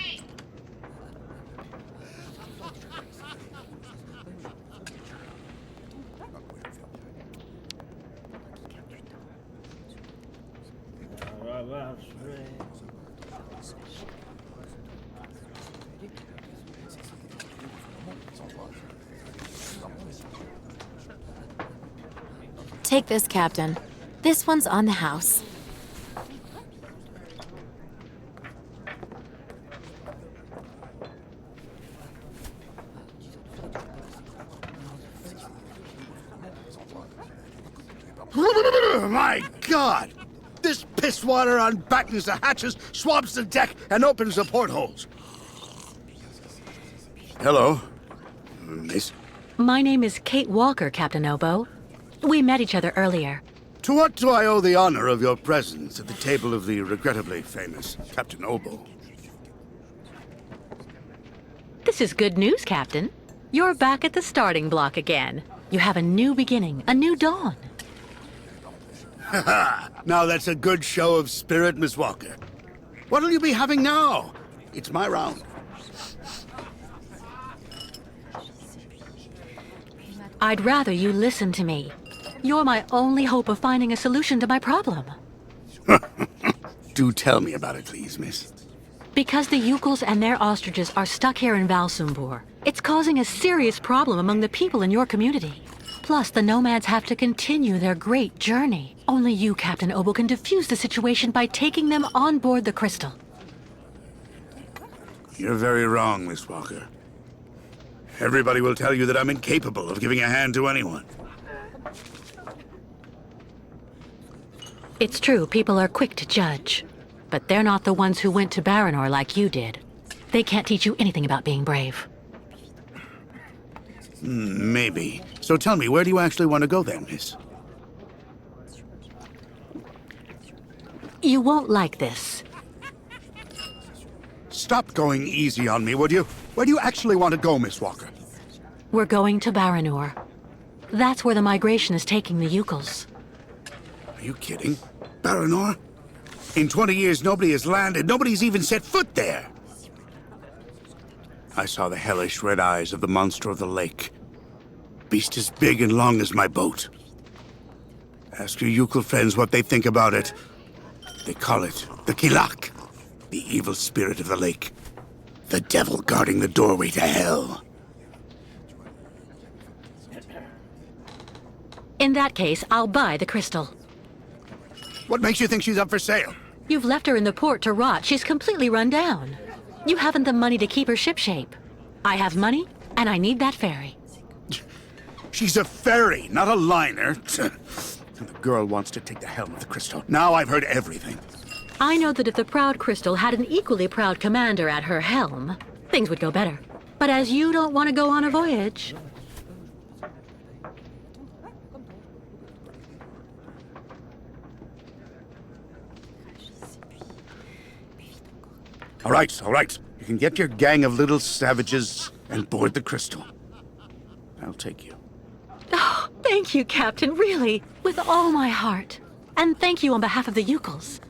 Take this, Captain. This one's on the house. My God! This piss water unbattens the hatches, swabs the deck, and opens the portholes. Hello, miss. My name is Kate Walker, Captain Obo. We met each other earlier. To what do I owe the honor of your presence at the table of the regrettably famous Captain Obo? This is good news, Captain. You're back at the starting block again. You have a new beginning, a new dawn. Now that's a good show of spirit, Miss Walker. What'll you be having now? It's my round. I'd rather you listen to me. You're my only hope of finding a solution to my problem. Do tell me about it, please, miss. Because the Yukels and their ostriches are stuck here in Valsumbor, it's causing a serious problem among the people in your community. Plus, the nomads have to continue their great journey. Only you, Captain Obo, can defuse the situation by taking them on board the crystal. You're very wrong, Miss Walker. Everybody will tell you that I'm incapable of giving a hand to anyone. It's true, people are quick to judge. But they're not the ones who went to Baranor like you did. They can't teach you anything about being brave. Maybe. So tell me, where do you actually want to go then, miss? You won't like this. Stop going easy on me, would you? Where do you actually want to go, Miss Walker? We're going to Baranor. That's where the migration is taking the Yukels. Are you kidding? Baranor? In 20 years, nobody has landed. Nobody's even set foot there. I saw the hellish red eyes of the monster of the lake. Beast as big and long as my boat. Ask your Yukel friends what they think about it. They call it the Kilak, the evil spirit of the lake. The devil guarding the doorway to hell. In that case, I'll buy the crystal. What makes you think she's up for sale? You've left her in the port to rot. She's completely run down. You haven't the money to keep her shipshape. I have money, and I need that ferry. She's a ferry, not a liner. The girl wants to take the helm of the crystal. Now I've heard everything. I know that if the Proud Crystal had an equally proud commander at her helm, things would go better. But as you don't want to go on a voyage... All right. You can get your gang of little savages and board the crystal. I'll take you. Oh, thank you, Captain, really, with all my heart. And thank you on behalf of the Yukels.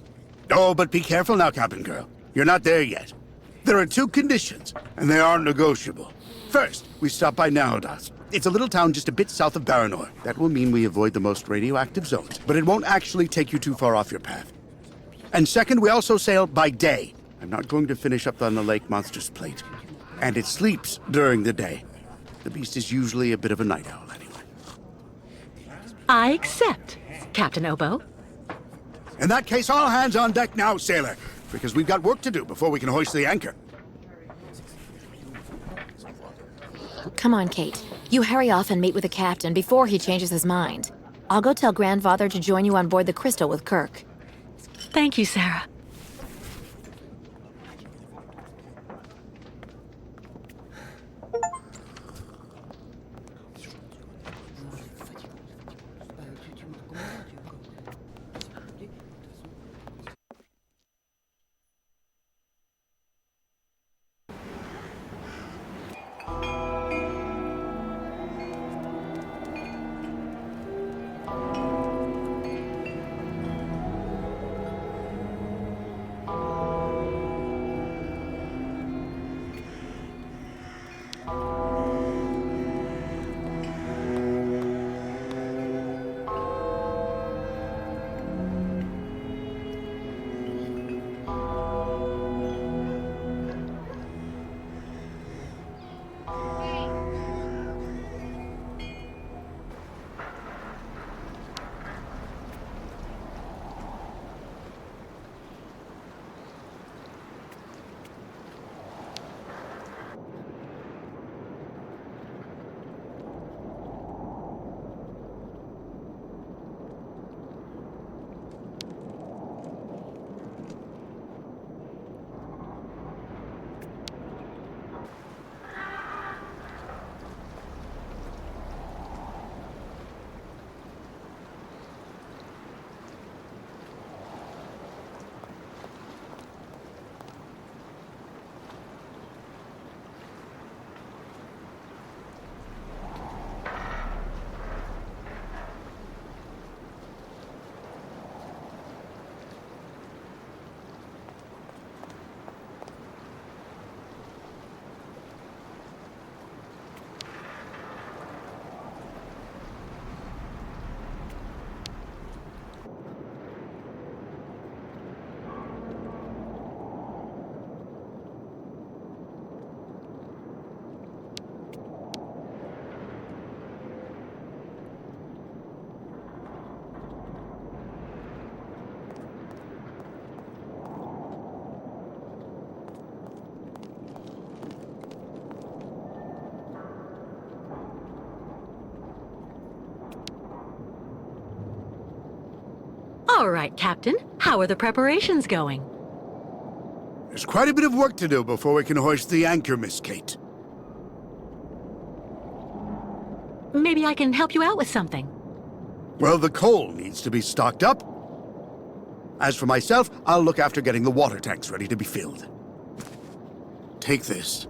Oh, but be careful now, Cabin Girl. You're not there yet. There are two conditions, and they are negotiable. First, we stop by Narodas. It's a little town just a bit south of Baranor. That will mean we avoid the most radioactive zones, but it won't actually take you too far off your path. And second, we also sail by day. I'm not going to finish up on the Lake Monster's plate. And it sleeps during the day. The beast is usually a bit of a night owl anyway. I accept, Captain Obo. In that case, all hands on deck now, sailor, because we've got work to do before we can hoist the anchor. Come on, Kate. You hurry off and meet with the captain before he changes his mind. I'll go tell Grandfather to join you on board the Crystal with Kirk. Thank you, Sarah. All right, Captain. How are the preparations going? There's quite a bit of work to do before we can hoist the anchor, Miss Kate. Maybe I can help you out with something. Well, the coal needs to be stocked up. As for myself, I'll look after getting the water tanks ready to be filled. Take this.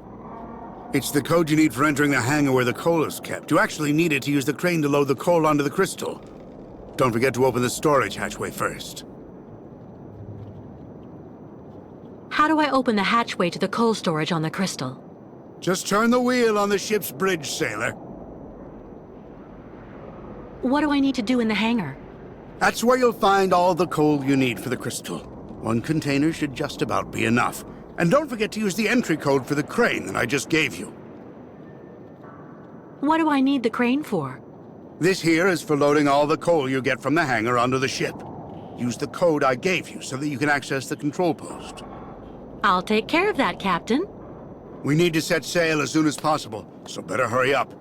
It's the code you need for entering the hangar where the coal is kept. You actually need it to use the crane to load the coal onto the crystal. Don't forget to open the storage hatchway first. How do I open the hatchway to the coal storage on the crystal? Just turn the wheel on the ship's bridge, sailor. What do I need to do in the hangar? That's where you'll find all the coal you need for the crystal. One container should just about be enough. And don't forget to use the entry code for the crane that I just gave you. What do I need the crane for? This here is for loading all the coal you get from the hangar onto the ship. Use the code I gave you so that you can access the control post. I'll take care of that, Captain. We need to set sail as soon as possible, so better hurry up.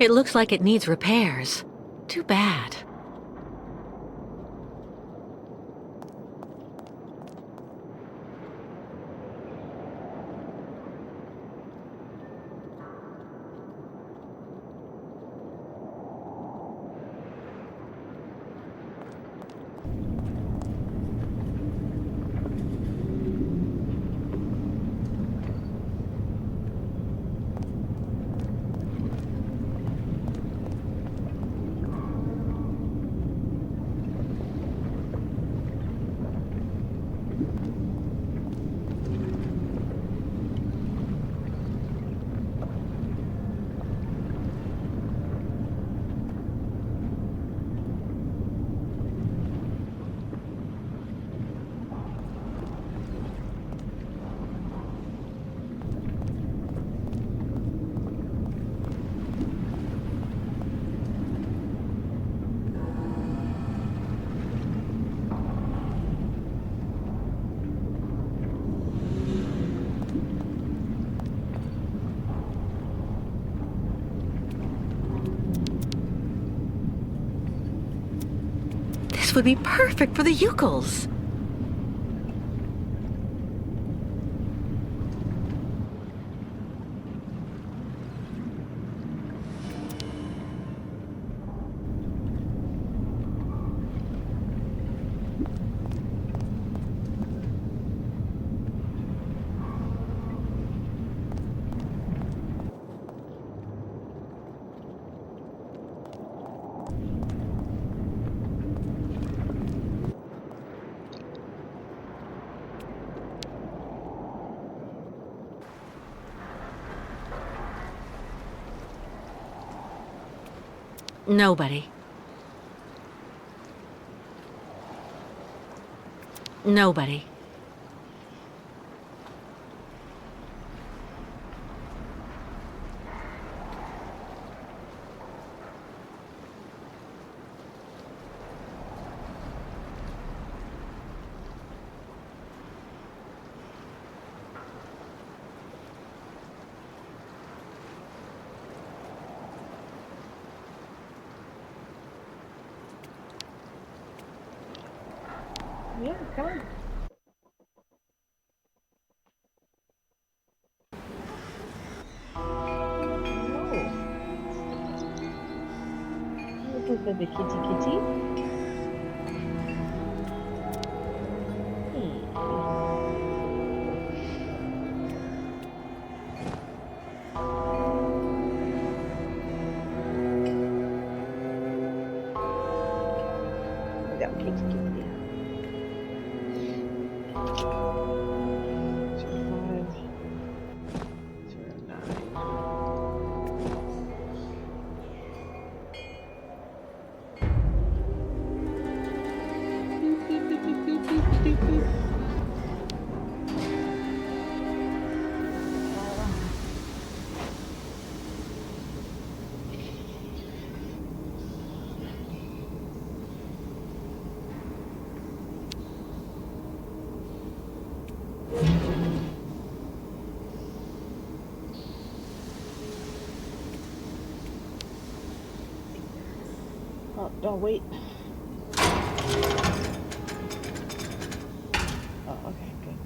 It looks like it needs repairs. Too bad. This would be perfect for the Yukos. Nobody. Nobody. Yeah, come on. Oh. Look at the kitty kitty. Go, kitty kitty. 0509. Oh, wait. Oh, okay, good.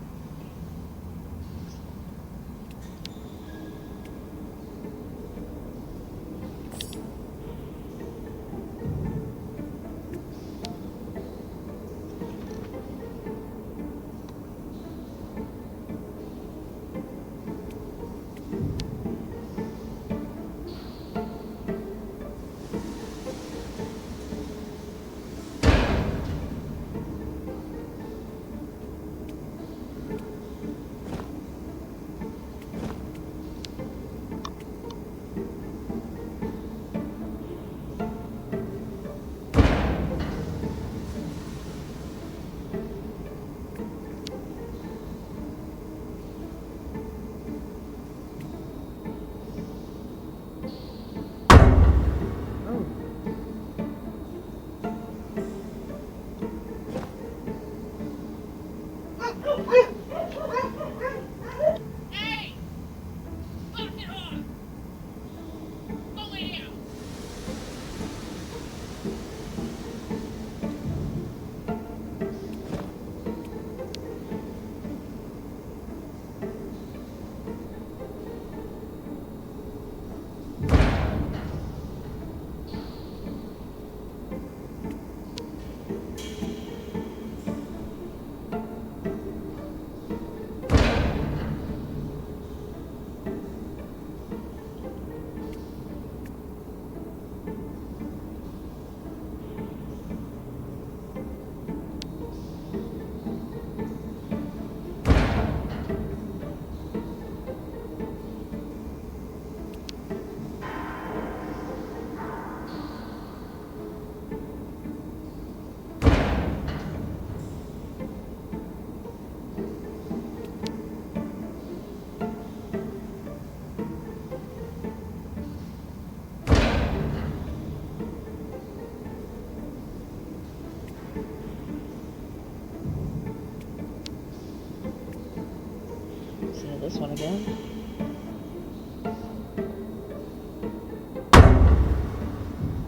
See this one again.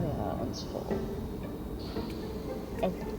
Yeah, that one's full. Okay.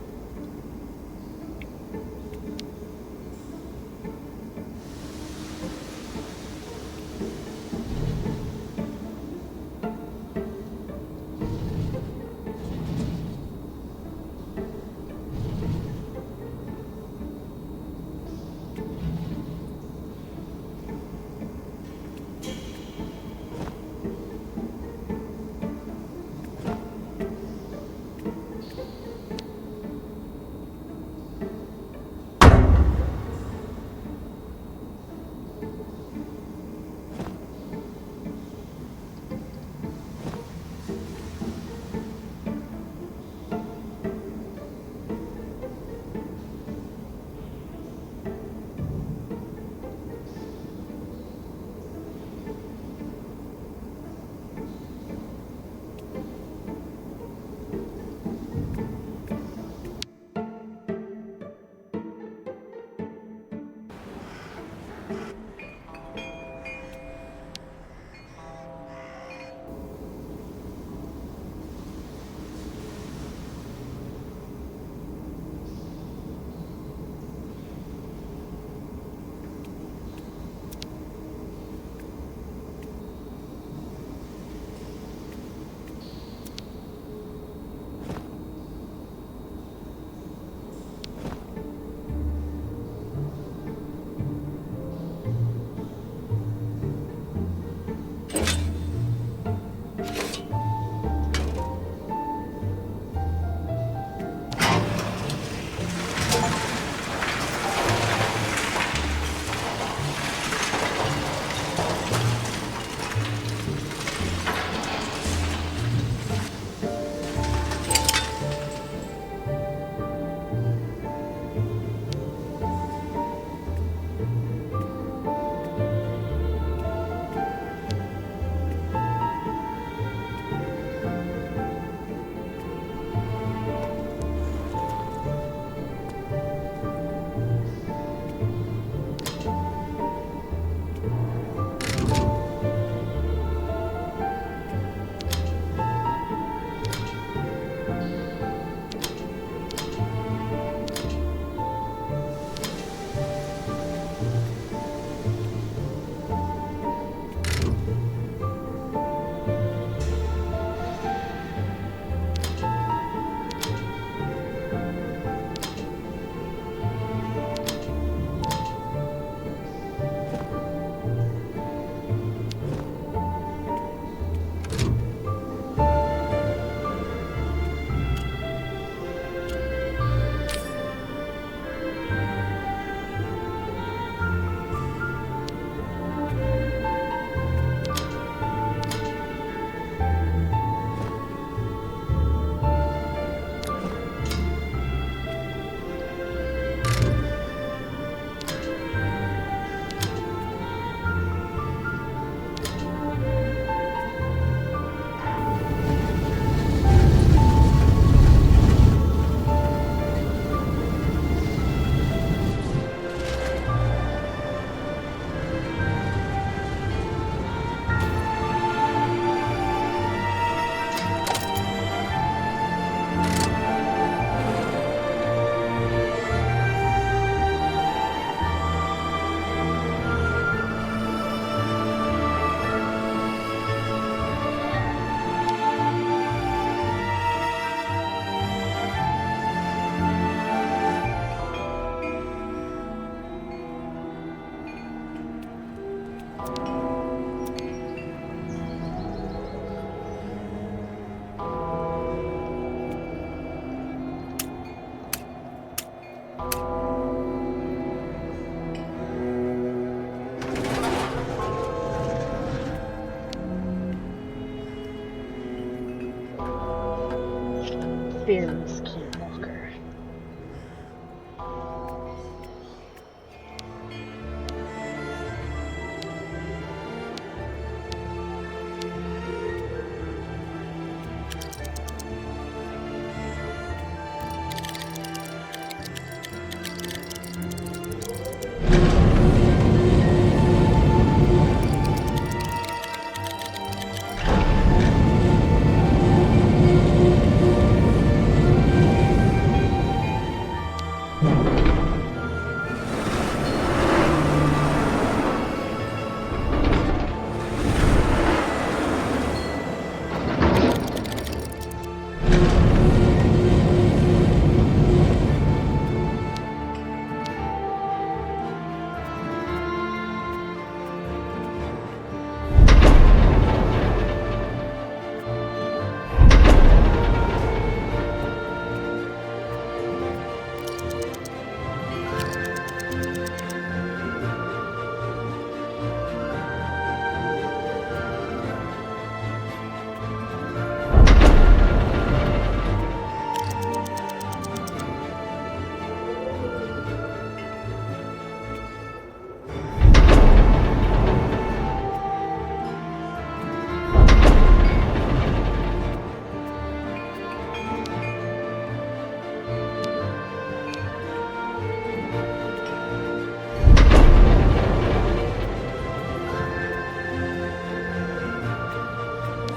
fearless Kate Walker.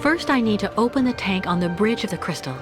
First, I need to open the tank on the bridge of the crystal.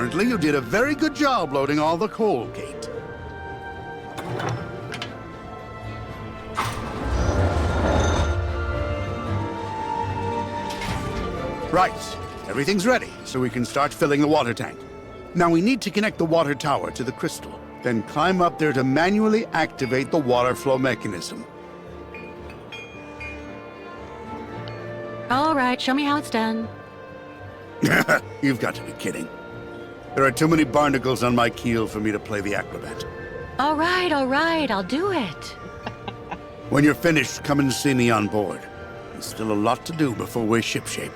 Apparently you did a very good job loading all the coal, Kate. Right. Everything's ready, so we can start filling the water tank. Now we need to connect the water tower to the crystal, then climb up there to manually activate the water flow mechanism. All right, show me how it's done. You've got to be kidding. There are too many barnacles on my keel for me to play the acrobat. All right, I'll do it. When you're finished, come and see me on board. There's still a lot to do before we're shipshape.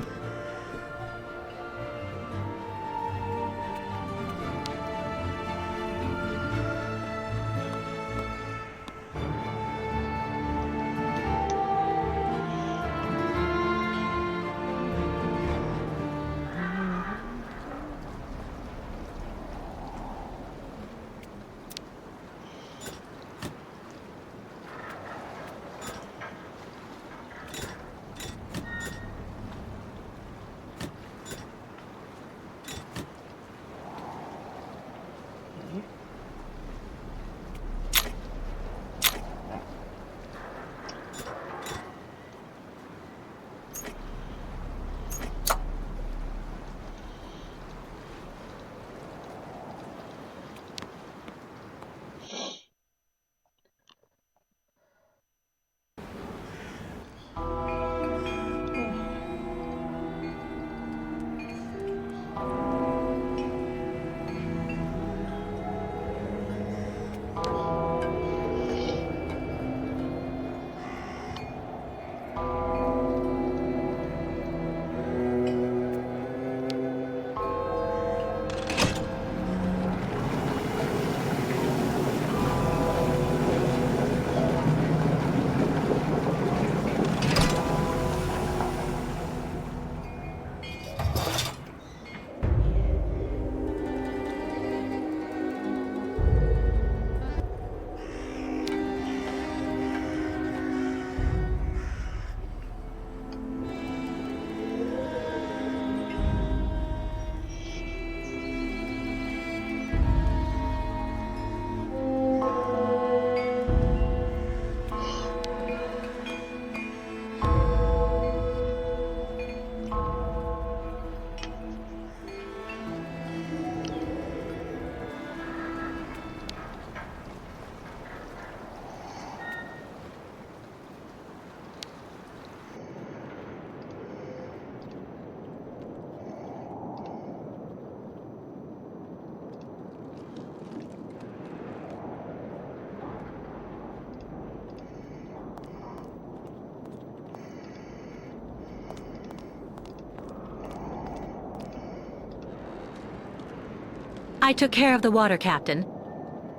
I took care of the water, Captain.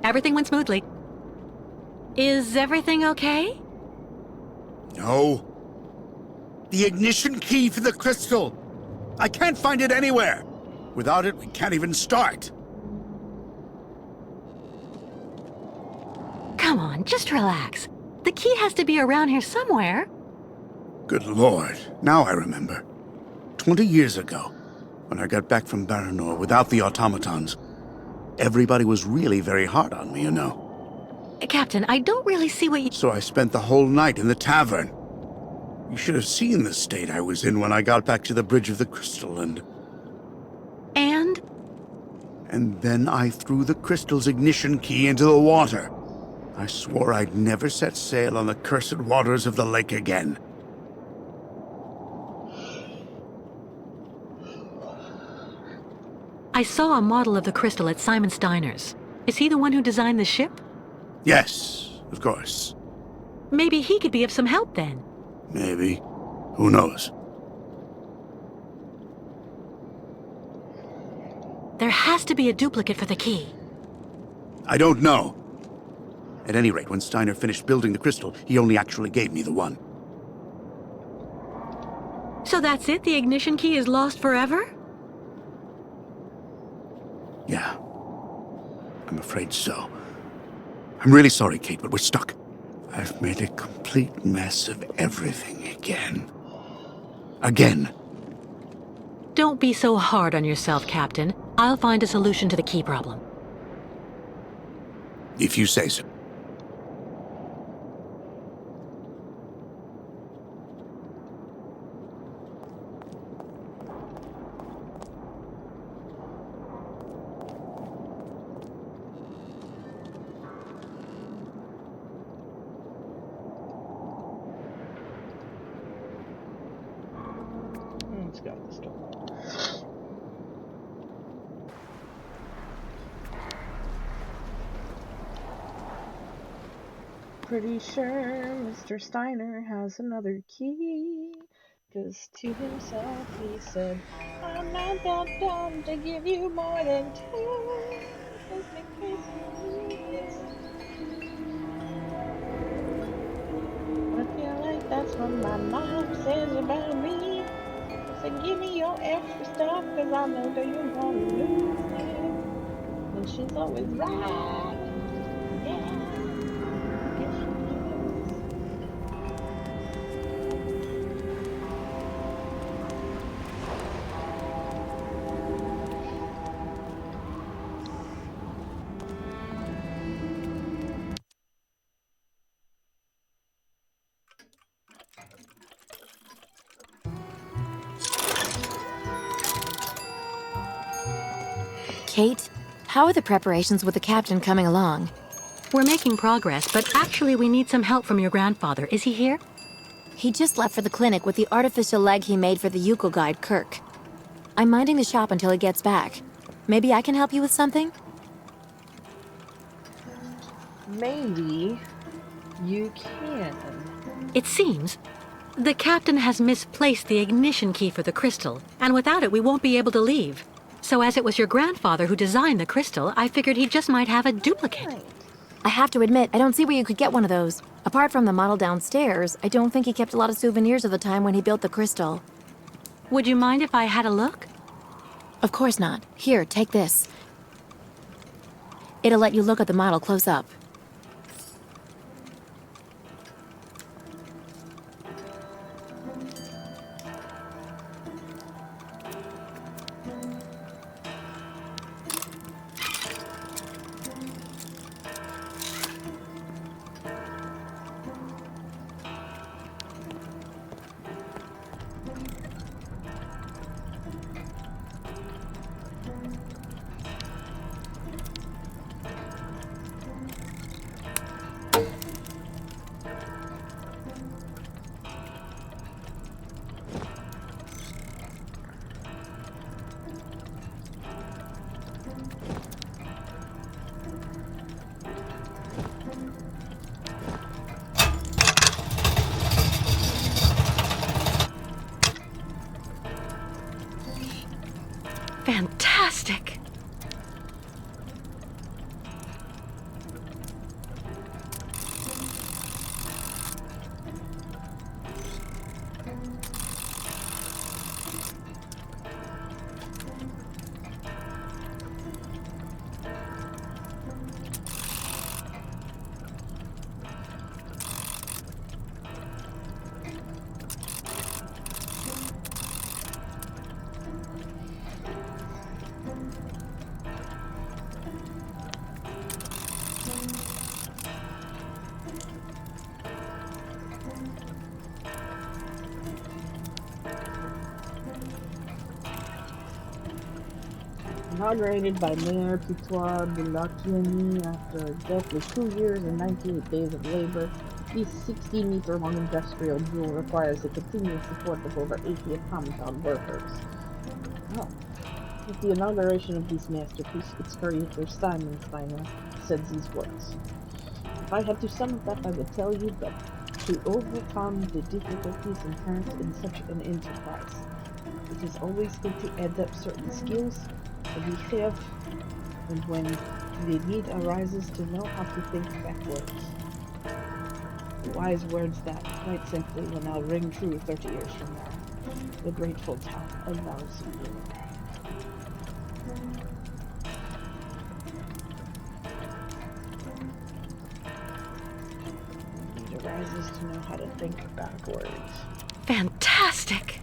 Everything went smoothly. Is everything okay? No. The ignition key for the crystal. I can't find it anywhere. Without it, we can't even start. Come on, just relax. The key has to be around here somewhere. Good Lord, now I remember. 20 years ago, when I got back from Baranor without the automatons, everybody was really very hard on me, you know. Captain, I don't really see what you... So I spent the whole night in the tavern. You should have seen the state I was in when I got back to the Bridge of the Crystal, and then I threw the crystal's ignition key into the water. I swore I'd never set sail on the cursed waters of the lake again. I saw a model of the crystal at Simon Steiner's. Is he the one who designed the ship? Yes, of course. Maybe he could be of some help then. Maybe. Who knows? There has to be a duplicate for the key. I don't know. At any rate, when Steiner finished building the crystal, he only actually gave me the one. So that's it? The ignition key is lost forever? Yeah. I'm afraid so. I'm really sorry, Kate, but we're stuck. I've made a complete mess of everything again. Again. Don't be so hard on yourself, Captain. I'll find a solution to the key problem. If you say so. Let's go this door. Pretty sure Mr. Steiner has another key. Just to himself he said, I'm not that dumb to give you more than two, just in case you need this. I feel like that's what my mom says about me. She said, give me your extra stuff, cause I know that you're gonna lose it. And she's always right. Yeah. Yes, she is. Kate, how are the preparations with the captain coming along? We're making progress, but actually we need some help from your grandfather. Is he here? He just left for the clinic with the artificial leg he made for the Yuko guide, Kirk. I'm minding the shop until he gets back. Maybe I can help you with something? Maybe you can. It seems the captain has misplaced the ignition key for the crystal, and without it we won't be able to leave. So as it was your grandfather who designed the crystal, I figured he just might have a duplicate. I have to admit, I don't see where you could get one of those. Apart from the model downstairs, I don't think he kept a lot of souvenirs of the time when he built the crystal. Would you mind if I had a look? Of course not. Here, take this. It'll let you look at the model close up. Fantastic! Inaugurated by Mayor Pitois Boulakiani after exactly 2 years and 98 days of labor, this 60-meter-long industrial jewel requires the continued support of over 80 automaton workers. Oh. With the inauguration of this masterpiece, its creator, Simon Steiner, said these words. If I had to sum it up, I would tell you that to overcome the difficulties inherent in such an enterprise, it is always good to add up certain skills that we have, and when the need arises, to know how to think backwards. Wise words that, quite simply, will now ring true 30 years from now. The grateful town of Syberia. It arises to know how to think backwards. Fantastic!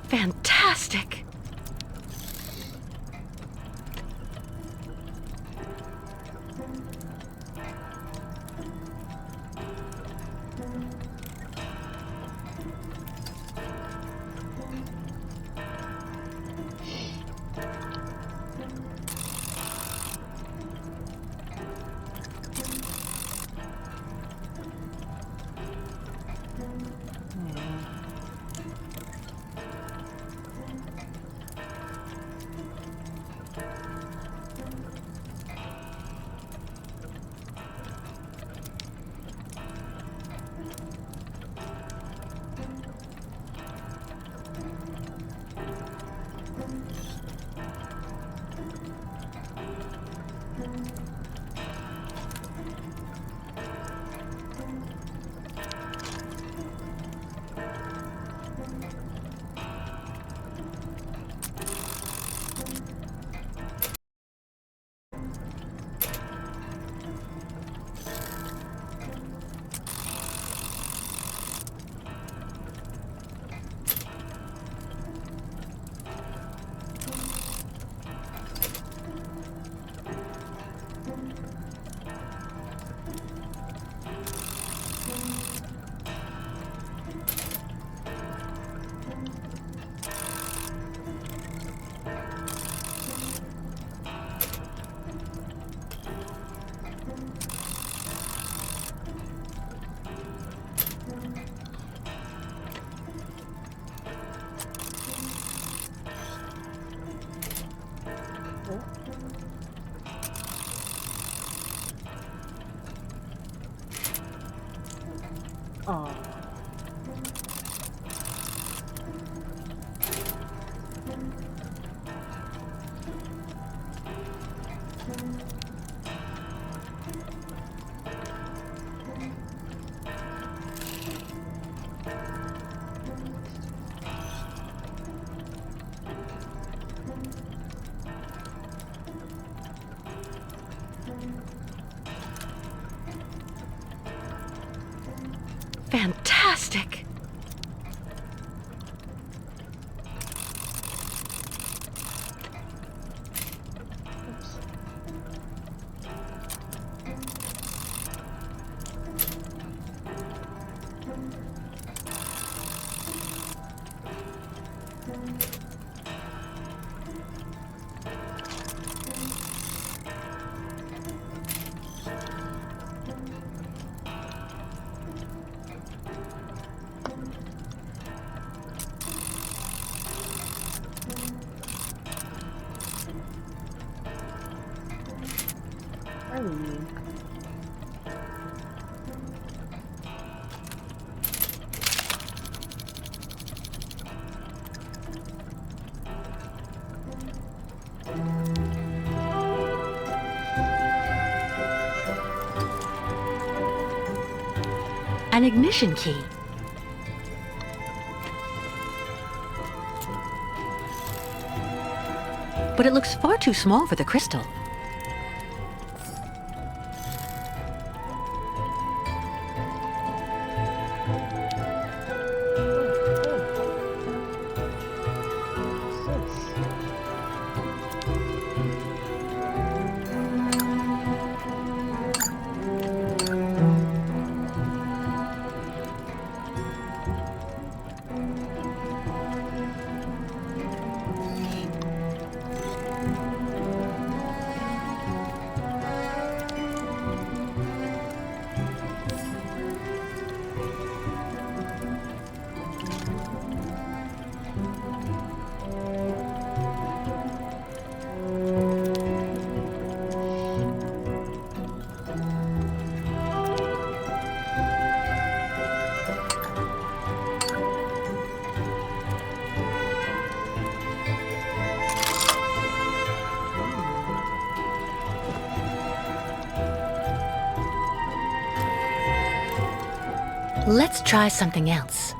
Fantastic! Oh. Fantastic! Oh. An ignition key. But it looks far too small for the crystal. Let's try something else.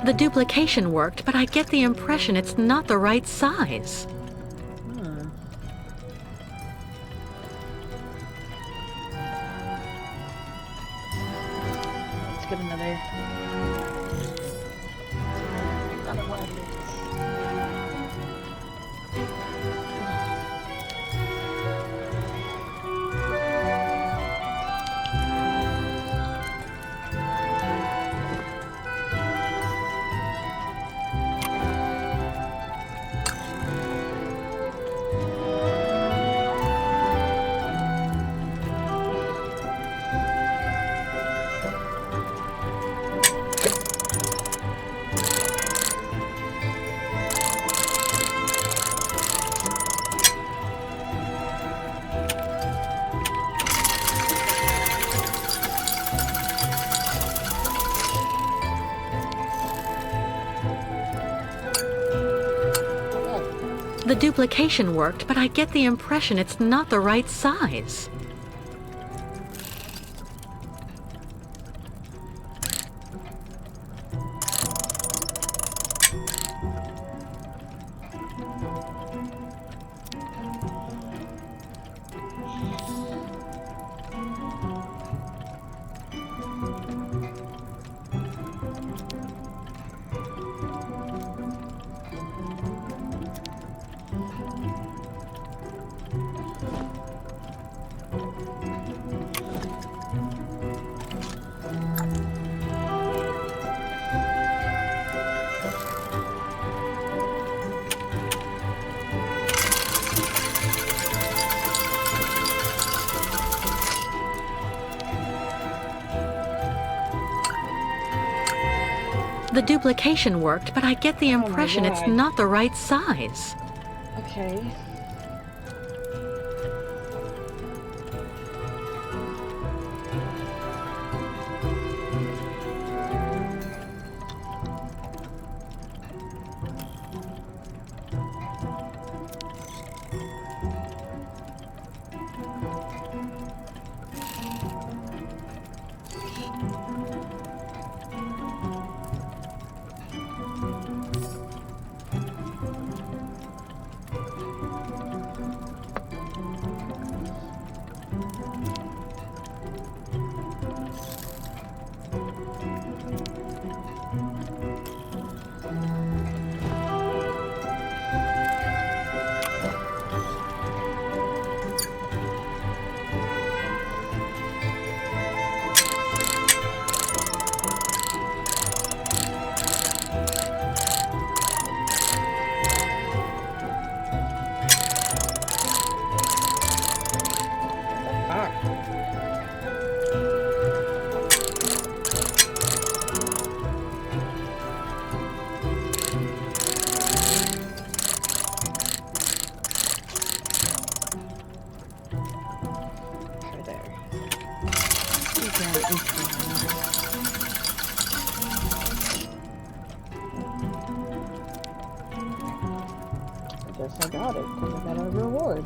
The duplication worked, but I get the impression it's not the right size. Let's get another one of these. The duplication worked, but I get the impression it's not the right size. The duplication worked, but I get the impression it's not the right size. Okay. guess I got it, because I got a reward.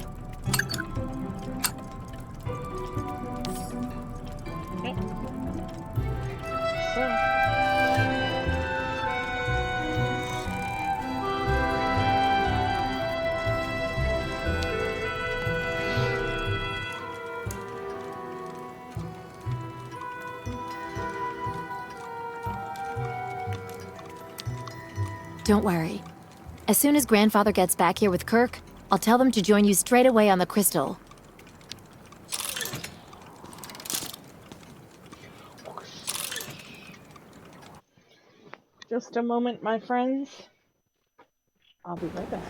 Okay. So... Don't worry. As soon as Grandfather gets back here with Kirk, I'll tell them to join you straight away on the crystal. Just a moment, my friends. I'll be right back.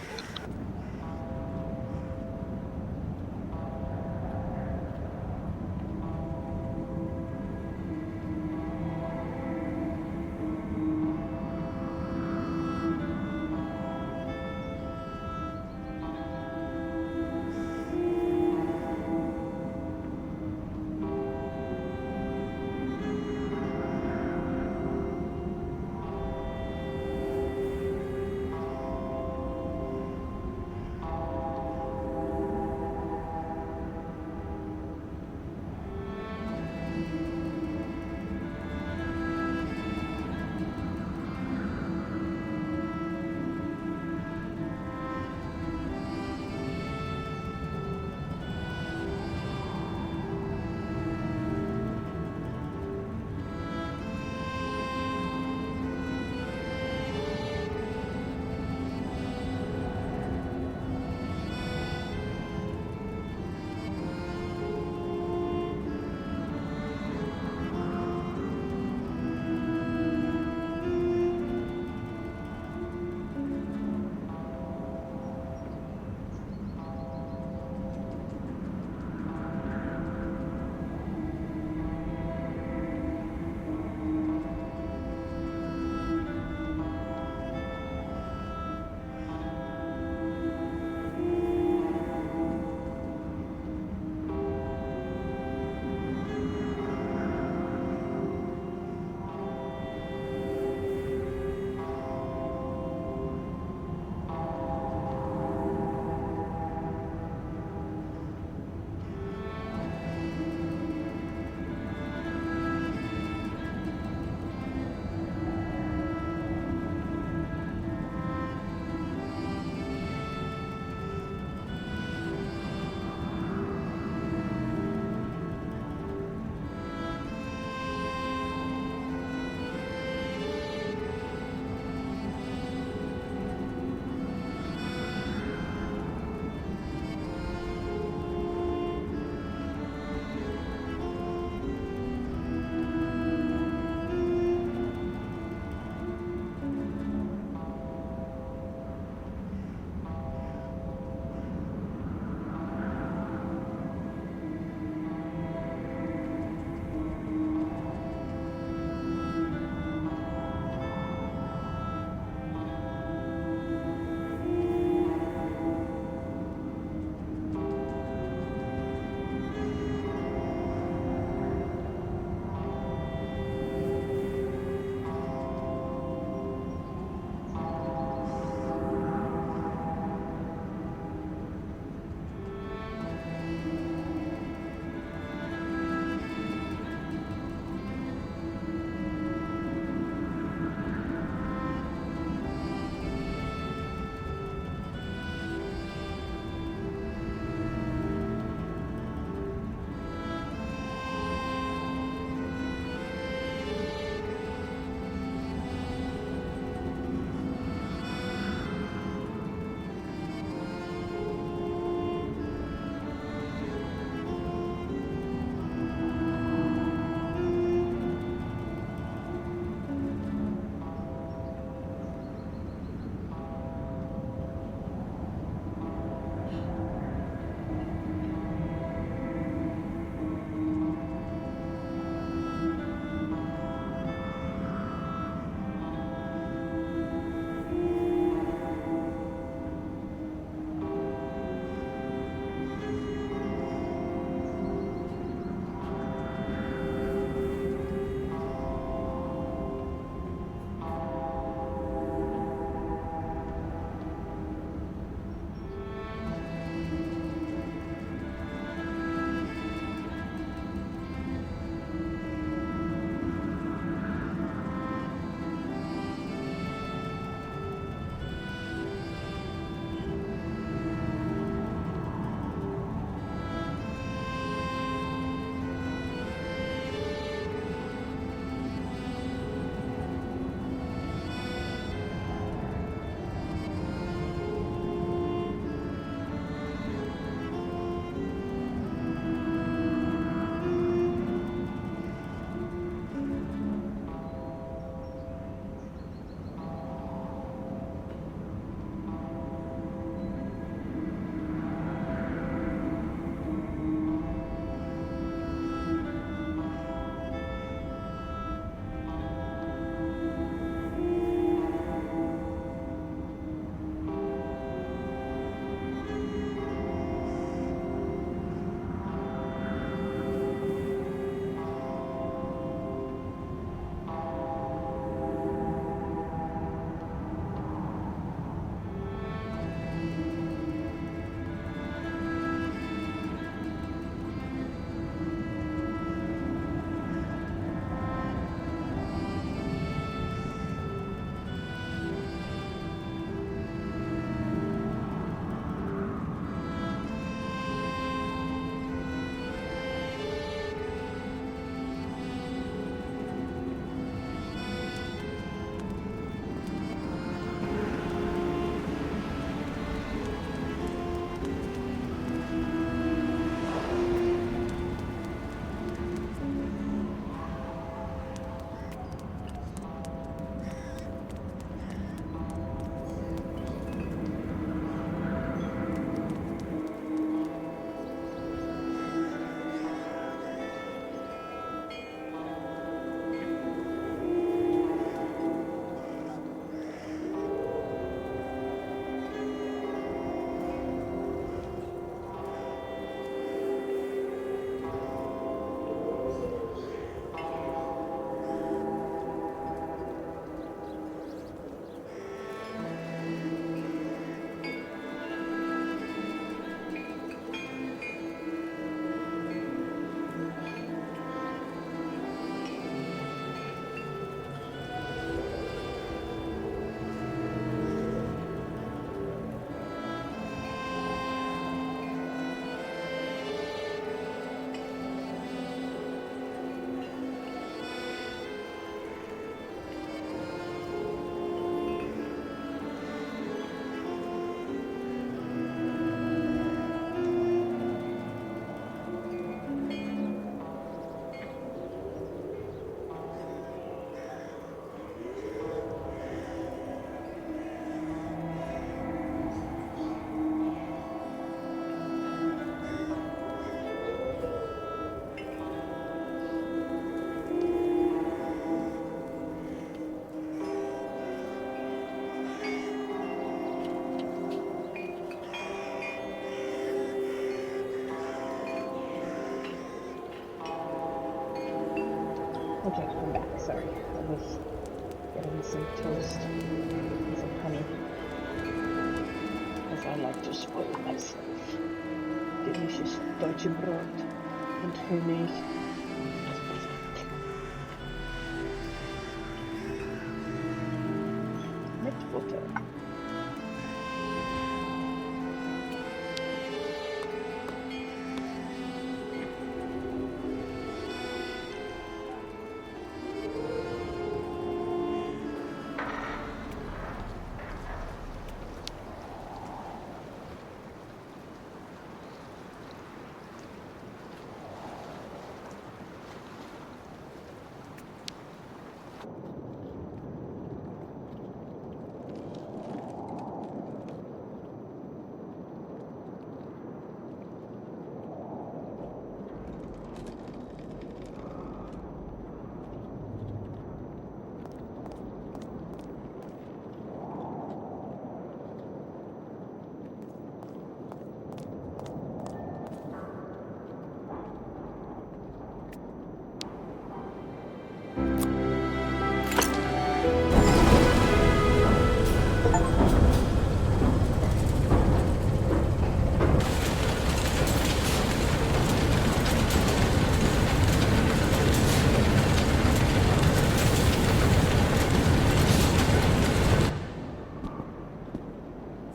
Sorry, I was getting some toast and some honey. As I like to spoil myself. Delicious Deutsche Brot and honey. Mit Butter.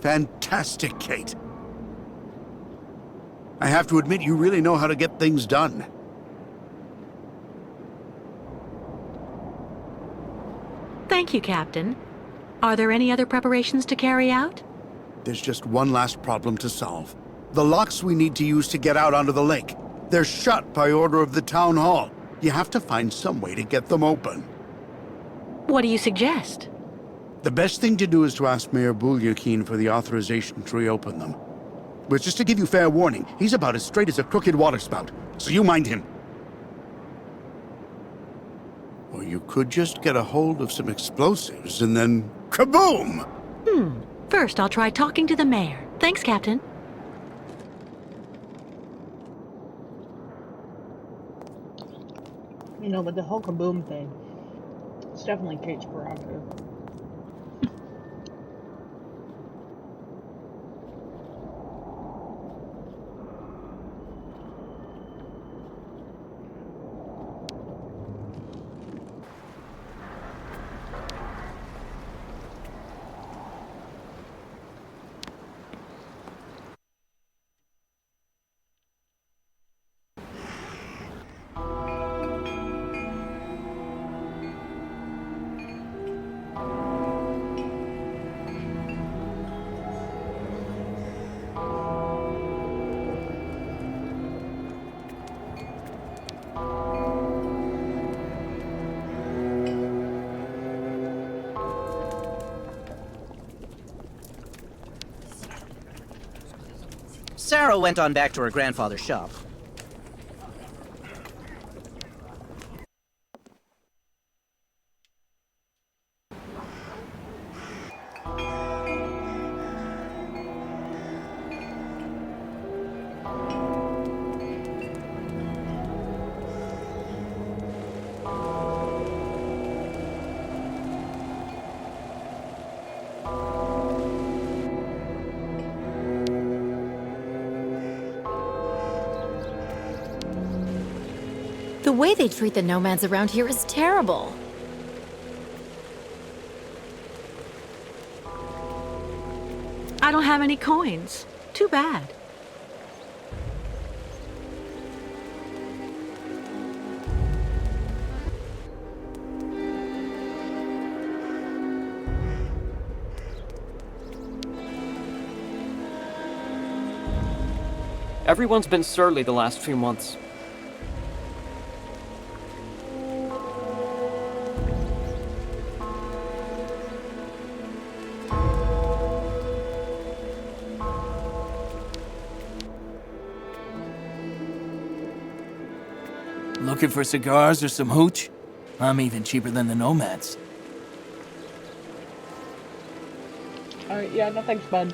Fantastic, Kate. I have to admit, you really know how to get things done. Thank you, Captain. Are there any other preparations to carry out? There's just one last problem to solve. The locks we need to use to get out onto the lake. They're shut by order of the town hall. You have to find some way to get them open. What do you suggest? The best thing to do is to ask Mayor Bulyakin for the authorization to reopen them. But just to give you fair warning, he's about as straight as a crooked waterspout, so you mind him. Or you could just get a hold of some explosives and then kaboom! First, I'll try talking to the mayor. Thanks, Captain. You know, with the whole kaboom thing, it's definitely Kate's prerogative. Sarah went on back to her grandfather's shop. The way they treat the nomads around here is terrible. I don't have any coins. Too bad. Everyone's been surly the last few months. Looking for cigars or some hooch? I'm even cheaper than the nomads. Alright, yeah, no thanks, bud.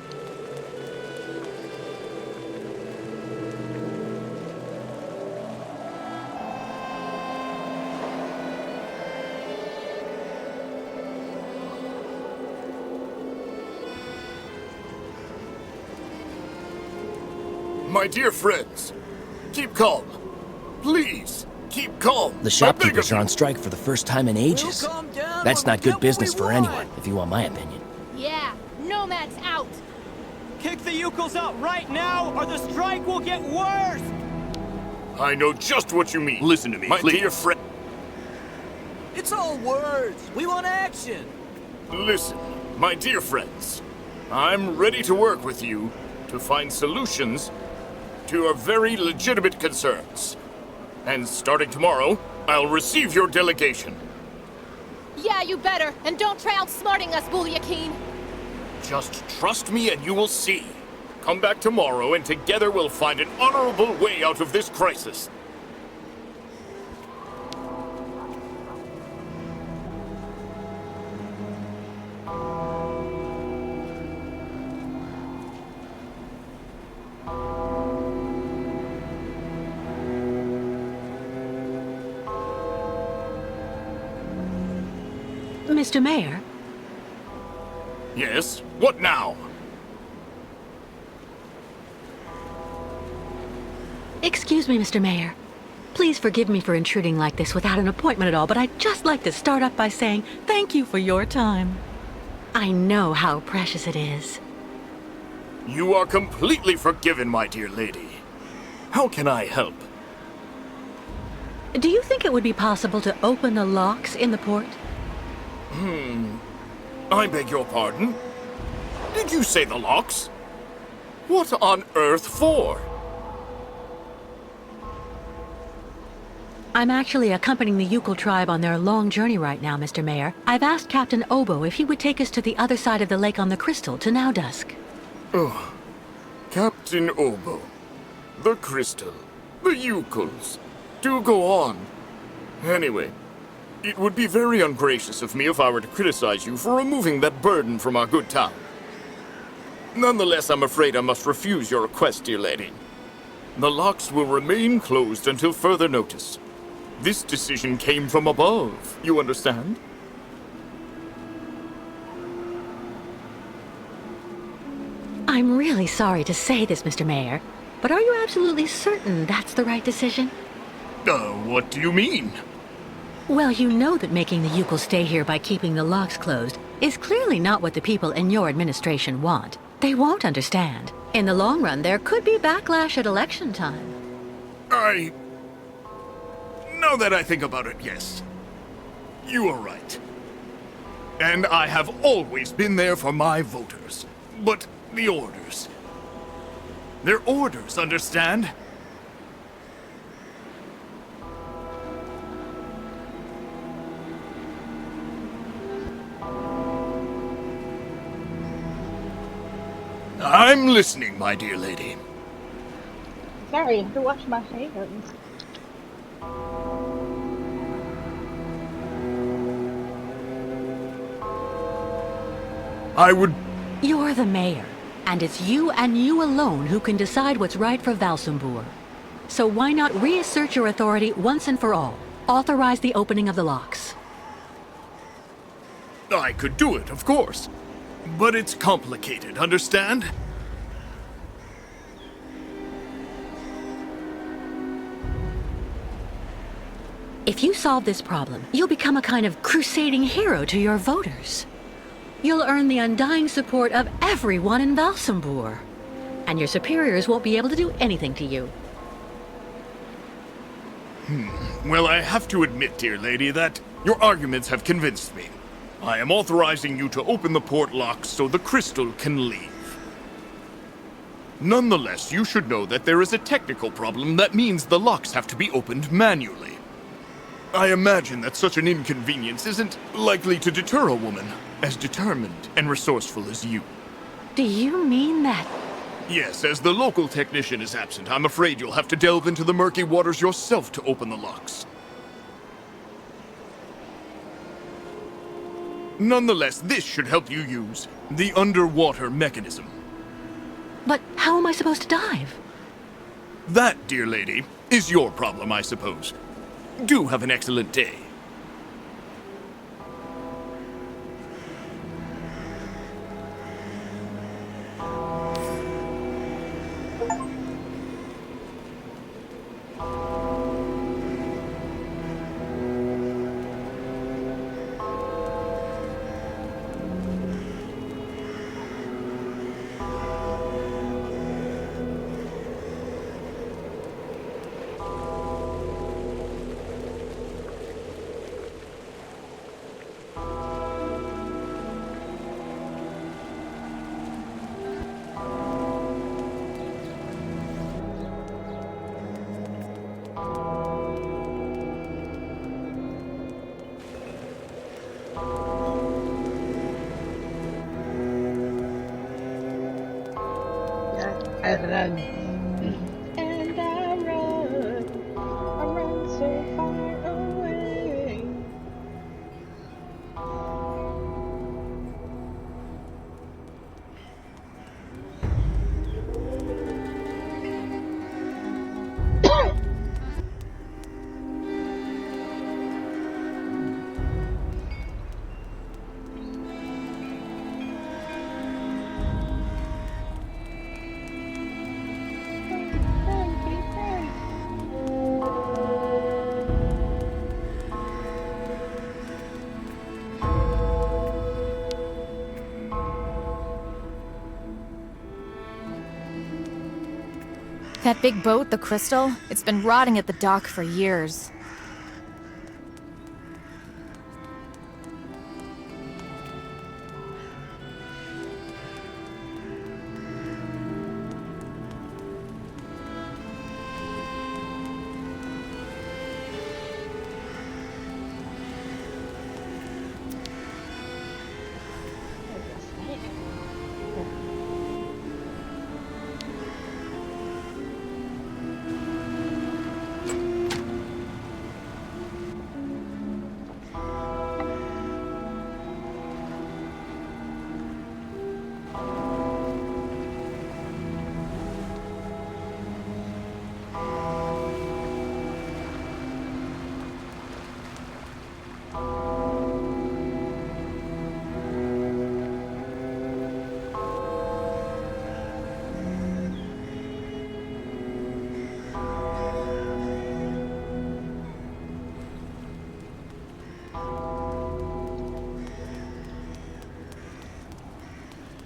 My dear friends, keep calm. Please, keep calm. The shopkeepers are on strike for the first time in ages. That's not good business for anyone, if you want my opinion. Yeah, Nomad's out. Kick the Yukos out right now, or the strike will get worse! I know just what you mean. Listen to me, my dear friend. It's all words. We want action. Listen, my dear friends. I'm ready to work with you to find solutions to your very legitimate concerns. And starting tomorrow, I'll receive your delegation. Yeah, you better. And don't try outsmarting us, Bulyakin. Just trust me and you will see. Come back tomorrow and together we'll find an honorable way out of this crisis. Mr. Mayor? Yes? What now? Excuse me, Mr. Mayor. Please forgive me for intruding like this without an appointment at all, but I'd just like to start off by saying thank you for your time. I know how precious it is. You are completely forgiven, my dear lady. How can I help? Do you think it would be possible to open the locks in the port? I beg your pardon? Did you say the locks? What on earth for? I'm actually accompanying the Yukol tribe on their long journey right now, Mr. Mayor. I've asked Captain Obo if he would take us to the other side of the lake on the Crystal to now dusk. Oh, Captain Obo, the Crystal, the Yukols. Do go on. Anyway, it would be very ungracious of me if I were to criticize you for removing that burden from our good town. Nonetheless, I'm afraid I must refuse your request, dear lady. The locks will remain closed until further notice. This decision came from above, you understand? I'm really sorry to say this, Mr. Mayor, but are you absolutely certain that's the right decision? What do you mean? Well, you know that making the Yukol stay here by keeping the locks closed is clearly not what the people in your administration want. They won't understand. In the long run, there could be backlash at election time. Now that I think about it, yes. You are right. And I have always been there for my voters. But the orders... They're orders, understand? I'm listening, my dear lady. Sorry, I have to wash my hands. I would... You're the mayor, and it's you and you alone who can decide what's right for Valsumbur. So why not reassert your authority once and for all? Authorize the opening of the locks. I could do it, of course. But it's complicated, understand? If you solve this problem, you'll become a kind of crusading hero to your voters. You'll earn the undying support of everyone in Valsumbur. And your superiors won't be able to do anything to you. Well, I have to admit, dear lady, that your arguments have convinced me. I am authorizing you to open the port locks so the crystal can leave. Nonetheless, you should know that there is a technical problem that means the locks have to be opened manually. I imagine that such an inconvenience isn't likely to deter a woman as determined and resourceful as you. Do you mean that? Yes, as the local technician is absent, I'm afraid you'll have to delve into the murky waters yourself to open the locks. Nonetheless, this should help you use the underwater mechanism. But how am I supposed to dive? That, dear lady, is your problem, I suppose. Do have an excellent day. I run. And I run so far away. That big boat, the Crystal, it's been rotting at the dock for years.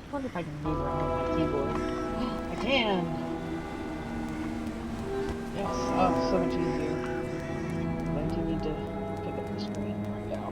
I wonder if I can move around with my keyboard. I can! Yes, oh, so much easier. But I do need to pick up the screen right now.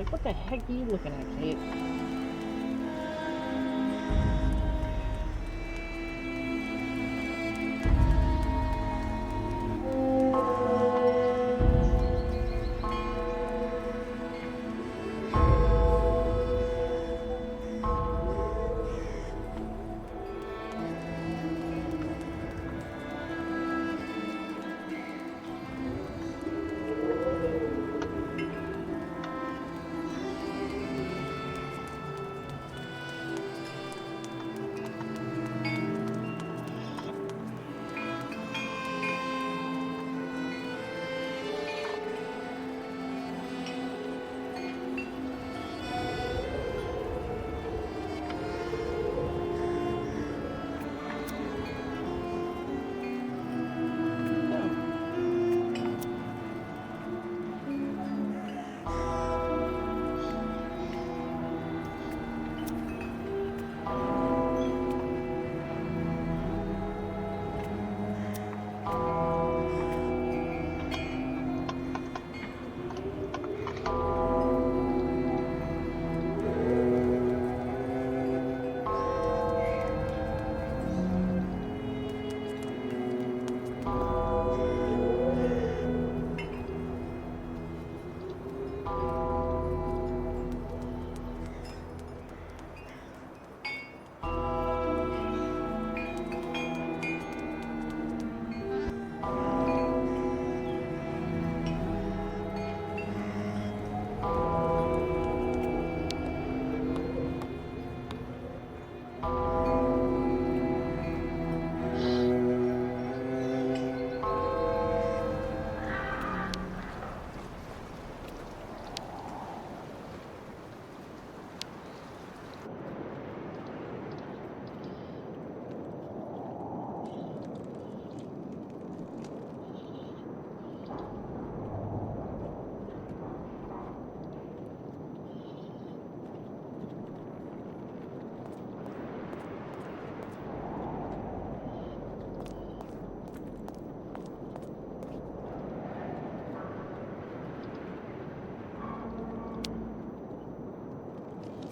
What the heck are you looking at, Kate?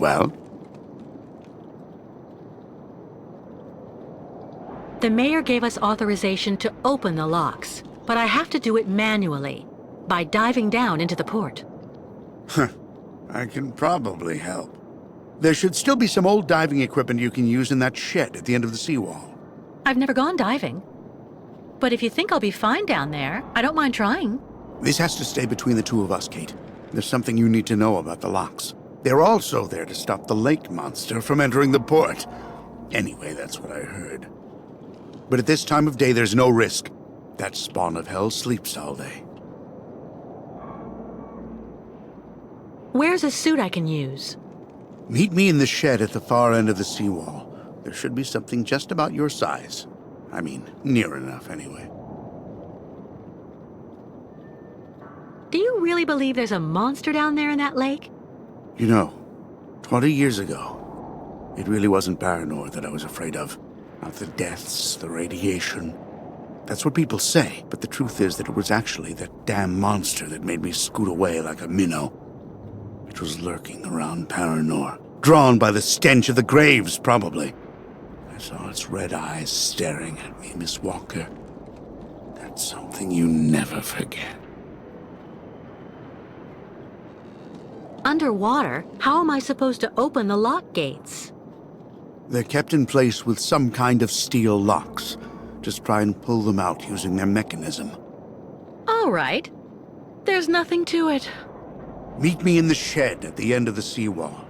Well? The mayor gave us authorization to open the locks, but I have to do it manually, by diving down into the port. I can probably help. There should still be some old diving equipment you can use in that shed at the end of the seawall. I've never gone diving. But if you think I'll be fine down there, I don't mind trying. This has to stay between the two of us, Kate. There's something you need to know about the locks. They're also there to stop the lake monster from entering the port. Anyway, that's what I heard. But at this time of day, there's no risk. That spawn of hell sleeps all day. Where's a suit I can use? Meet me in the shed at the far end of the seawall. There should be something just about your size. I mean, near enough, anyway. Do you really believe there's a monster down there in that lake? You know, 20 years ago, it really wasn't Paranor that I was afraid of. Not the deaths, the radiation. That's what people say, but the truth is that it was actually that damn monster that made me scoot away like a minnow. It was lurking around Paranor, drawn by the stench of the graves, probably. I saw its red eyes staring at me, Miss Walker. That's something you never forget. Underwater? How am I supposed to open the lock gates? They're kept in place with some kind of steel locks. Just try and pull them out using their mechanism. All right. There's nothing to it. Meet me in the shed at the end of the seawall.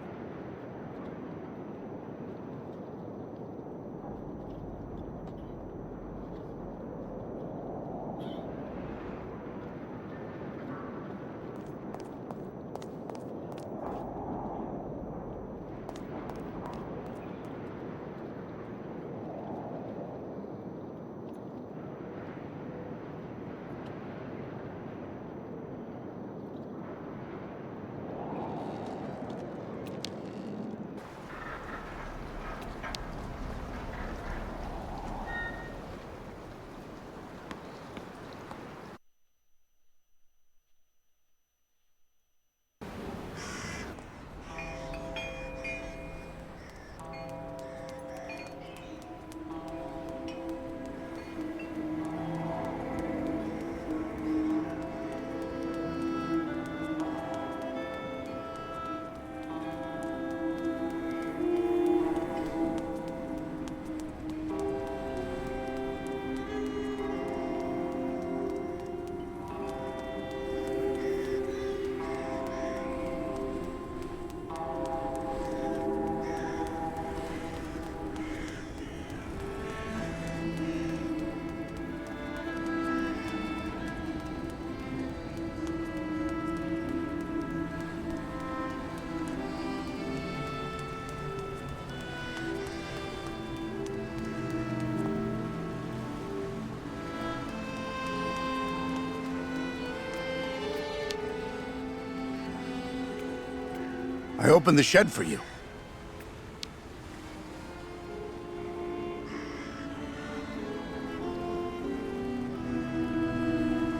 I opened the shed for you.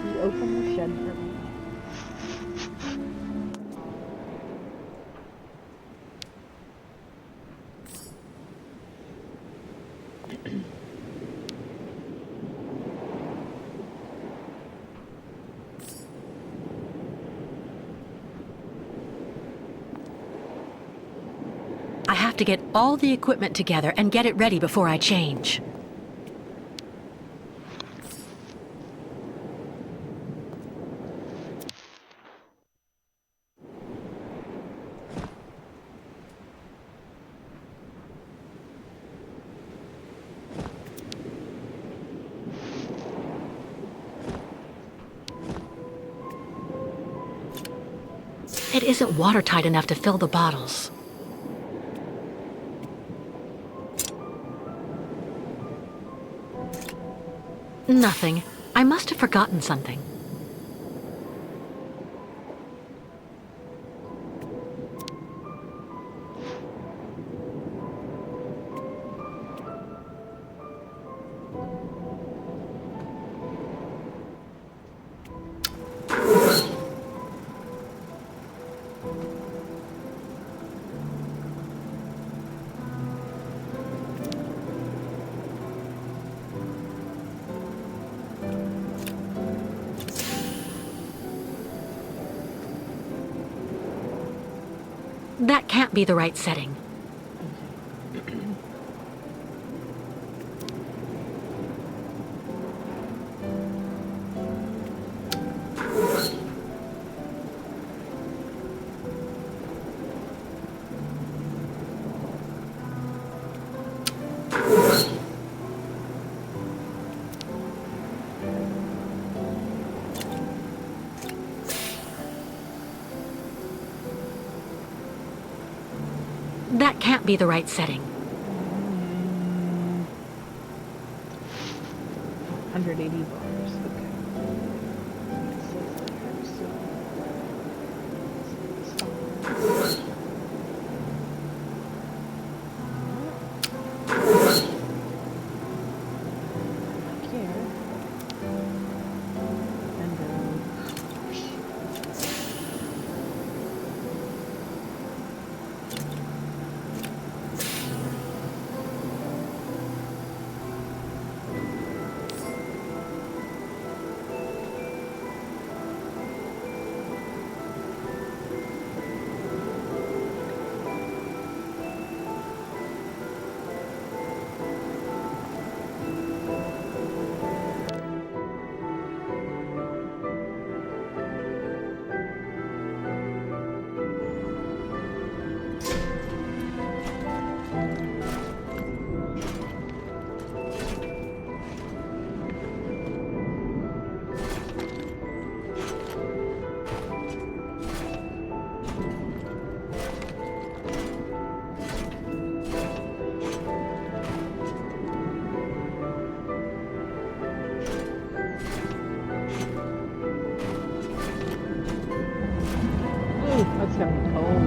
You opened the shed for me. I have to get all the equipment together and get it ready before I change. It isn't watertight enough to fill the bottles. Nothing. I must have forgotten something. That can't be the right setting. That can't be the right setting. 180 bars. Okay. That's gonna be cold.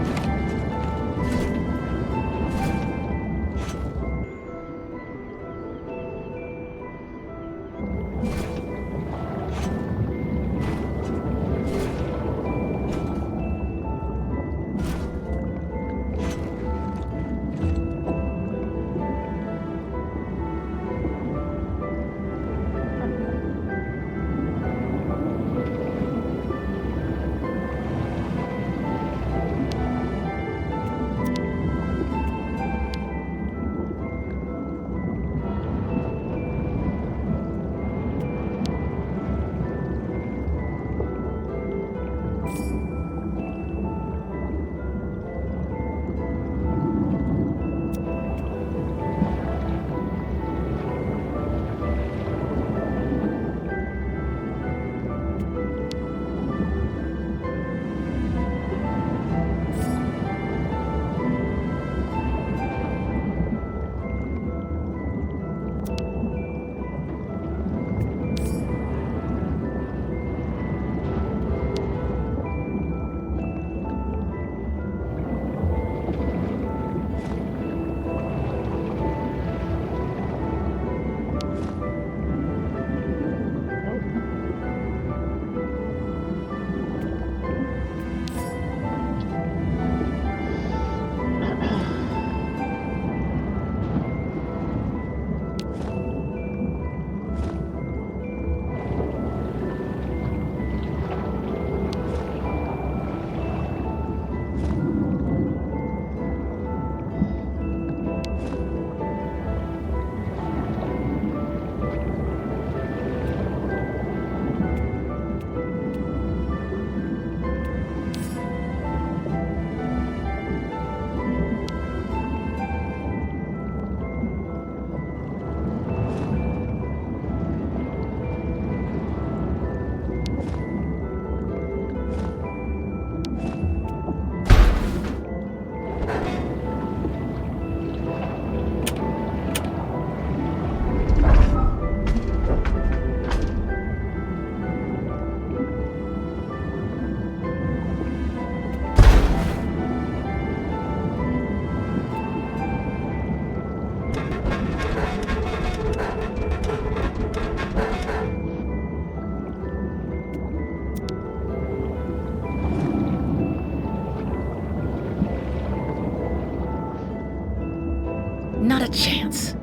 Not a chance.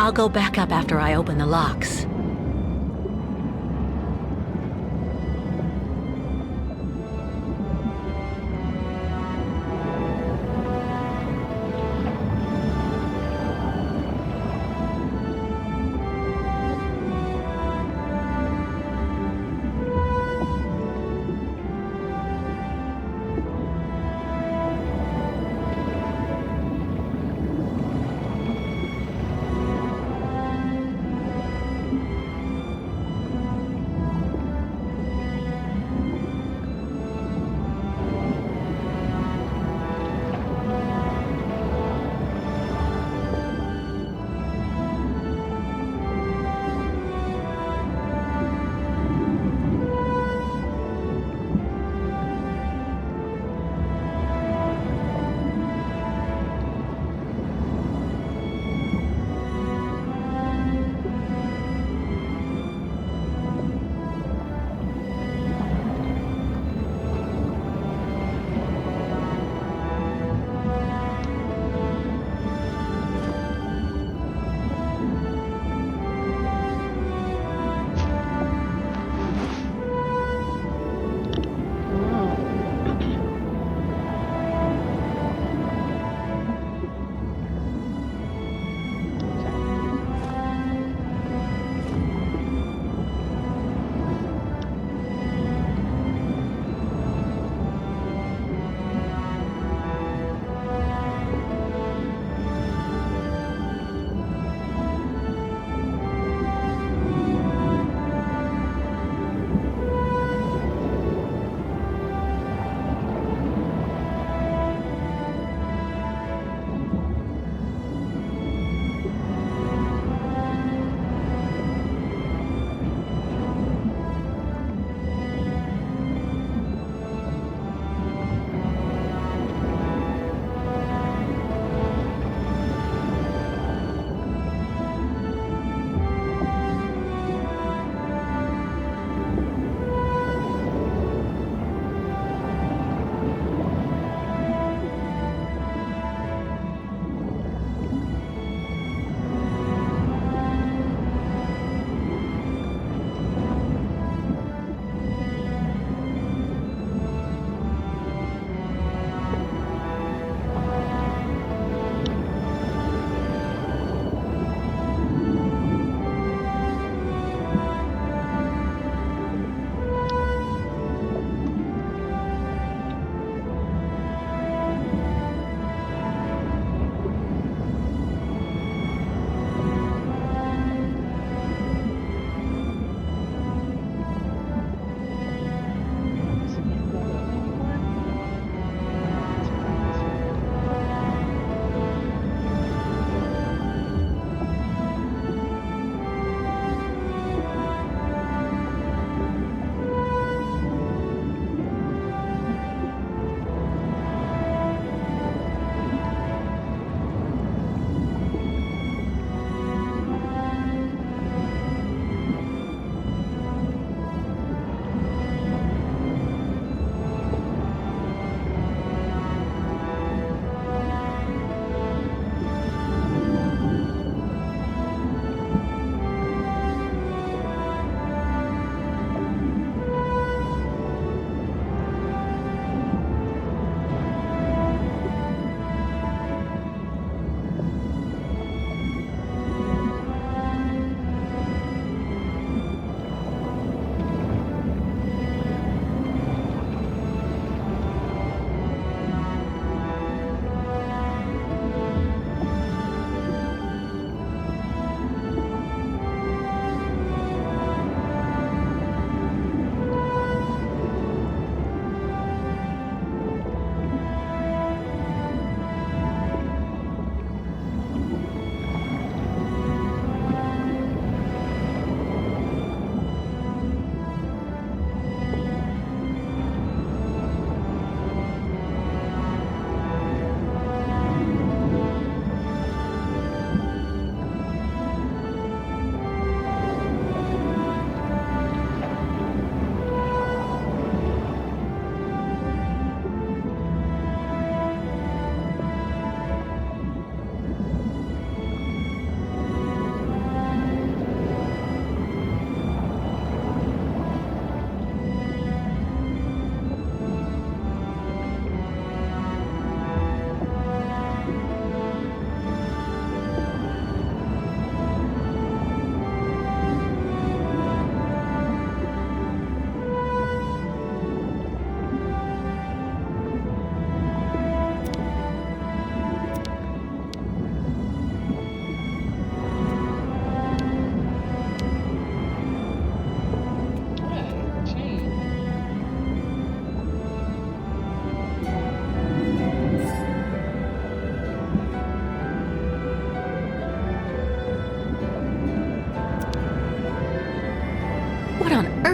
I'll go back up after I open the locks.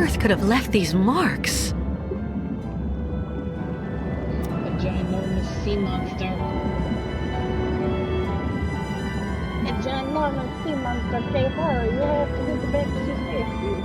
earth could have left these marks? A ginormous sea monster. A ginormous sea monster, Kate, hurry, you have to get back to safety.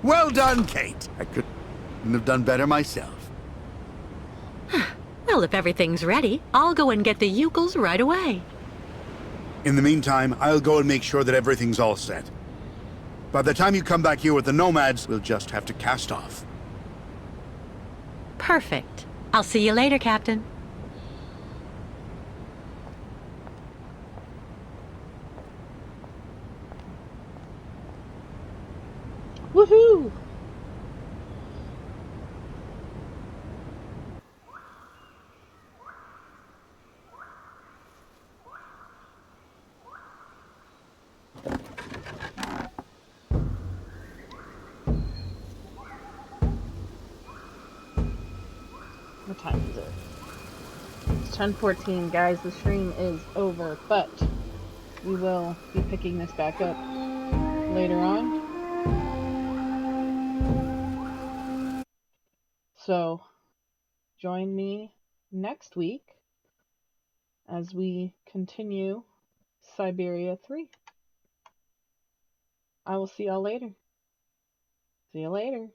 Well done, Kate. I couldn't have done better myself. Well, if everything's ready, I'll go and get the Yukels right away. In the meantime, I'll go and make sure that everything's all set. By the time you come back here with the Nomads, we'll just have to cast off. Perfect. I'll see you later, Captain. Woohoo! What time is it? It's 10:14, guys. The stream is over, but we will be picking this back up later on. So, join me next week as we continue Syberia 3. I will see y'all later. See you later.